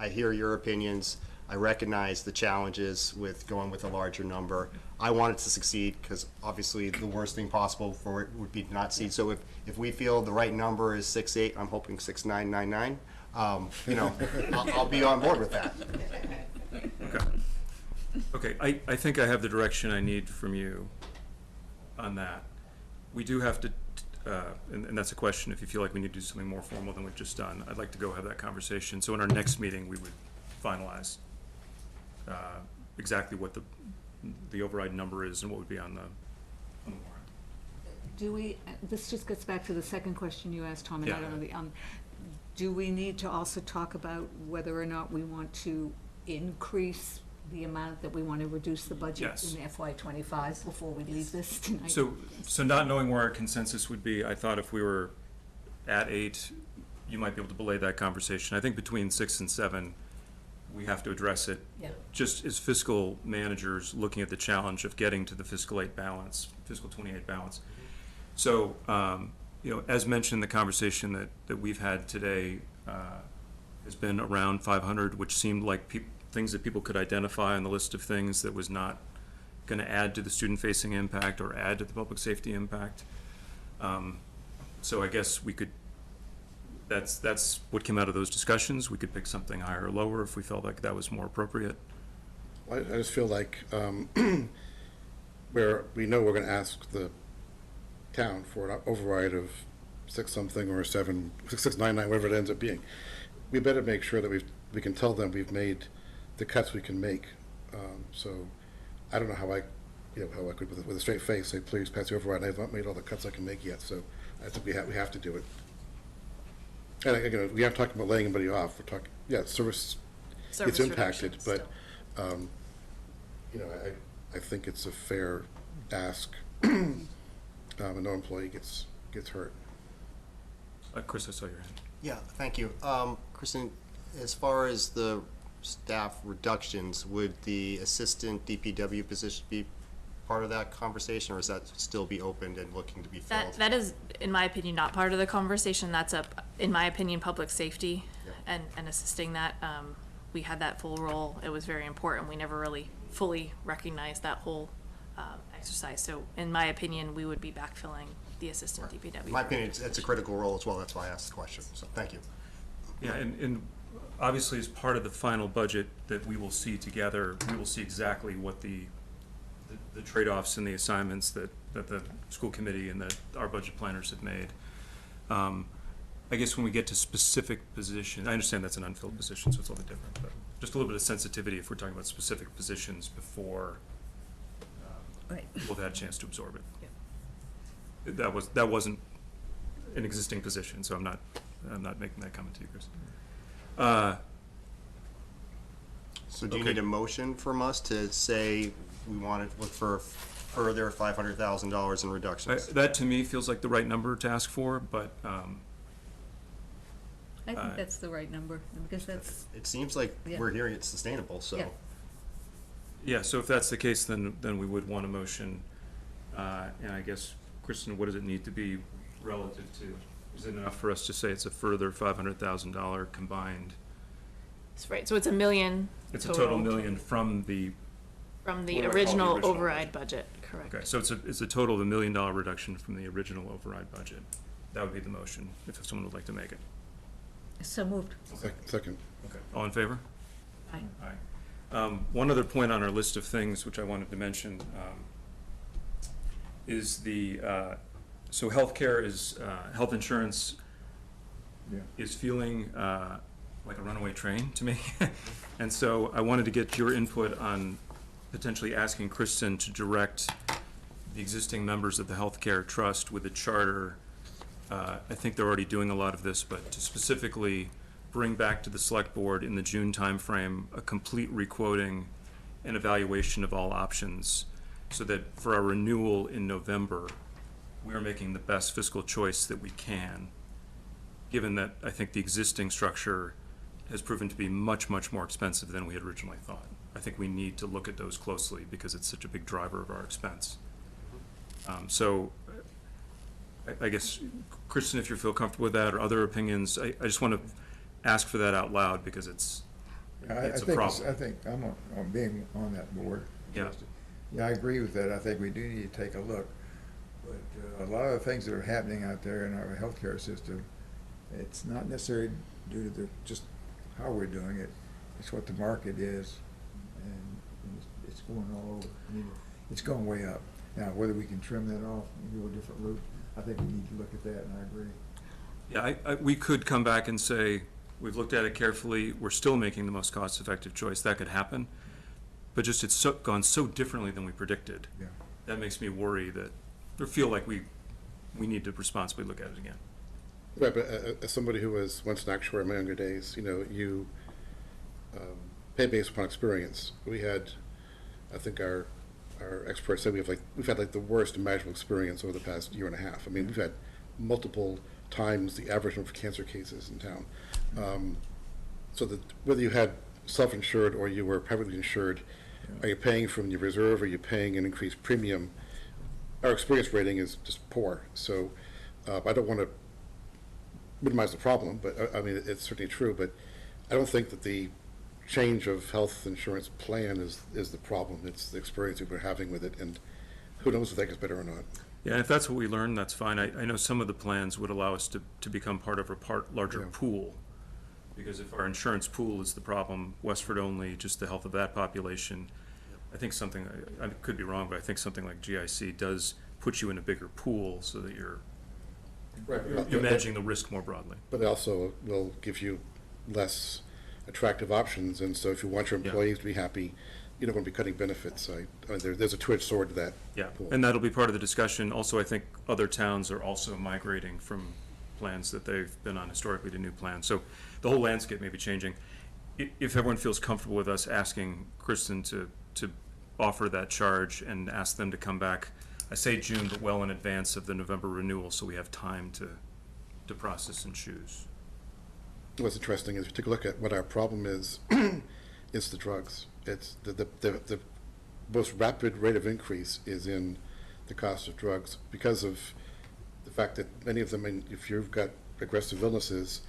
I hear your opinions. I recognize the challenges with going with a larger number. I want it to succeed because obviously the worst thing possible for it would be to not succeed. So if we feel the right number is 6.8, I'm hoping 6.999. I'll be on board with that. Okay. I think I have the direction I need from you on that. We do have to, and that's a question, if you feel like we need to do something more formal than we've just done, I'd like to go have that conversation. So in our next meeting, we would finalize exactly what the override number is and what would be on the warrant. This just gets back to the second question you asked, Tom, and I don't know, do we need to also talk about whether or not we want to increase the amount that we want to reduce the budget in FY25 before we leave this tonight? So not knowing where our consensus would be, I thought if we were at 8, you might be able to belay that conversation. I think between 6 and 7, we have to address it just as fiscal managers looking at the challenge of getting to the fiscal 28 balance. So, as mentioned in the conversation that we've had today has been around 500, which seemed like things that people could identify on the list of things that was not going to add to the student-facing impact or add to the public safety impact. So I guess we could, that's what came out of those discussions. We could pick something higher or lower if we felt like that was more appropriate. I just feel like where we know we're going to ask the town for an override of 6 something or 7, 699, whatever it ends up being, we better make sure that we can tell them we've made the cuts we can make. So I don't know how I could with a straight face say, please pass the override. I have not made all the cuts I can make yet. So I think we have to do it. And again, we aren't talking about laying anybody off. We're talking yeah, service Service gets impacted, reduction but, you know, I think it's a fair ask. No employee gets hurt. Chris, I saw your hand. Yeah, thank you. Kristen, as far as the staff reductions, would the assistant DPW position be part of that conversation, or is that still be opened and looking to be filled? That is, in my opinion, not part of the conversation. That's in my opinion, public safety Yeah. and assisting that. We had that full role. It was very important. We never really fully recognized that whole exercise. So in my opinion, we would be backfilling the assistant DPW. In my opinion, it's a critical role as well. That's why I asked the question. So thank you. Yeah, and obviously as part of the final budget that we will see together, we will see exactly what the trade-offs and the assignments that the school committee and that our budget planners have made. I guess when we get to specific positions, I understand that's an unfilled position, so it's a little bit different, but just a little bit of sensitivity if we're talking about specific positions before we've had a chance to absorb it. That wasn't an existing position, so I'm not making that comment to you, Chris. So do you Okay. need a motion from us to say we want to look for further $500,000 in reductions? That to me feels like the right number to ask for, but I think that's the right number, because that's, It seems like Yeah. we're hearing it's sustainable, so. Yeah. yeah, so if that's the case, then we would want a motion. And I guess, Kristen, what does it need to be relative to? Is it enough for us to say it's a further $500,000 combined? That's right. So it's $1 million It's a total million from the, from the What do I call the original original override budget, correct? okay, so it's a total of $1 million reduction from the original override budget. That would be the motion, if someone would like to make it. so moved. Second. Okay, all in favor? Aye. Aye. One other point on our list of things which I wanted to mention is so healthcare is, health insurance Yeah. is feeling like a runaway train to me. And so I wanted to get your input on potentially asking Kristen to direct the existing members of the healthcare trust with a charter. I think they're already doing a lot of this, but to specifically bring back to the select board in the June timeframe a complete requoting and evaluation of all options, so that for our renewal in November, we're making the best fiscal choice that we can, given that I think the existing structure has proven to be much, much more expensive than we had originally thought. I think we need to look at those closely because it's such a big driver of our expense. So I guess, Kristen, if you feel comfortable with that or other opinions, I just want to ask for that out loud because it's a problem. I think I'm on being on that board. Yeah. Yeah, I agree with that. I think we do need to take a look. But a lot of the things that are happening out there in our healthcare system, it's not necessarily due to just how we're doing it. It's what the market is, and it's going all over. I mean, it's going way up. Now, whether we can trim that off and go a different route, I think we need to look at that, and I agree. Yeah, we could come back and say, we've looked at it carefully, we're still making the most cost-effective choice. That could happen. But just it's gone so differently than we predicted. Yeah. That makes me worry that, or feel like we need to responsibly look at it again. Right, but as somebody who was once an actuary in my younger days, you pay based upon experience. We had, I think our experts said we've had like the worst imaginable experience over the past year and a half. I mean, we've had multiple times the average number of cancer cases in town. So that whether you had self-insured or you were privately insured, are you paying from your reserve, or are you paying an increased premium? Our experience rating is just poor. So I don't want to minimize the problem, but I mean, it's certainly true, but I don't think that the change of health insurance plan is the problem. It's the experience that we're having with it, and who knows if that gets better or not. Yeah, and if that's what we learn, that's fine. I know some of the plans would allow us to become part of a larger pool, because if our insurance pool is the problem, Westford only, just the health of that population, I think something, I could be wrong, but I think something like GIC does put you in a bigger pool so that you're managing the risk more broadly. But it also will give you less attractive options, and so if you want your employees to be happy, you don't want to be cutting benefits. I mean, there's a two-edged sword to that. Yeah, pool. and that'll be part of the discussion. Also, I think other towns are also migrating from plans that they've been on historically to new plans. So the whole landscape may be changing. if everyone feels comfortable with us asking Kristen to offer that charge and ask them to come back, I say June, but well in advance of the November renewal, so we have time to process and choose. What's interesting is if you take a look at what our problem is, it's the drugs. It's the most rapid rate of increase is in the cost of drugs because of the fact that many of them, if you've got aggressive illnesses,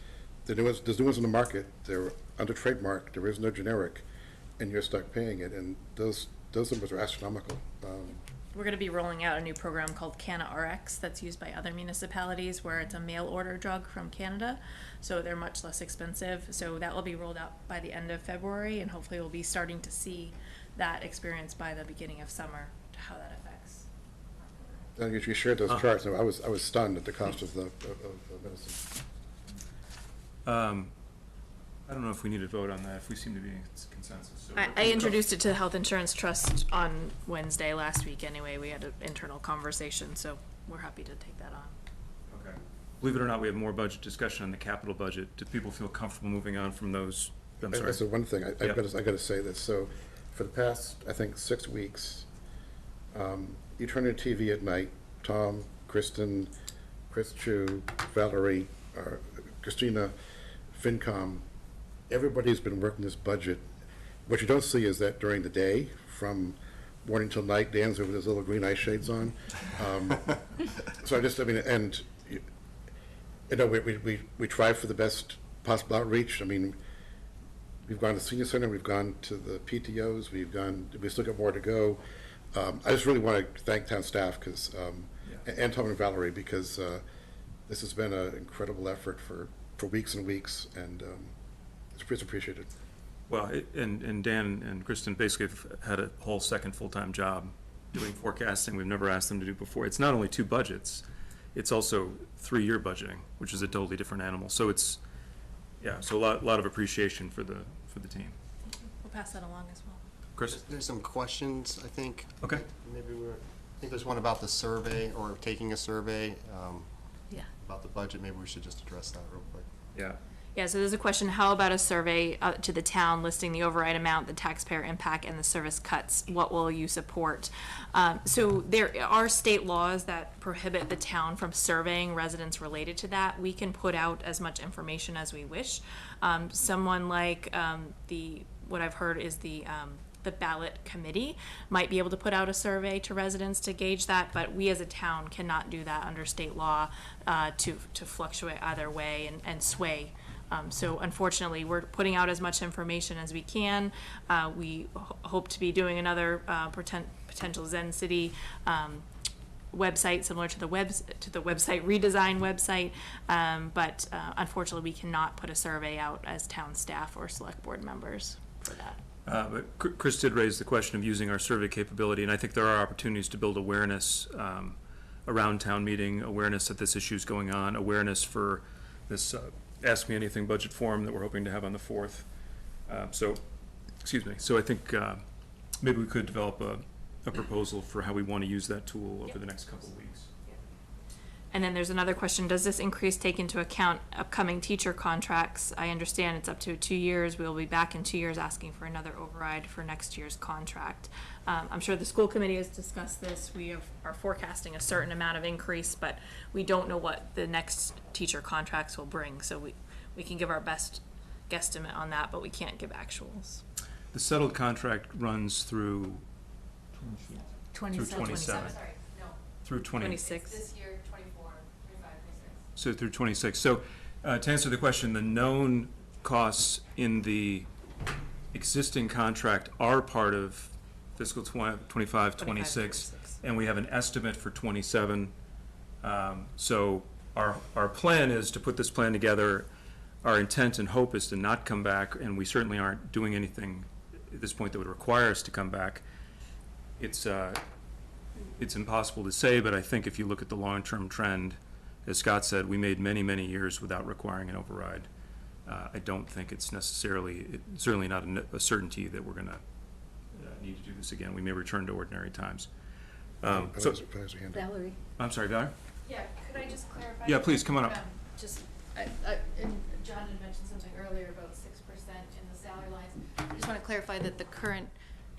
there's new ones on the market, they're under trademark, there is no generic, and you're stuck paying it, and those numbers are astronomical. We're going to be rolling out a new program called Canna RX that's used by other municipalities where it's a mail order drug from Canada, so they're much less expensive. So that will be rolled out by the end of February, and hopefully we'll be starting to see that experience by the beginning of summer, how that affects. You shared those charts, and I was stunned at the cost of the medicine. I don't know if we need to vote on that, if we seem to be in consensus. So I introduced it to the Health Insurance Trust on Wednesday last week anyway. We had an internal conversation, so we're happy to take that on. Okay. Believe it or not, we have more budget discussion on the capital budget. Do people feel comfortable moving on from those? I'm sorry. That's the one thing, I got to say this. So for the past, I think, 6 weeks, you turn on TV at night, Tom, Kristen, Chris Chu, Valerie, Christina, FinCom, everybody's been working this budget. What you don't see is that during the day, from morning till night, Dan's over his little green eye shades on. So and you know, we try for the best possible outreach. I mean, we've gone to the senior center, we've gone to the PTOs, we still got more to go. I just really want to thank town staff and Tom and Valerie, because this has been an incredible effort for weeks and weeks, and it's appreciated. Well, and Dan and Kristen basically have had a whole second full-time job doing forecasting we've never asked them to do before. It's not only 2 budgets, it's also 3-year budgeting, which is a totally different animal. So it's, so a lot of appreciation for the team. We'll pass that along as well. Chris? There's some questions, I think. Okay. Maybe I think there's one about the survey, or taking a survey about the budget. Maybe we should just address that real quick. Yeah. Yeah, so there's a question, how about a survey to the town listing the override amount, the taxpayer impact, and the service cuts? What will you support? So there are state laws that prohibit the town from surveying residents related to that. We can put out as much information as we wish. Someone like what I've heard is the ballot committee might be able to put out a survey to residents to gauge that, but we as a town cannot do that under state law to fluctuate either way and sway. So unfortunately, we're putting out as much information as we can. We hope to be doing another potential Zen City website similar to the website redesign website, but unfortunately, we cannot put a survey out as town staff or select board members for that. But Chris did raise the question of using our survey capability, and I think there are opportunities to build awareness around town meeting, awareness that this issue is going on, awareness for this Ask Me Anything budget forum that we're hoping to have on the 4th. So I think maybe we could develop a proposal for how we want to use that tool over the next couple of weeks. And then there's another question, does this increase take into account upcoming teacher contracts? I understand it's up to 2 years. We'll be back in 2 years asking for another override for next year's contract. I'm sure the school committee has discussed this. We are forecasting a certain amount of increase, but we don't know what the next teacher contracts will bring. So we can give our best guesstimate on that, but we can't give actuals. The settled contract runs through 27. Sorry, no. Through 26. This year, 24, 25, 26. So through 26. So to answer the question, the known costs in the existing contract are part of fiscal 25, 26, and we have an estimate for 27. So our plan is to put this plan together. Our intent and hope is to not come back, and we certainly aren't doing anything at this point that would require us to come back. It's impossible to say, but I think if you look at the long-term trend, as Scott said, we made many, many years without requiring an override. I don't think it's certainly not a certainty that we're going to need to do this again. We may return to ordinary times. Valerie. I'm sorry, Valerie? Yeah, could I just clarify? Yeah, please, come on up. And John had mentioned something earlier about 6% in the salary lines. I just want to clarify that the current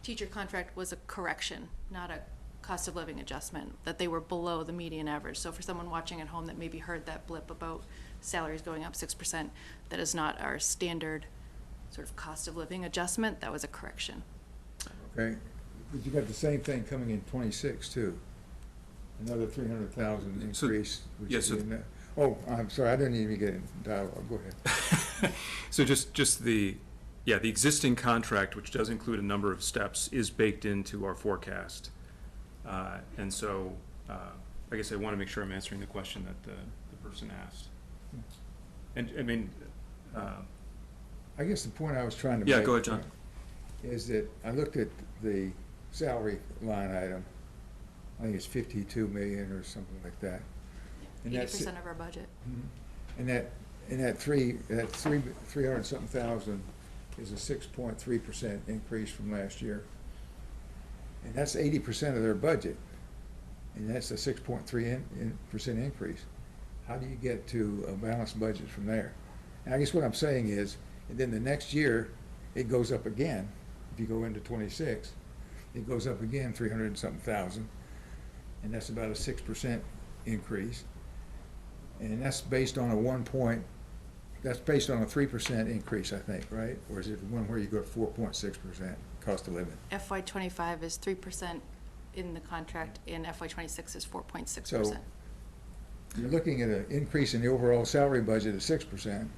teacher contract was a correction, not a cost of living adjustment, that they were below the median average. So for someone watching at home that maybe heard that blip about salaries going up 6%, that is not our standard sort of cost of living adjustment. That was a correction. Okay, but you got the same thing coming in 26 too. Another 300,000 increase. which yes, is in that. Oh, I'm sorry, I didn't even get in dialogue. Go ahead. So just the existing contract, which does include a number of steps, is baked into our forecast. And so, I guess I want to make sure I'm answering the question that the person asked. And, I mean, I guess the point I was trying to make. Yeah, go ahead, John. Is that I looked at the salary line item, I think it's 52 million or something like that. And 80% of our budget. And that 300 something thousand is a 6.3% increase from last year. And that's 80% of their budget. And that's a 6.3% increase. How do you get to a balanced budget from there? And I guess what I'm saying is, and then the next year, it goes up again. If you go into 26, it goes up again 300 and something thousand. And that's about a 6% increase. And that's based on that's based on a 3% increase, I think, right? Or is it one where you go to 4.6% cost of living? FY25 is 3% in the contract, and FY26 is 4.6%. So you're looking at an increase in the overall salary budget of 6%.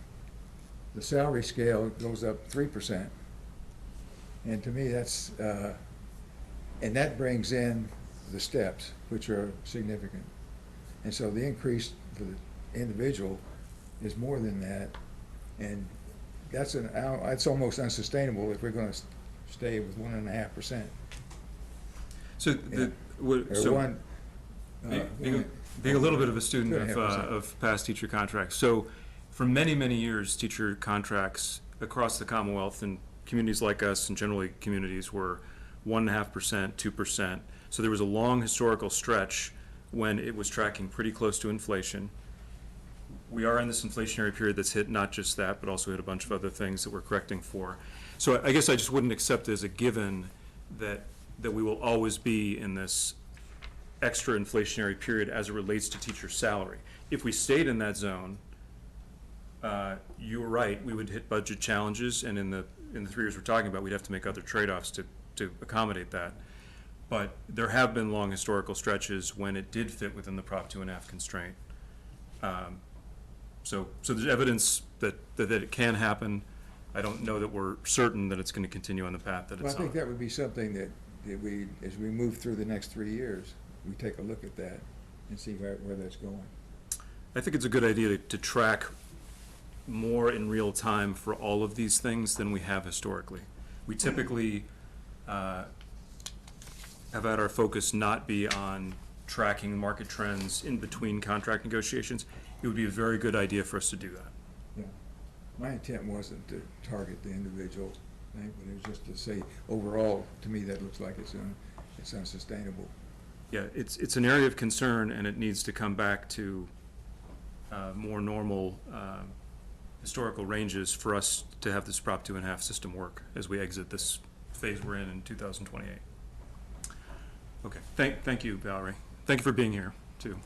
The salary scale goes up 3%. And to me, that's, and that brings in the steps, which are significant. And so the increase for the individual is more than that. And that's almost unsustainable if we're going to stay with 1.5%. So being a little bit of a student of past teacher contracts, so for many, many years, teacher contracts across the Commonwealth and communities like us and generally communities were 1.5%, 2%. So there was a long historical stretch when it was tracking pretty close to inflation. We are in this inflationary period that's hit not just that, but also hit a bunch of other things that we're correcting for. So I guess I just wouldn't accept it as a given that we will always be in this extra inflationary period as it relates to teacher salary. If we stayed in that zone, you were right, we would hit budget challenges, and in the 3 years we're talking about, we'd have to make other trade-offs to accommodate that. But there have been long historical stretches when it did fit within the Prop 2.5 constraint. So there's evidence that it can happen. I don't know that we're certain that it's going to continue on the path that it's on. Well, I think that would be something that we, as we move through the next 3 years, we take a look at that and see where that's going. I think it's a good idea to track more in real time for all of these things than we have historically. We typically have had our focus not be on tracking market trends in between contract negotiations. It would be a very good idea for us to do that. Yeah. My intent wasn't to target the individual thing, but it was just to say, overall, to me, that looks like it's unsustainable. Yeah, it's an area of concern, and it needs to come back to more normal historical ranges for us to have this Prop 2.5 system work as we exit this phase we're in 2028. Okay, thank you, Valerie. Thank you for being here, too.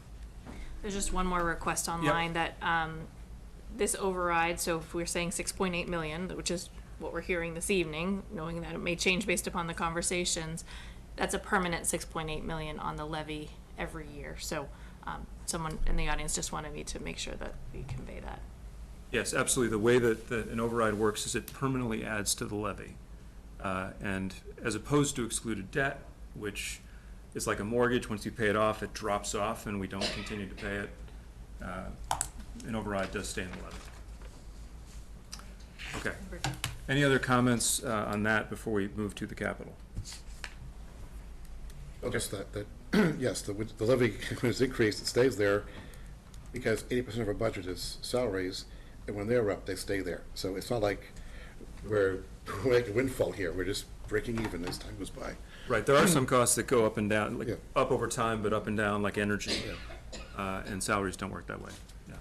There's just one more request online that this override, so if we're saying 6.8 million, which is what we're hearing this evening, knowing that it may change based upon the conversations, that's a permanent 6.8 million on the levy every year. So someone in the audience just wanted me to make sure that we convey that. Yes, absolutely. The way that an override works is it permanently adds to the levy. And as opposed to excluded debt, which is like a mortgage, once you pay it off, it drops off and we don't continue to pay it, an override does stay in the levy. Okay. Any other comments on that before we move to the capital? Well, just that yes, the levy, when it's increased, it stays there because 80% of our budget is salaries, and when they're up, they stay there. So it's not like we're making a windfall here. We're just breaking even as time goes by. Right, there are some costs that go up and down, like up over time, but up and down, like energy, and salaries don't work that way. Yeah.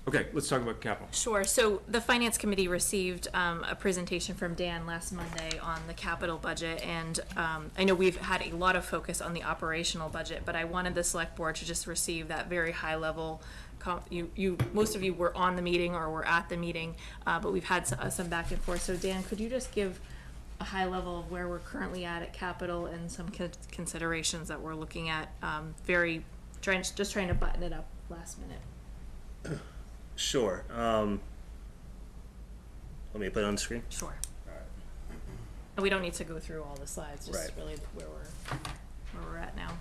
Okay, let's talk about capital. Sure. So the Finance Committee received a presentation from Dan last Monday on the capital budget, and I know we've had a lot of focus on the operational budget, but I wanted the Select Board to just receive that very high level. Most of you were on the meeting or were at the meeting, but we've had some back and forth. So Dan, could you just give a high level of where we're currently at capital and some considerations that we're looking at? Just trying to button it up last minute. Sure. Let me put it on the screen. Sure. And we don't need to go through all the slides, just Right. really where we're at now.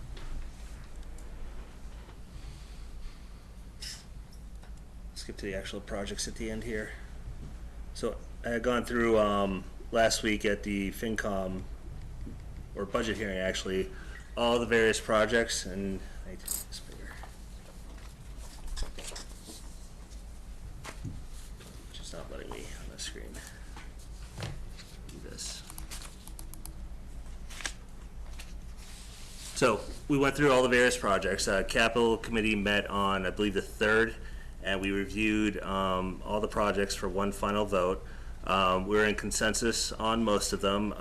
Skip to the actual projects at the end here. So I had gone through last week at the FinCom, or budget hearing actually, all the various projects, and I need to make this bigger. Which is not letting me on the screen. Do this. So we went through all the various projects. Capital Committee met on, I believe, the 3rd, and we reviewed all the projects for one final vote. We're in consensus on most of them.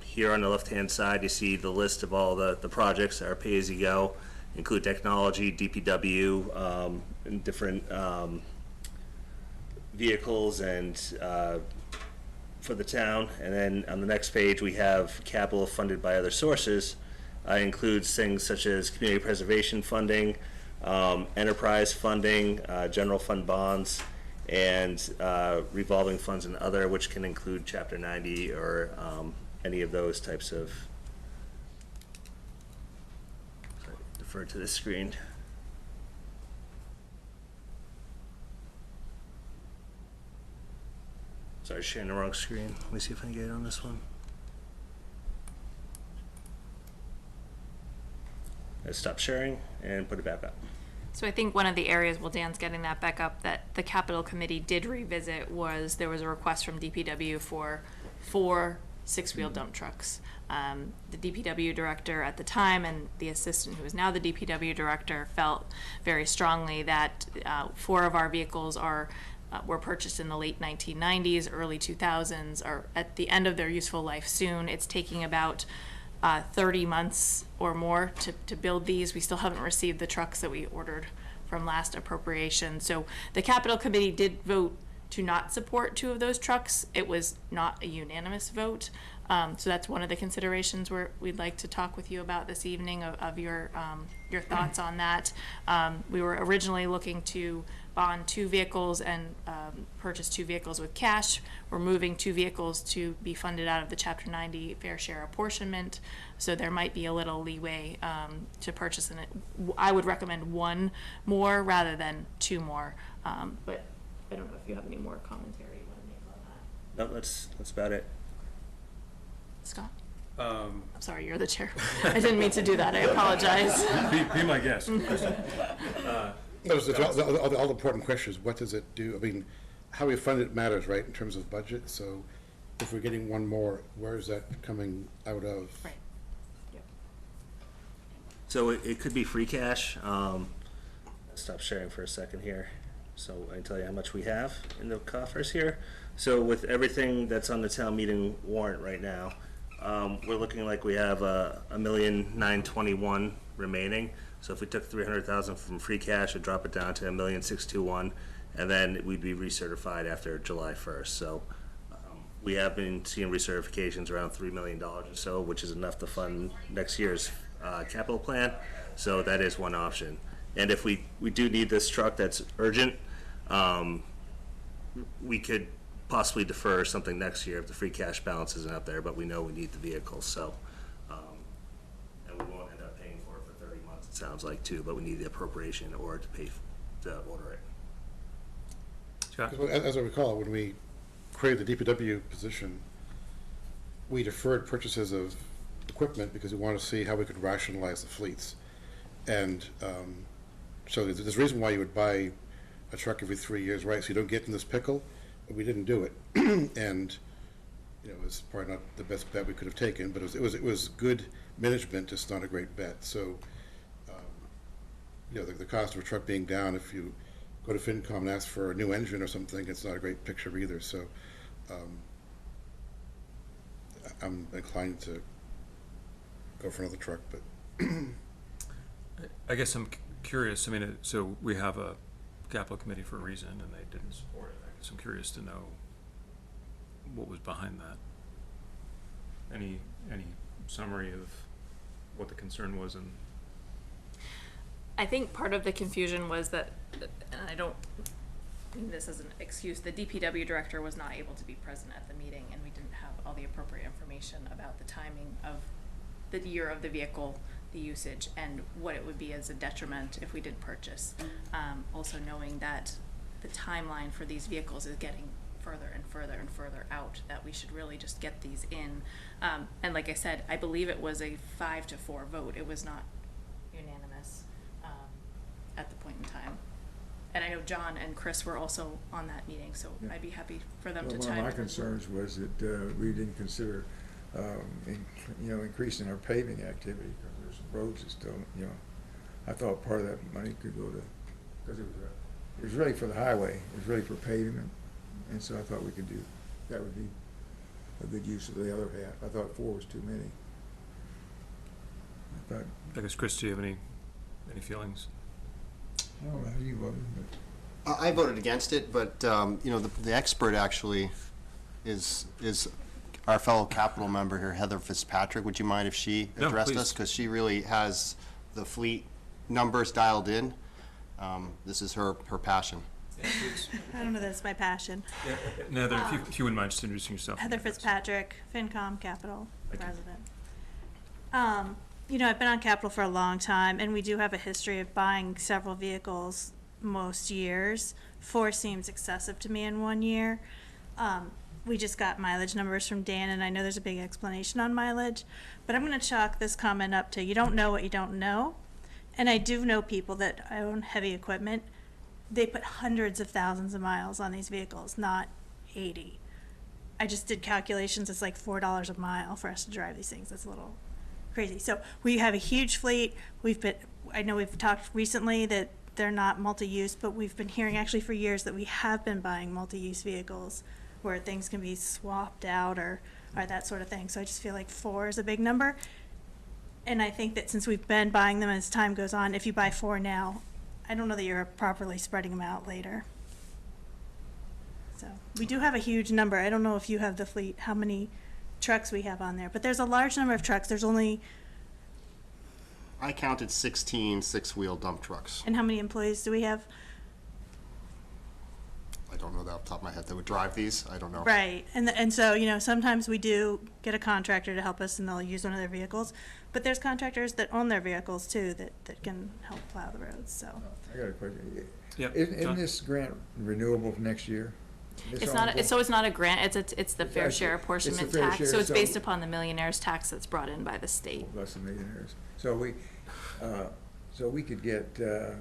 Here on the left-hand side, you see the list of all the projects that are pay-as-you-go, include technology, DPW, and different vehicles and for the town. And then on the next page, we have capital funded by other sources. Includes things such as community preservation funding, enterprise funding, general fund bonds, and revolving funds and other, which can include Chapter 90 or any of those types of. Sorry, defer to the screen. Sorry, sharing the wrong screen. Let me see if I can get it on this one. Let's stop sharing and put it back up. So I think one of the areas, while Dan's getting that back up, that the Capital Committee did revisit was there was a request from DPW for 4 6-wheel dump trucks. The DPW director at the time and the assistant who is now the DPW director felt very strongly that 4 of our vehicles were purchased in the late 1990s, early 2000s, are at the end of their useful life soon. It's taking about 30 months or more to build these. We still haven't received the trucks that we ordered from last appropriation. So the Capital Committee did vote to not support 2 of those trucks. It was not a unanimous vote. So that's one of the considerations we'd like to talk with you about this evening of your thoughts on that. We were originally looking to bond 2 vehicles and purchase 2 vehicles with cash. We're moving 2 vehicles to be funded out of the Chapter 90 fair share apportionment, so there might be a little leeway to purchase in it. I would recommend 1 more rather than 2 more, but I don't know if you have any more commentary you want to make on that. No, that's about it. Scott? I'm sorry, you're the chair. I didn't mean to do that. I apologize. Be my guest. Those are all the important questions. What does it do? I mean, how we fund it matters, right, in terms of budget. So if we're getting 1 more, where is that coming out of? Right. Yep. So it could be free cash. Stop sharing for a second here. So I can tell you how much we have in the coffers here. So with everything that's on the town meeting warrant right now, we're looking like we have $1,921,000 remaining. So if we took $300,000 from free cash, it'd drop it down to $1,621,000, and then we'd be recertified after July 1st. So we have been seeing recertifications around $3 million or so, which is enough to fund next year's capital plan. So that is one option. And if we do need this truck that's urgent, we could possibly defer something next year if the free cash balance isn't up there, but we know we need the vehicle, so, and we won't end up paying for it for 30 months, it sounds like, too, but we need the appropriation in order to pay, to order it. Scott? As I recall, when we created the DPW position, we deferred purchases of equipment because we wanted to see how we could rationalize the fleets. And so there's a reason why you would buy a truck every 3 years, right? So you don't get in this pickle. But we didn't do it, and you know, it was probably not the best bet we could have taken. But it was good management, just not a great bet. So you know, the cost of a truck being down, if you go to FinCom and ask for a new engine or something, it's not a great picture either, so, I'm inclined to go for another truck, but I guess I'm curious, I mean, so we have a capital committee for a reason, and they didn't support it. I guess I'm curious to know what was behind that. Any summary of what the concern was? And I think part of the confusion was that, and I don't mean this as an excuse, the DPW director was not able to be present at the meeting, and we didn't have all the appropriate information about the timing of the year of the vehicle, the usage, and what it would be as a detriment if we didn't purchase. Also knowing that the timeline for these vehicles is getting further and further and further out, that we should really just get these in. And like I said, I believe it was a 5-4 vote. It was not unanimous at the point in time. And I know John and Chris were also on that meeting, so Yeah. I'd be happy for them to One chime of in. my concerns was that we didn't consider, increasing our paving activity, because there's some roads that still, I thought part of that money could go to, because it was really for the highway, it was really for pavement, and so I thought we could do, that would be a good use of the other half. I thought 4 was too many. I guess, Chris, do you have any feelings? I don't know how you voted, but. I voted against it, but, the expert actually is our fellow Capitol member here, Heather Fitzpatrick. Would you mind if she No, addressed please. us? Because she really has the fleet numbers dialed in. This is her passion. I don't know that it's my passion. Heather, if you wouldn't mind just introducing yourself. Heather Fitzpatrick, FinCom Capital Thank you. resident. I've been on Capital for a long time, and we do have a history of buying several vehicles most years. 4 seems excessive to me in 1 year. We just got mileage numbers from Dan, and I know there's a big explanation on mileage, but I'm going to chalk this comment up to you don't know what you don't know. And I do know people that own heavy equipment. They put hundreds of thousands of miles on these vehicles, not 80. I just did calculations. It's like $4 a mile for us to drive these things. That's a little crazy. So we have a huge fleet. I know we've talked recently that they're not multi-use, but we've been hearing actually for years that we have been buying multi-use vehicles where things can be swapped out or that sort of thing. So I just feel like 4 is a big number. And I think that since we've been buying them as time goes on, if you buy 4 now, I don't know that you're properly spreading them out later. So we do have a huge number. I don't know if you have the fleet, how many trucks we have on there, but there's a large number of trucks. There's only, I counted 16 6-wheel dump trucks. and how many employees do we have? I don't know that off the top of my head that would drive these. I don't know. Right, and so, sometimes we do get a contractor to help us and they'll use one of their vehicles, but there's contractors that own their vehicles too that can help plow the roads, so. I got a question. Yep, Isn't John? this grant renewable for next year? It's not, so it's not a grant, it's the fair It's share actually- apportionment it's the fair tax, share, so it's so- based upon the millionaire's tax that's brought in by the state. Less than millionaires. So we could get a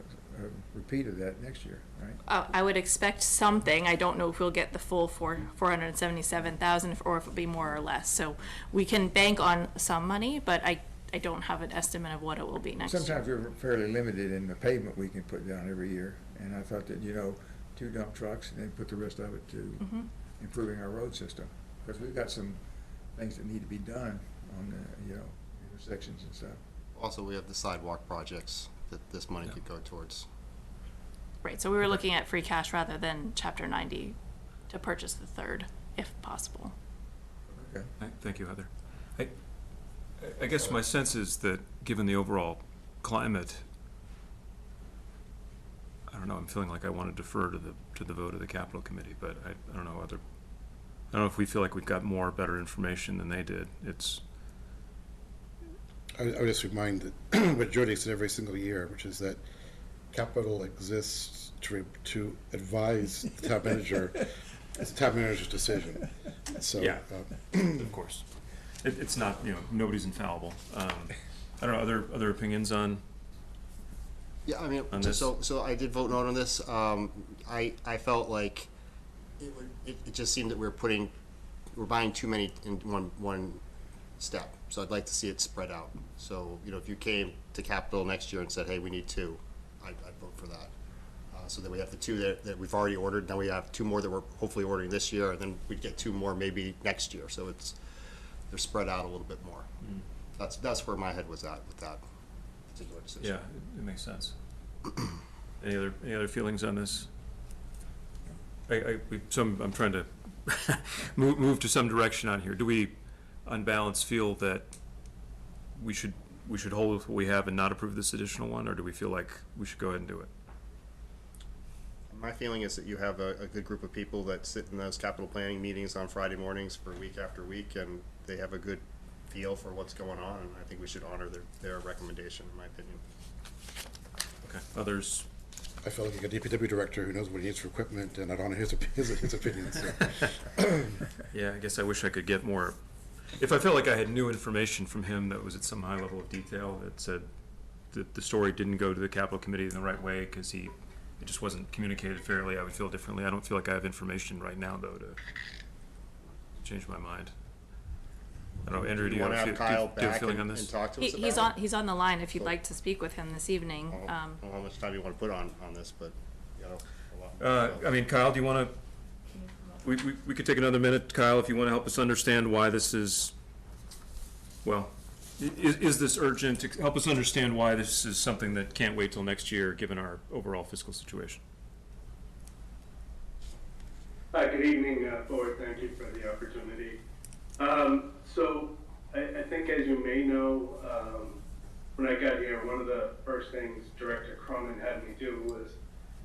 repeat of that next year, right? I would expect something. I don't know if we'll get the full 477,000 or if it'll be more or less. So we can bank on some money, but I don't have an estimate of what it will be next year. Sometimes we're fairly limited in the pavement we can put down every year, and I thought that, 2 dump trucks and then put the rest of it to improving our road system. Because we've got some things that need to be done on the, intersections and stuff. Also, we have the sidewalk projects that this money could go towards. Right, so we were looking at free cash rather than Chapter 90 to purchase the 3rd, if possible. Okay. Thank you, Heather. I guess my sense is that, given the overall climate, I don't know, I'm feeling like I want to defer to the vote of the Capital Committee, but I don't know I don't know if we feel like we've got better information than they did. I would just remind that what Jody said every single year, which is that Capital exists to advise the town manager. It's the town manager's decision. So, Yeah. Of course. It's not, nobody's infallible. I don't know, other opinions on? Yeah, I mean, On this? so I did vote no on this. I felt like it just seemed that we're buying too many in one step. So I'd like to see it spread out. So, if you came to Capitol next year and said, hey, we need 2, I'd vote for that. So that we have the two that we've already ordered, now we have two more that we're hopefully ordering this year, and then we'd get two more maybe next year, so they're spread out a little bit more. That's where my head was at with that particular decision. Yeah, it makes sense. Any other feelings on this? I'm trying to move to some direction on here. Do we, on balance, feel that we should hold with what we have and not approve this additional one, or do we feel like we should go ahead and do it? My feeling is that you have a good group of people that sit in those capital planning meetings on Friday mornings for week after week, and they have a good feel for what's going on, and I think we should honor their recommendation, in my opinion. Okay, others? I felt like a DPW director who knows what he needs for equipment, and I'd honor his opinion, so. Yeah, I guess I wish I could get more. If I felt like I had new information from him that was at some high level of detail that said that the story didn't go to the capital committee in the right way because it just wasn't communicated fairly, I would feel differently. I don't feel like I have information right now, though, to change my mind. I don't know, Andrew, do you have a feeling on this? And talk to us about it? He's on the line if you'd like to speak with him this evening. I don't know how much time you want to put on this, but, you know, a lot. I mean, Kyle, do you want to, we could take another minute, Kyle, if you want to help us understand why this is, well, is this urgent? Help us understand why this is something that can't wait till next year, given our overall fiscal situation. Hi, good evening, Board. Thank you for the opportunity. So I think, as you may know, when I got here, one of the first things Director Cronin had me do was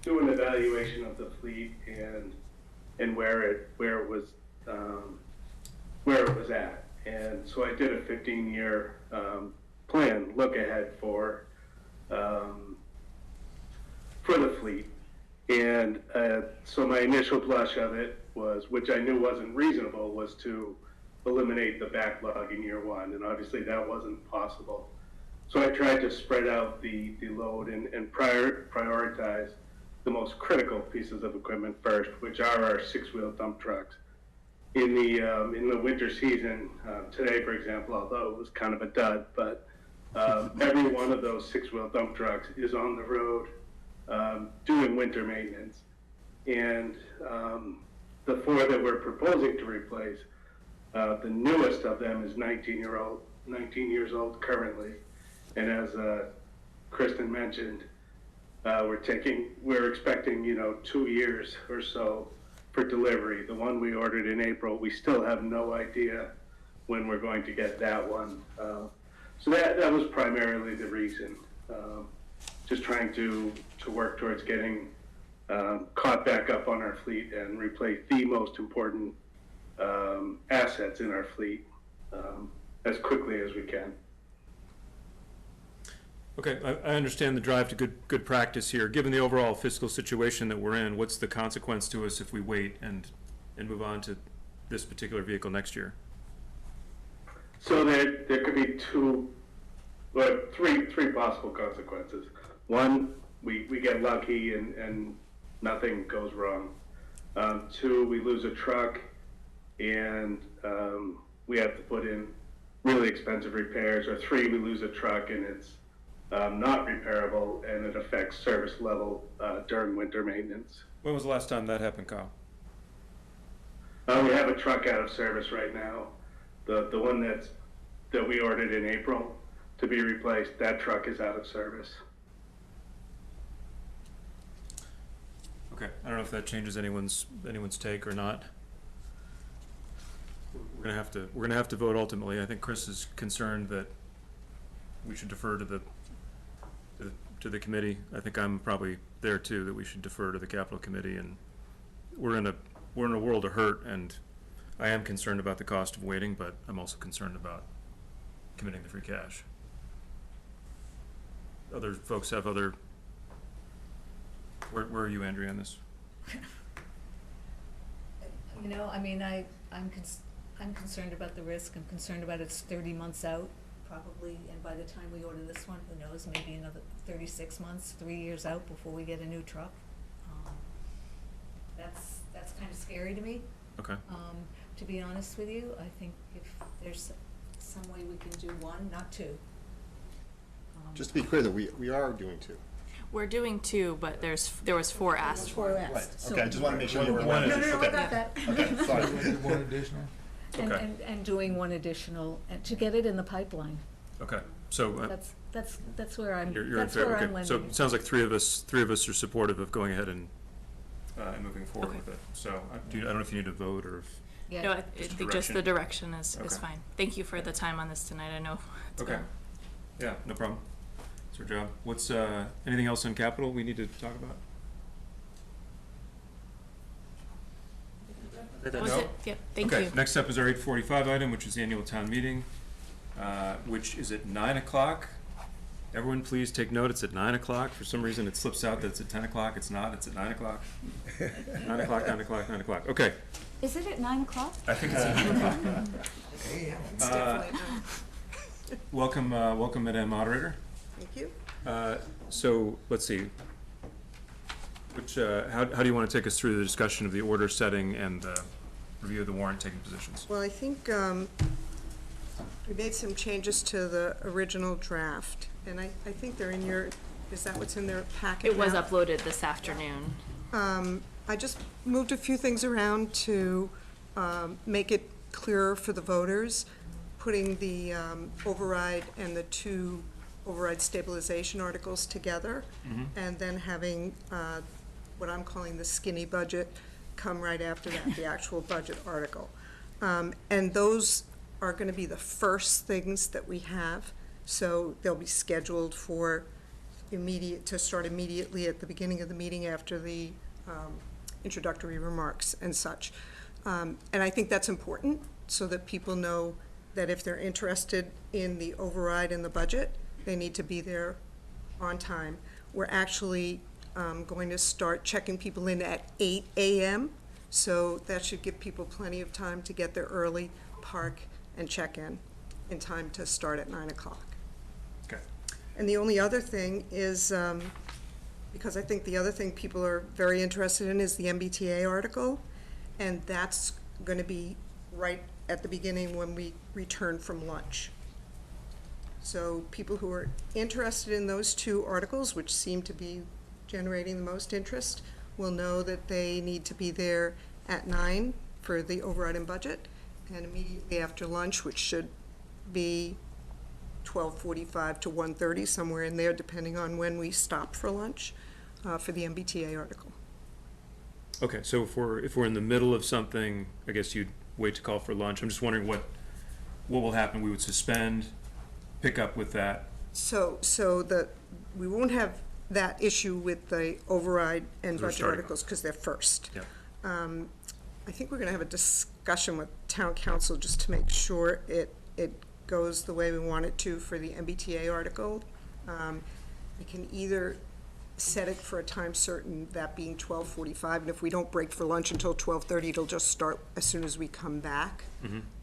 do an evaluation of the fleet and where it was at. And so I did a 15-year plan, look ahead for the fleet. And so my initial blush of it was, which I knew wasn't reasonable, was to eliminate the backlog in year one. And obviously that wasn't possible. So I tried to spread out the load and prioritize the most critical pieces of equipment first, which are our six-wheel dump trucks. In the winter season, today, for example, although it was kind of a dud, but every one of those six-wheel dump trucks is on the road doing winter maintenance. And the four that we're proposing to replace, the newest of them is 19 years old currently. And as Kristen mentioned, we're expecting 2 years or so for delivery. The one we ordered in April, we still have no idea when we're going to get that one. So that was primarily the reason. Just trying to work towards getting caught back up on our fleet and replace the most important assets in our fleet as quickly as we can. Okay, I understand the drive to good practice here. Given the overall fiscal situation that we're in, what's the consequence to us if we wait and move on to this particular vehicle next year? So there could be three possible consequences. One, we get lucky and nothing goes wrong. Two, we lose a truck and we have to put in really expensive repairs. Or three, we lose a truck and it's not repairable and it affects service level during winter maintenance. When was the last time that happened, Kyle? We have a truck out of service right now. The one that we ordered in April to be replaced, that truck is out of service. Okay, I don't know if that changes anyone's take or not. We're gonna have to vote ultimately. I think Chris is concerned that we should defer to the committee. I think I'm probably there too, that we should defer to the capital committee, and we're in a world of hurt, and I am concerned about the cost of waiting, but I'm also concerned about committing the free cash. Other folks have other. Where are you, Andrea, on this? I'm concerned about the risk. I'm concerned about it's 30 months out, probably, and by the time we order this one, who knows, maybe another 36 months, 3 years out before we get a new truck. That's kind of scary to me. Okay. To be honest with you, I think if there's some way we can do one, not two. Just to be clear, that we are doing two. We're doing 2, but there was 4 asked for. Right, okay, I just want to make sure you were One aware. is- No, I Okay. got that. Okay, sorry. One additional? Okay. And doing one additional, and to get it in the pipeline. Okay, so That's where I'm, you're in that's favor, where okay. I'm So lending. it sounds like three of us are supportive of going ahead and moving forward Okay. with it. So I don't know if you need to vote or if. Yeah. No, I think just the direction is Okay. fine. Thank you for the time on this tonight. I know it's Okay. been- Yeah, no problem. It's our job. What's, anything else on capital we need to talk about? That was No? it. Yep, thank Okay, you. next up is our 8:45 item, which is the annual town meeting, which is at 9 o'clock. Everyone please take note, it's at 9 o'clock. For some reason, it slips out that it's at 10 o'clock. It's not, it's at 9 o'clock. 9 o'clock, 9 o'clock, 9 o'clock. Okay, Is it at 9 o'clock? I think it's at 9 o'clock. Welcome, Madam Moderator. Thank you. So, let's see. Which, how do you want to take us through the discussion of the order setting and the review of the warrant taking positions? Well, I think we made some changes to the original draft, and I think they're in your, is that what's in their packet It was now? uploaded this afternoon. I just moved a few things around to make it clearer for the voters, putting the override and the 2 override stabilization articles together, and then having what I'm calling the skinny budget come right after that, the actual budget article. And those are going to be the first things that we have, so they'll be scheduled for to start immediately at the beginning of the meeting after the introductory remarks and such. And I think that's important, so that people know that if they're interested in the override and the budget, they need to be there on time. We're actually going to start checking people in at 8 a.m., so that should give people plenty of time to get there early, park, and check in time to start at 9 o'clock. Okay. And the only other thing is, because I think the other thing people are very interested in is the MBTA article, and that's going to be right at the beginning when we return from lunch. So people who are interested in those 2 articles, which seem to be generating the most interest, will know that they need to be there at 9 for the override and budget, and immediately after lunch, which should be 12:45 to 1:30, somewhere in there, depending on when we stop for lunch, for the MBTA article. Okay, so if we're in the middle of something, I guess you'd wait to call for lunch. I'm just wondering what will happen. We would suspend, pick up with that. So we won't have that issue with the override and They're budget starting articles, because they're first. Yeah. I think we're gonna have a discussion with town council just to make sure it goes the way we want it to for the MBTA article. We can either set it for a time certain, that being 12:45, and if we don't break for lunch until 12:30, it'll just start as soon as we come back.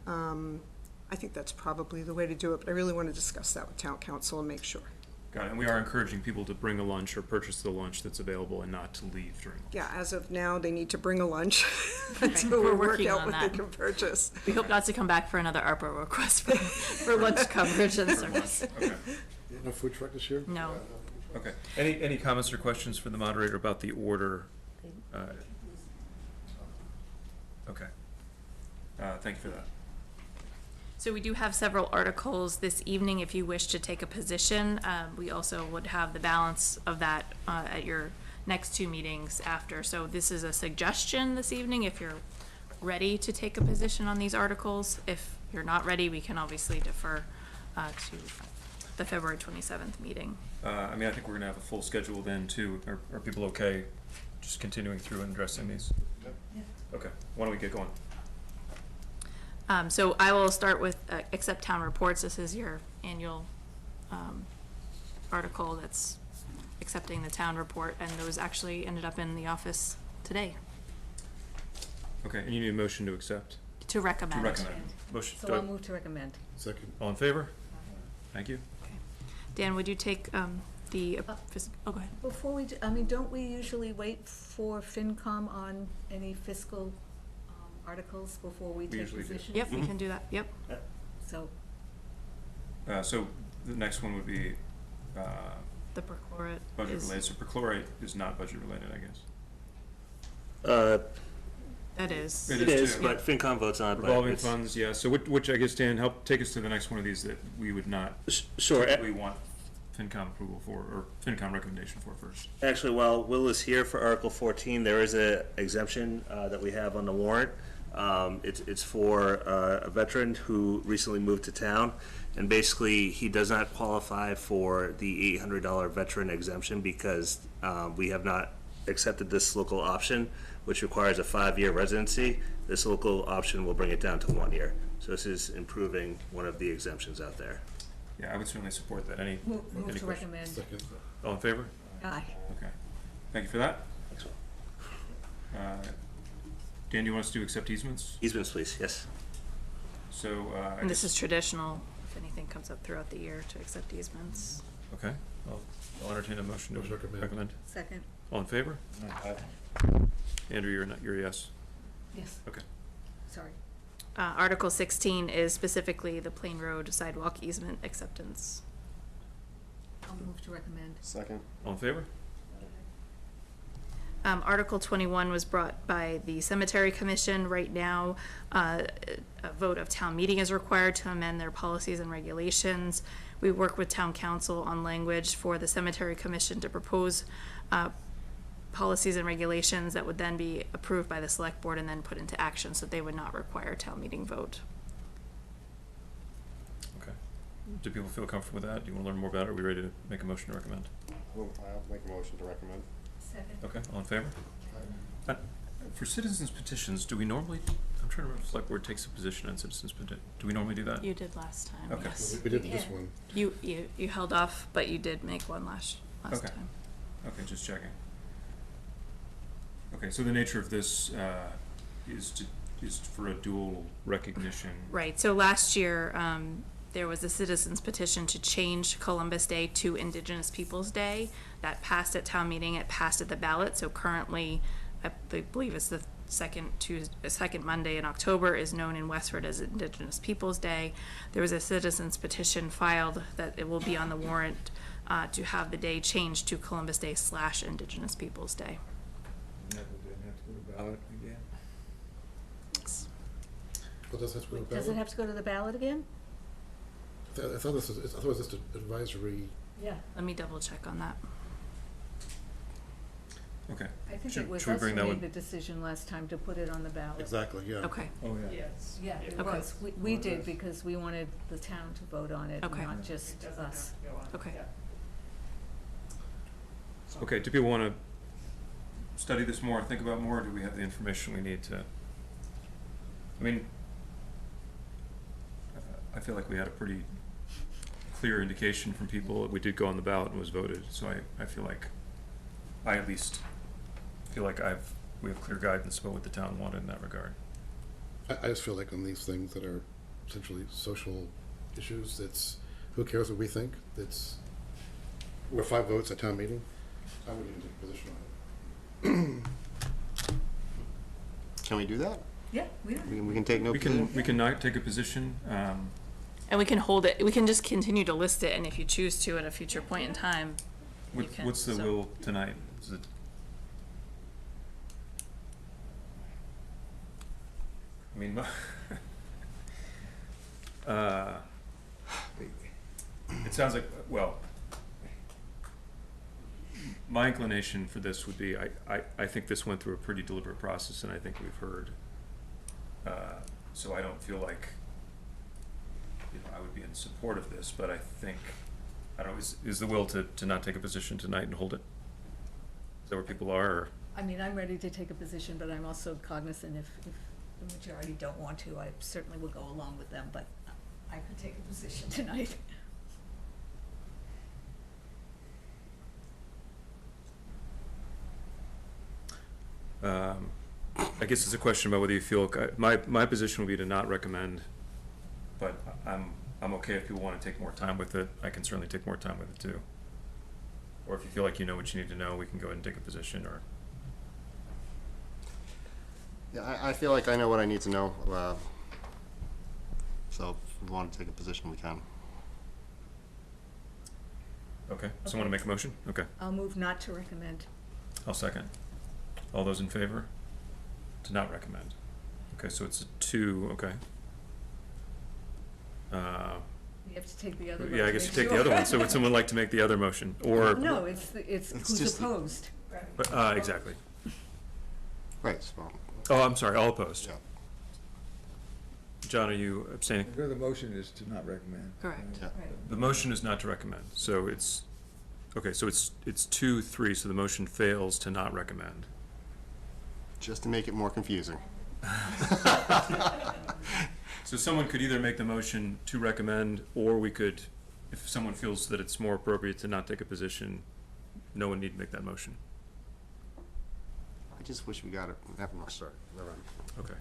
I think that's probably the way to do it, but I really want to discuss that with town council and make sure. Got it. And we are encouraging people to bring a lunch or purchase the lunch that's available and not to leave during. Yeah, as of now, they need to bring a lunch Right. until we We're work working out on what that. they can purchase. We hope not to come back for another ARPA request for lunch coverage and service. Okay. No food truck this year? No. Okay. Any comments or questions for the moderator about the order? Okay. Thank you for that. So we do have several articles this evening if you wish to take a position. We also would have the balance of that at your next 2 meetings after. So this is a suggestion this evening if you're ready to take a position on these articles. If you're not ready, we can obviously defer to the February 27th meeting. I mean, I think we're gonna have a full schedule then too. Are people okay just continuing through and addressing these? Okay, why don't we get going? So I will start with accept town reports. This is your annual article that's accepting the town report, and those actually ended up in the office today. Okay, and you need a motion to accept? To recommend. To recommend. Motion. So I'll move to recommend. Second. All in favor? Thank you. Dan, would you take oh, go ahead. Before we, don't we usually wait for FinCom on any fiscal articles before we take usually do. positions? Yep, we can do that, yep. So, So the next one would be the perchlorate Budget is, related, so perchlorate is not budget related, I guess. that is. It It is is, too. but FinCom votes on it. but Revolving it's- funds, yeah, so which I guess, Dan, help take us to the next one of these that we would not Sure. typically want FinCom approval for, or FinCom recommendation for first. Actually, while Will is here for Article 14, there is a exemption that we have on the warrant. It's for a veteran who recently moved to town, and basically, he does not qualify for the $800 veteran exemption because we have not accepted this local option, which requires a 5-year residency. This local option will bring it down to 1 year. So this is improving one of the exemptions out there. Yeah, I would certainly support that. Any Move any to questions? recommend. Second. All in favor? Aye. Okay. Thank you for that. Thanks, Will. Dan, do you want us to accept easements? Easements, please, yes. So, I And this guess- is traditional, if anything comes up throughout the year, to accept easements. Okay, I'll entertain a motion to Motion to recommend. recommend. Second. All in favor? Andrew, you're not, you're a yes. Yes, Okay. sorry. Article 16 is specifically the Plain Road sidewalk easement acceptance. I'll move to recommend. Second. All in favor? Article 21 was brought by the Cemetery Commission. Right now, a vote of town meeting is required to amend their policies and regulations. We work with town council on language for the Cemetery Commission to propose policies and regulations that would then be approved by the select board and then put into action, so they would not require a town meeting vote. Okay. Do people feel comfortable with that? Do you want to learn more about it? Are we ready to make a motion to recommend? I'll make a motion to recommend. Second. Okay, all in favor? For citizens petitions, do we normally, I'm trying to remember if the select board takes a position on citizens petition. Do we normally do that? You did last time, Okay. yes. We did this one. You held off, but you did make one last Okay. time. Okay, just checking. Okay, so the nature of this is for a dual recognition. Right, so last year, there was a citizens petition to change Columbus Day to Indigenous Peoples' Day. That passed at town meeting, it passed at the ballot, so currently, I believe it's the second Monday in October is known in Westford as Indigenous Peoples' Day. There was a citizens petition filed that it will be on the warrant to have the day changed to Columbus Day / Indigenous Peoples' Day. Then have to go to ballot again. Well, does it have to go to Does it ballot? have to go to the ballot again? I thought this was, I thought it was just an advisory. Yeah. Let me double check on that. Okay. I think Should- it was should we us who bring that made one- the decision last time to put it on the ballot. Exactly, yeah. Okay. Oh, yeah. Yes. Yeah, it Okay. was. We did because we wanted the town to vote on it, Okay. not just us. Okay. Okay, do people want to study this more, think about more, or do we have the information we need to? I mean, I feel like we had a pretty clear indication from people. We did go on the ballot and was voted, so I feel like, I at least feel like we have clear guidance about what the town wanted in that regard. I just feel like on these things that are essentially social issues, it's, who cares what we think? We're 5 votes at town meeting. I wouldn't even take a position on it. Can we do that? Yeah, we We can take no We position? can not take a position, And we can hold it, we can just continue to list it, and if you choose to at a future point in time, you can. what's the so- will tonight? Is it? I mean, it sounds like, well, my inclination for this would be, I think this went through a pretty deliberate process, and I think we've heard, so I don't feel like, I would be in support of this, but I think, I don't know, is the will to not take a position tonight and hold it? Is that where people are, or? I mean, I'm ready to take a position, but I'm also cognizant if the majority don't want to, I certainly will go along with them, but I could take a position tonight. I guess it's a question about whether you feel, my position would be to not recommend, but I'm okay if people want to take more time with it. I can certainly take more time with it too. Or if you feel like you know what you need to know, we can go ahead and take a position, or. Yeah, I feel like I know what I need to know, so if we want to take a position, we can. Okay, someone to make a motion? Okay, I'll move not to recommend. I'll second. All those in favor? To not recommend. Okay, so it's a 2, okay. You have to take the other one. Yeah, I guess you take the other one, so would someone like to make the other motion, or? No, it's who's just the- opposed. Exactly. Right, so, Oh, I'm sorry, all opposed. yeah. John, are you abstaining? The motion is to not recommend. Correct. Yeah. The motion is not to recommend, so it's, okay, so it's 2-3, so the motion fails to not recommend. Just to make it more confusing. So someone could either make the motion to recommend, or we could, if someone feels that it's more appropriate to not take a position, no one need to make that motion. I just wish we got it, never mind, sorry, never mind. Okay.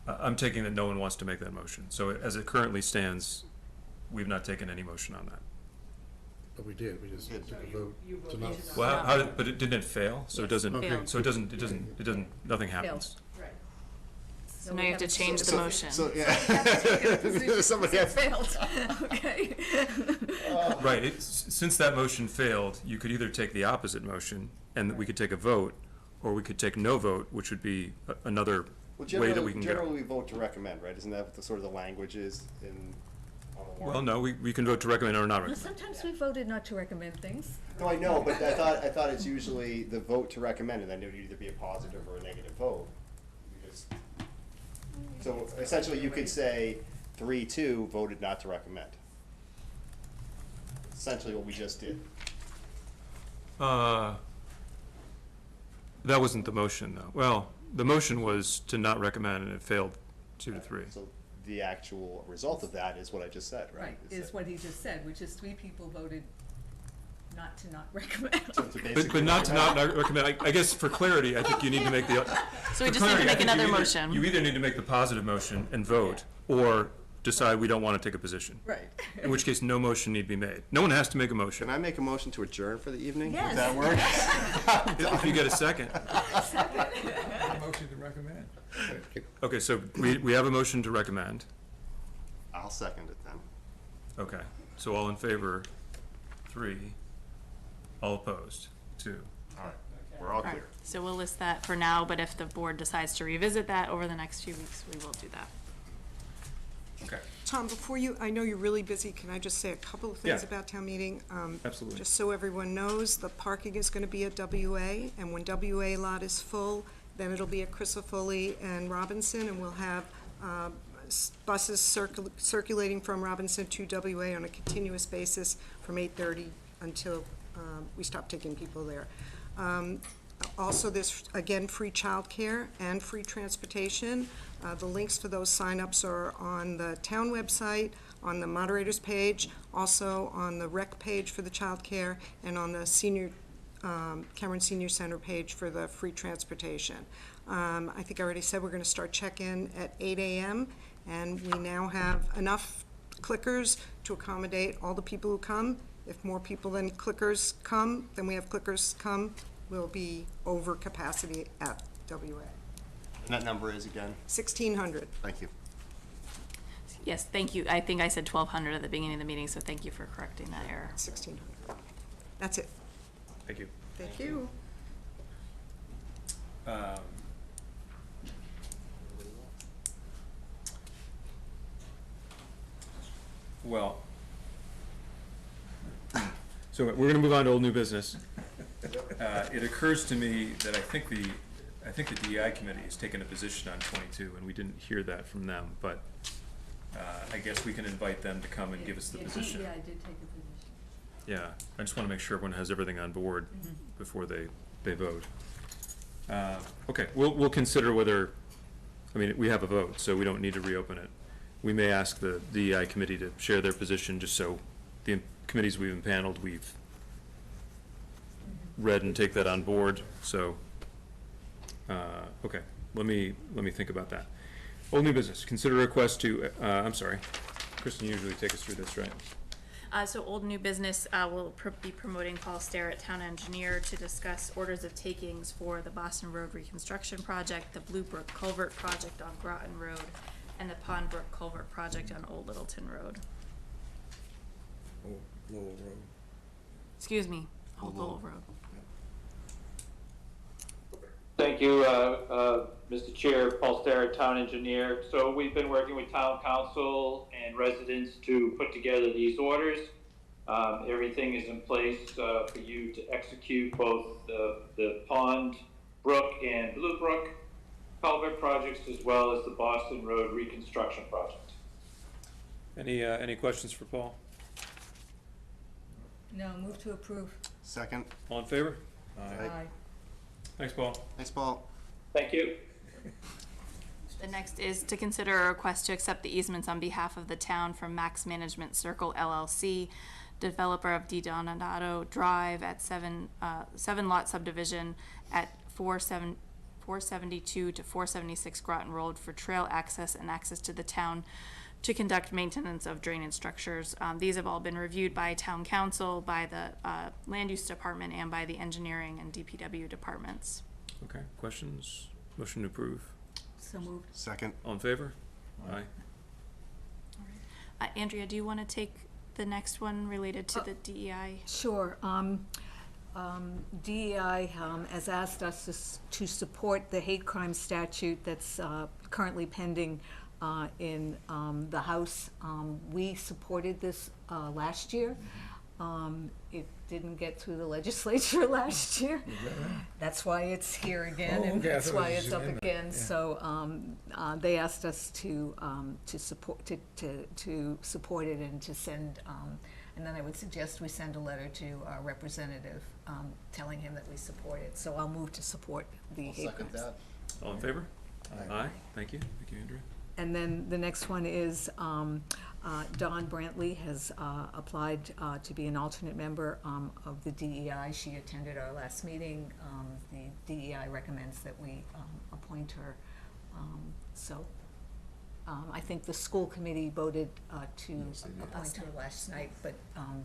I'm taking that no one wants to make that motion. So as it currently stands, we've not taken any motion on that. But we did, we just took a vote to not. Well, how did, but didn't it fail? So it doesn't, Failed. so it doesn't, nothing happens. Right. So now you have to change the motion. So, yeah. Somebody has. Failed, okay. Right, since that motion failed, you could either take the opposite motion, and we could take a vote, or we could take no vote, which would be another Well, way that we can go. generally we vote to recommend, right? Isn't that what the sort of the language is in, on the warrant? Well, no, we can vote to recommend or not Well, recommend. sometimes we voted not to recommend things. No, I know, but I thought it's usually the vote to recommend, and then it would either be a positive or a negative vote. Because- So essentially, you could say 3-2 voted not to recommend. Essentially what we just did. That wasn't the motion, though. Well, the motion was to not recommend, and it failed 2-3. So the actual result of that is what I just said, right? Right, Is is that- what he just said, which is 3 people voted not to not recommend. So it's a But basically not to not recommend, I guess for clarity, I think you need to make the. So we for just need to clarity, I make think another you either- motion. You either need to make the positive motion and vote, or decide we don't want to take a position. Right. In which case, no motion need be made. No one has to make a motion. Can I make a motion to adjourn for the evening? Yes. Does that work? If you get a second. Motion to recommend. Okay, so we have a motion to recommend. I'll second it then. Okay, so all in favor, 3. All opposed, 2. All right, we're all All right, clear. so we'll list that for now, but if the board decides to revisit that over the next few weeks, we will do that. Okay. Tom, before you, I know you're really busy, can I just say a couple of things Yeah. about town meeting? Absolutely. Just so everyone knows, the parking is gonna be at WA, and when WA lot is full, then it'll be at Chrysopoli and Robinson, and we'll have buses circulating from Robinson to WA on a continuous basis from 8:30 until we stop taking people there. Also, there's, again, free childcare and free transportation. The links for those signups are on the town website, on the moderator's page, also on the rec page for the childcare, and on the senior, Cameron Senior Center page for the free transportation. I think I already said we're gonna start check-in at 8 a.m., and we now have enough clickers to accommodate all the people who come. If more people than clickers come, then we have clickers come, we'll be over capacity at WA. And that number is again? 1,600. Thank you. Yes, thank you. I think I said 1,200 at the beginning of the meeting, so thank you for correcting that error. 1,600. That's it. Thank you. Thank you. Well, so we're going to move on to old new business. It occurs to me that I think the DEI committee has taken a position on 22, and we didn't hear that from them, but I guess we can invite them to come and give us the position. Yeah, I did take a position. Yeah, I just want to make sure everyone has everything on board before they vote. Okay, we'll consider whether, I mean, we have a vote, so we don't need to reopen it. We may ask the DEI committee to share their position, just so the committees we've impaneled, we've read and take that on board, so, okay, let me think about that. Old new business, consider request to, I'm sorry, Kristen, you usually take us through this, right? So old new business, will be promoting Paul Starrett, town engineer, to discuss orders of takings for the Boston Road reconstruction project, the Blue Brook Culvert project on Groton Road, and the Pond Brook Culvert project on Old Littleton Road. Lowell Road. Excuse me, Old Lowell Road. Thank you, Mr. Chair, Paul Starrett, Town Engineer. So we've been working with Town Council and residents to put together these orders. Everything is in place for you to execute both the Pond Brook and Blue Brook culvert projects, as well as the Boston Road reconstruction project. Any questions for Paul? No, move to approve. Second. All in favor? Aye. Thanks, Paul. Thanks, Paul. Thank you. The next is to consider a request to accept the easements on behalf of the town from Max Management Circle LLC, developer of D. Donato Drive at seven lot subdivision at 472 to 476 Groton Road for trail access and access to the town to conduct maintenance of drainage structures. These have all been reviewed by town council, by the land use department, and by the engineering and DPW departments. Okay, questions? Motion to approve. So moved. Second. All in favor? Aye. Andrea, do you want to take the next one related to the DEI? Sure. DEI has asked us to support the hate crime statute that's currently pending in the House. We supported this last year. It didn't get through the legislature last year. That's why it's here again, and okay, I that's thought it why was it's up amendment. again. Yeah. So they asked us to support to support it and to send. And then I would suggest we send a letter to our representative telling him that we support it. So I'll move to support the hate crimes. All in favor? Aye. Thank you. Thank you, Andrea. And then the next one is Dawn Brantley has applied to be an alternate member of the DEI. She attended our last meeting. The DEI recommends that we appoint her. I think the school committee voted to appoint her last night, but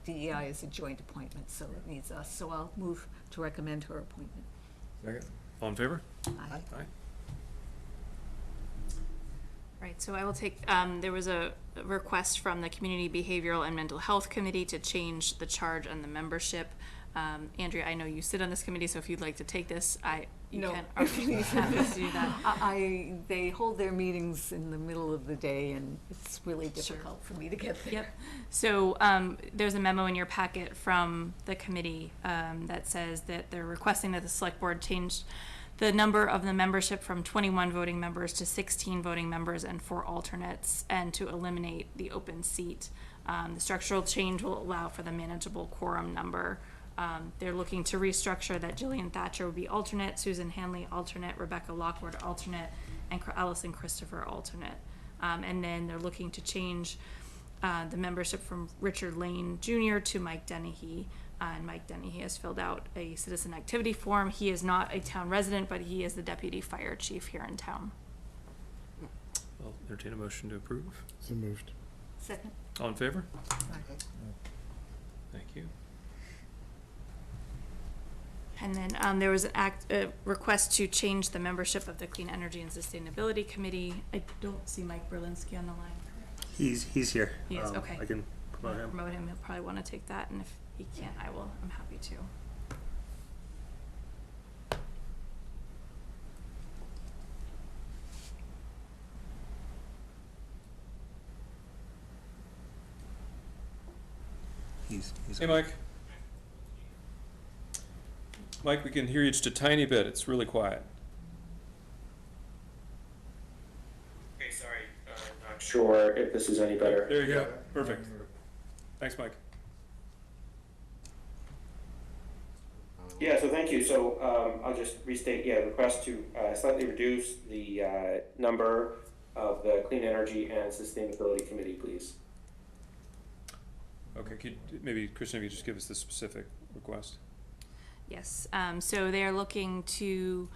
DEI is a joint appointment, so it needs us. So I'll move to recommend her appointment. Second. All in favor? Aye. Aye. Right, so I will take, there was a request from the Community Behavioral and Mental Health Committee to change the charge on the membership. Andrea, I know you sit on this committee, so if you'd like to take this, you No. can. Okay, happy to do that. They hold their meetings in the middle of the day, and it's really difficult for me to get there. Yep. So there's a memo in your packet from the committee that says that they're requesting that the select board change the number of the membership from 21 voting members to 16 voting members and 4 alternates, and to eliminate the open seat. The structural change will allow for the manageable quorum number. They're looking to restructure that Jillian Thatcher would be alternate, Susan Hanley alternate, Rebecca Lockwood alternate, and Allison Christopher alternate. And then they're looking to change the membership from Richard Lane Jr. to Mike Dennehy. And Mike Dennehy has filled out a citizen activity form. He is not a town resident, but he is the deputy fire chief here in town. I'll entertain a motion to approve. So moved. Second. All in favor? Thank you. And then there was a request to change the membership of the Clean Energy and Sustainability Committee. I don't see Mike Berlinski on the line. He's here. He is, okay. I can promote him. Promote him. He'll probably want to take that, and if he can't, I'm happy to. Hey, Mike. Mike, we can hear you just a tiny bit. It's really quiet. Okay, sorry, not sure if this is any better. There you go. Perfect. Thanks, Mike. Yeah, so thank you. So I'll just restate, request to slightly reduce the number of the Clean Energy and Sustainability Committee, please. Okay, maybe, Kristen, if you just give us the specific request. Yes, so they're looking to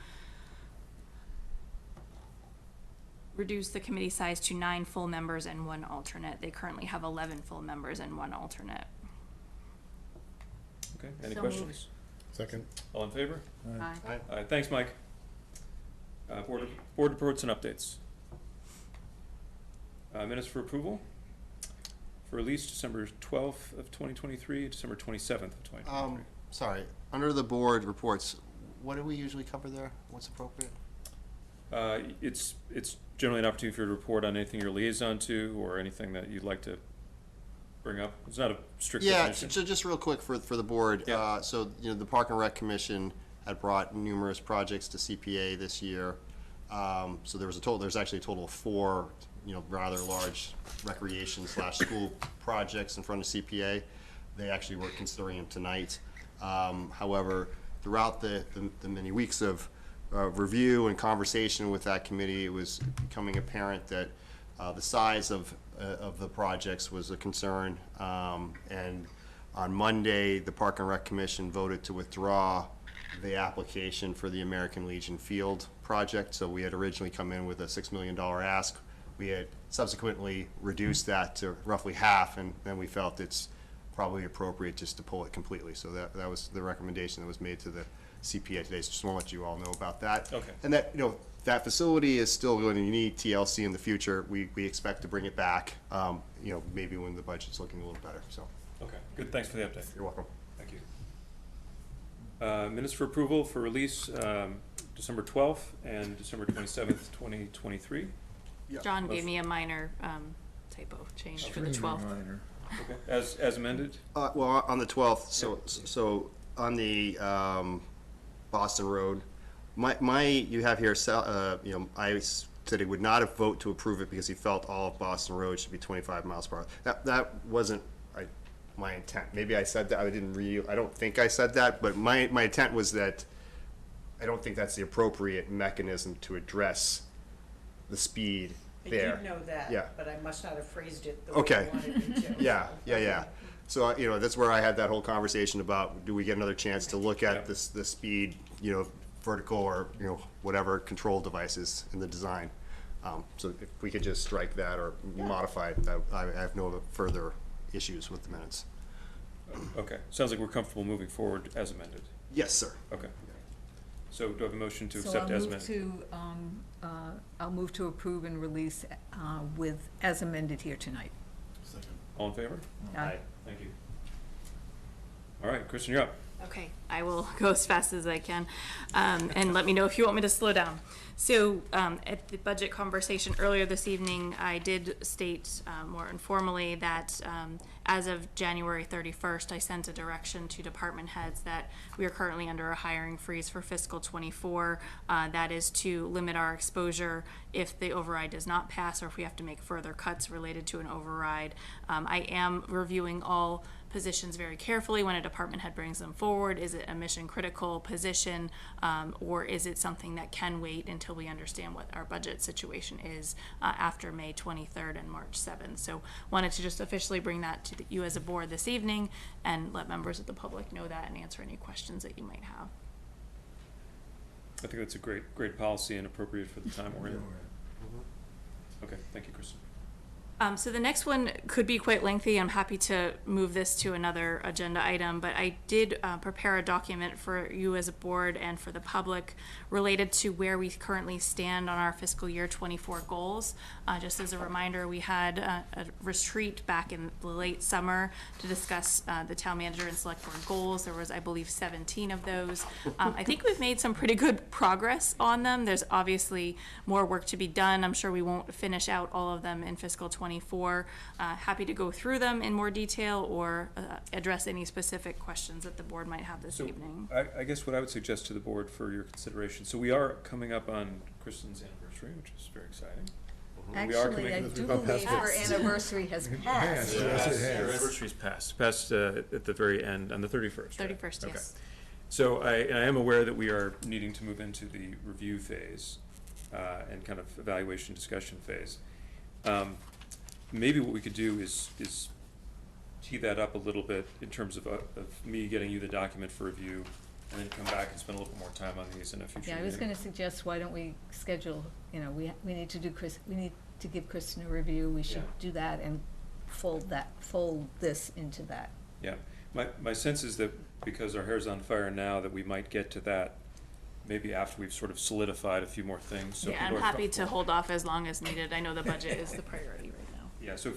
reduce the committee size to 9 full members and 1 alternate. They currently have 11 full members and 1 alternate. Okay, any So questions? moved. Second. All in favor? Aye. All right, thanks, Mike. Board reports and updates. Minutes for approval. for release December 12th of 2023, December 27th of 2023. Sorry, under the board reports, what do we usually cover there? What's appropriate? It's generally an opportunity for you to report on anything you're liaison to or anything that you'd like to bring up. It's not a strict definition. So just real quick for the board. Yeah. So, you know, the Park and Rec Commission had brought numerous projects to CPA this year. So there's actually a total of 4, you know, rather large recreation/school projects in front of CPA. They actually were considering them tonight. However, throughout the many weeks of review and conversation with that committee, it was becoming apparent that the size of the projects was a concern. And on Monday, the Park and Rec Commission voted to withdraw the application for the American Legion Field project. So we had originally come in with a $6 million ask. We had subsequently reduced that to roughly half, and then we felt it's probably appropriate just to pull it completely. So that was the recommendation that was made to the CPA today. So just want to let you all know about that. Okay. And that, you know, that facility is still going to need TLC in the future. We expect to bring it back, you know, maybe when the budget's looking a little better. So. Okay, good. Thanks for the update. You're welcome. Thank you. Minutes for approval for release December 12th and December 27th, 2023. John gave me a minor typo change for the 12th. Okay. As amended? Well, on the 12th, so on the Boston Road, you have here, you know, I said he would not have vote to approve it because he felt all of Boston Road should be 25 miles per hour. That wasn't my intent. Maybe I said that. I don't think I said that, but my intent was that I don't think that's the appropriate mechanism to address the speed there. I did know that, Yeah. but I must not have phrased it the way Okay. you wanted me to. Yeah. So, you know, that's where I had that whole conversation about, do we get another chance to look at the speed, you know, vertical or, you know, whatever control devices in the design. So if we could just strike that or modify it, I have no further issues with the minutes. Okay. Sounds like we're comfortable moving forward as amended. Yes, sir. Okay. So do I have a motion to So accept as amended? I'll move to approve and release with, as amended here tonight. All in favor? Aye. Thank you. All right, Kristen, you're up. Okay, I will go as fast as I can, and let me know if you want me to slow down. So, at the budget conversation earlier this evening, I did state more informally that as of January 31st, I sent a direction to department heads that we are currently under a hiring freeze for fiscal '24. That is to limit our exposure if the override does not pass or if we have to make further cuts related to an override. I am reviewing all positions very carefully when a department head brings them forward. Is it a mission critical position, or is it something that can wait until we understand what our budget situation is after May 23rd and March 7th? So wanted to just officially bring that to you as a board this evening and let members of the public know that and answer any questions that you might have. I think that's a great policy and appropriate for the time we're in. Okay, thank you, Kristen. So the next one could be quite lengthy. I'm happy to move this to another agenda item, but I did prepare a document for you as a board and for the public related to where we currently stand on our fiscal year 24 goals. Just as a reminder, we had a retreat back in the late summer to discuss the town manager and select board goals. There was, I believe, 17 of those. I think we've made some pretty good progress on them. There's obviously more work to be done. I'm sure we won't finish out all of them in fiscal 24. Happy to go through them in more detail or address any specific questions that the board might have this evening. I guess what I would suggest to the board for your consideration, so we are coming up on Kristen's anniversary, which is very exciting. Actually, I do believe her anniversary has passed. Your anniversary's passed at the very end, on the 31st. 31st, right? yes. Okay. So I am aware that we are needing to move into the review phase and kind of evaluation discussion phase. Maybe what we could do is tee that up a little bit in terms of me getting you the document for review, and then come back and spend a little bit more time on these in a future Yeah, I was meeting. going to suggest, why don't we schedule, you know, we need to do we need to give Kristen a review. We should do that and fold this into that. Yeah, my sense is that because our hair's on fire now, that we might get to that maybe after we've sort of solidified a few more things. So Yeah, I'm happy to hold off as long as needed. I know the budget is the priority right now. Yeah, so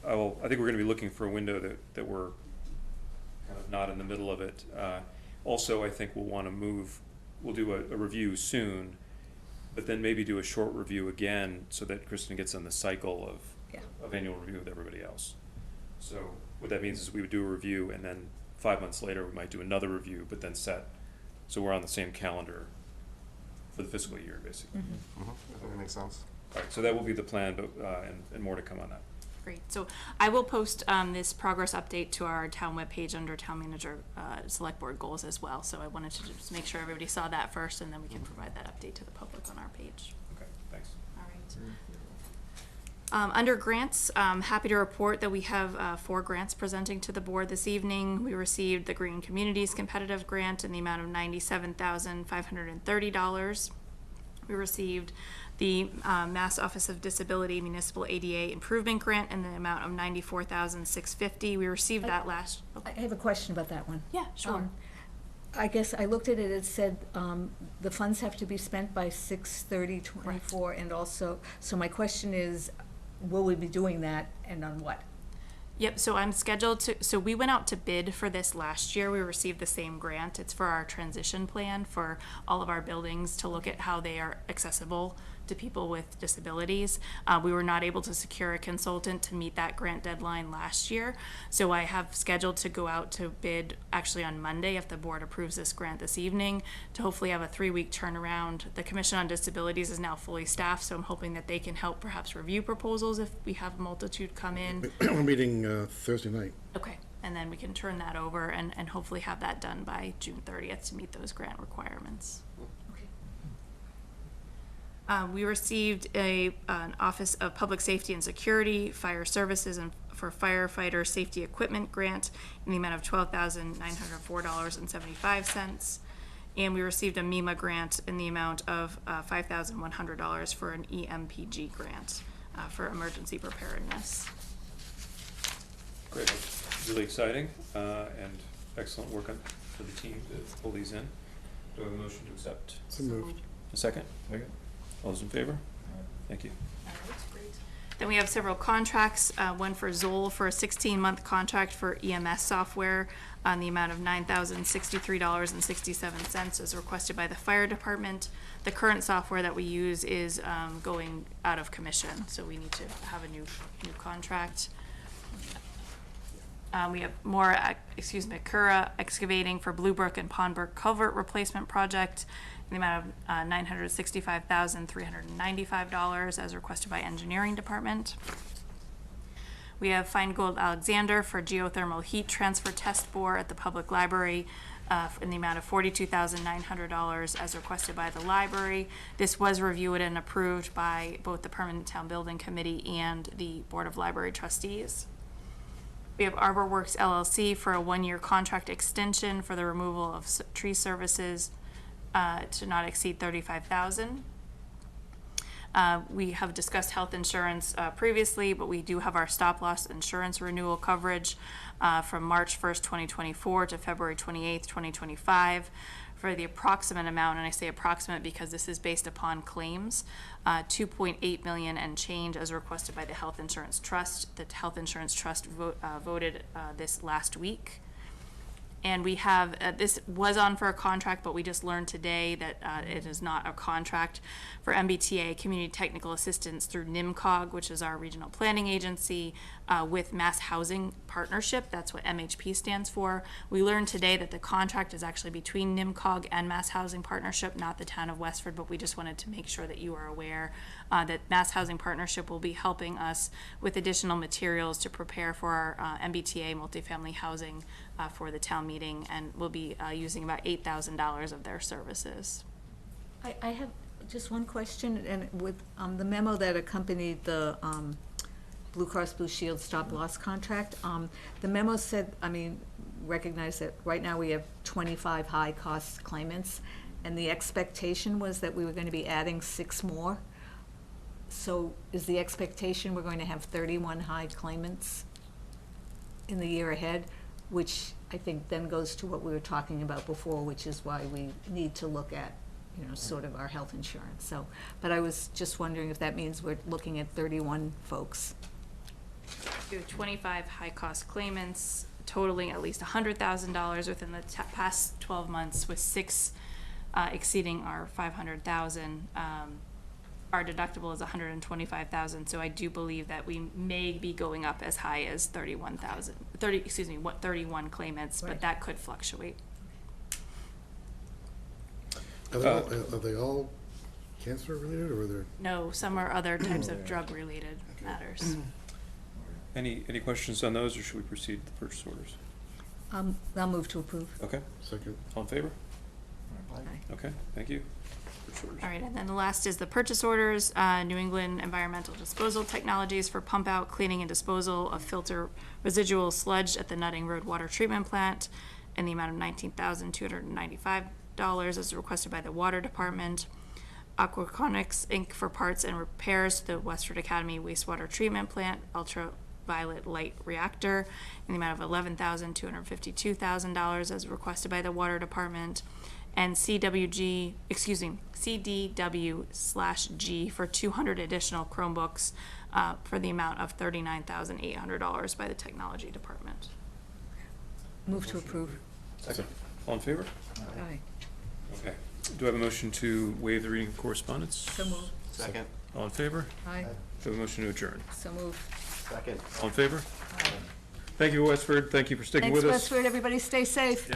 I think we're gonna be looking for a window that we're kind of not in the middle of it. Also, I think we'll do a review soon, but then maybe do a short review again so that Kristen gets on the cycle of annual review with everybody else. So what that means is we would do a review and then 5 months later, we might do another review, but then so we're on the same calendar for the fiscal year, basically. I think that makes sense. All right, so that will be the plan, but, and more to come on that. Great. So I will post this progress update to our town webpage under Town Manager Select Board Goals as well. So I wanted to just make sure everybody saw that first, and then we can provide that update to the public on our page. Okay, thanks. All right. Under grants, happy to report that we have 4 grants presenting to the board this evening. We received the Green Communities Competitive Grant in the amount of $97,530. We received the Mass Office of Disability Municipal ADA Improvement Grant in the amount of $94,650. We received that last. I have a question about that one. Yeah, sure. I guess I looked at it, it said the funds have to be spent by 6/30/24, and also, so my question is, will we be doing that and on what? Yep, so I'm scheduled to, so we went out to bid for this last year. We received the same grant. It's for our transition plan for all of our buildings to look at how they are accessible to people with disabilities. We were not able to secure a consultant to meet that grant deadline last year. So I have scheduled to go out to bid actually on Monday if the board approves this grant this evening to hopefully have a 3-week turnaround. The Commission on Disabilities is now fully staffed, so I'm hoping that they can help perhaps review proposals if we have a multitude come in. We're meeting Thursday night. Okay, and then we can turn that over and hopefully have that done by June 30th to meet those grant requirements. We received an Office of Public Safety and Security, Fire Services, and for Firefighter Safety Equipment Grant in the amount of $12,904.75. And we received a MEMA grant in the amount of $5,100 for an EMPG grant for emergency preparedness. Great, that's really exciting, and excellent work for the team to pull these in. Do I have a motion to accept? So moved. A second? Second. All those in favor? Thank you. Then we have several contracts, one for Zoll for a 16-month contract for EMS software on the amount of $9,063.67 as requested by the fire department. The current software that we use is going out of commission, so we need to have a new contract. We have more, Cura excavating for Bluebrook and Pondbrook culvert replacement project in the amount of $965,395 as requested by engineering department. We have Feingold Alexander for geothermal heat transfer test bore at the public library in the amount of $42,900 as requested by the library. This was reviewed and approved by both the Permanent Town Building Committee and the Board of Library Trustees. We have Arbor Works LLC for a 1-year contract extension for the removal of tree services to not exceed $35,000. We have discussed health insurance previously, but we do have our stop-loss insurance renewal coverage from March 1st, 2024 to February 28th, 2025 for the approximate amount, and I say approximate because this is based upon claims, $2.8 million and change as requested by the Health Insurance Trust. The Health Insurance Trust voted this last week. And we have, this was on for a contract, but we just learned today that it is not a contract for MBTA, Community Technical Assistance through NIMCOG, which is our regional planning agency, with Mass Housing Partnership. That's what MHP stands for. We learned today that the contract is actually between NIMCOG and Mass Housing Partnership, not the town of Westford, but we just wanted to make sure that you are aware that Mass Housing Partnership will be helping us with additional materials to prepare for our MBTA multifamily housing for the town meeting, and we'll be using about $8,000 of their services. I have just one question, and with the memo that accompanied the Blue Cross Blue Shield stop-loss contract, the memo said, recognize that right now we have 25 high-cost claimants, and the expectation was that we were going to be adding 6 more. So is the expectation we're going to have 31 high claimants in the year ahead, which I think then goes to what we were talking about before, which is why we need to look at, sort of our health insurance. So, but I was just wondering if that means we're looking at 31 folks. We have 25 high-cost claimants totaling at least $100,000 within the past 12 months, with 6 exceeding our $500,000. Our deductible is $125,000, so I do believe that we may be going up as high as 31 claimants, but that could fluctuate. Are they all cancer related, or are there? No, some are other types of drug-related matters. Any questions on those, or should we proceed with the purchase orders? I'll move to approve. Okay. Second. All in favor? Aye. Okay, thank you. Purchase orders. All right, and then the last is the purchase orders. New England Environmental Disposal Technologies for pump out, cleaning, and disposal of filter residual sludge at the Nutting Road Water Treatment Plant in the amount of $19,295 as requested by the Water Department. Aquaconics Inc. for parts and repairs to the Westford Academy Wastewater Treatment Plant Ultraviolet Light Reactor in the amount of $11,252,000 as requested by the Water Department. And CDW/G for 200 additional Chromebooks for the amount of $39,800 by the Technology Department. Move to approve. Second. All in favor? Aye. Okay. Do I have a motion to waive the reading of correspondence? So moved. Second. All in favor? Aye. Do I have a motion to adjourn? So moved. Second. All in favor? Thank you, Westford. Thank you for sticking Thanks, with us. Westford. Everybody stay safe.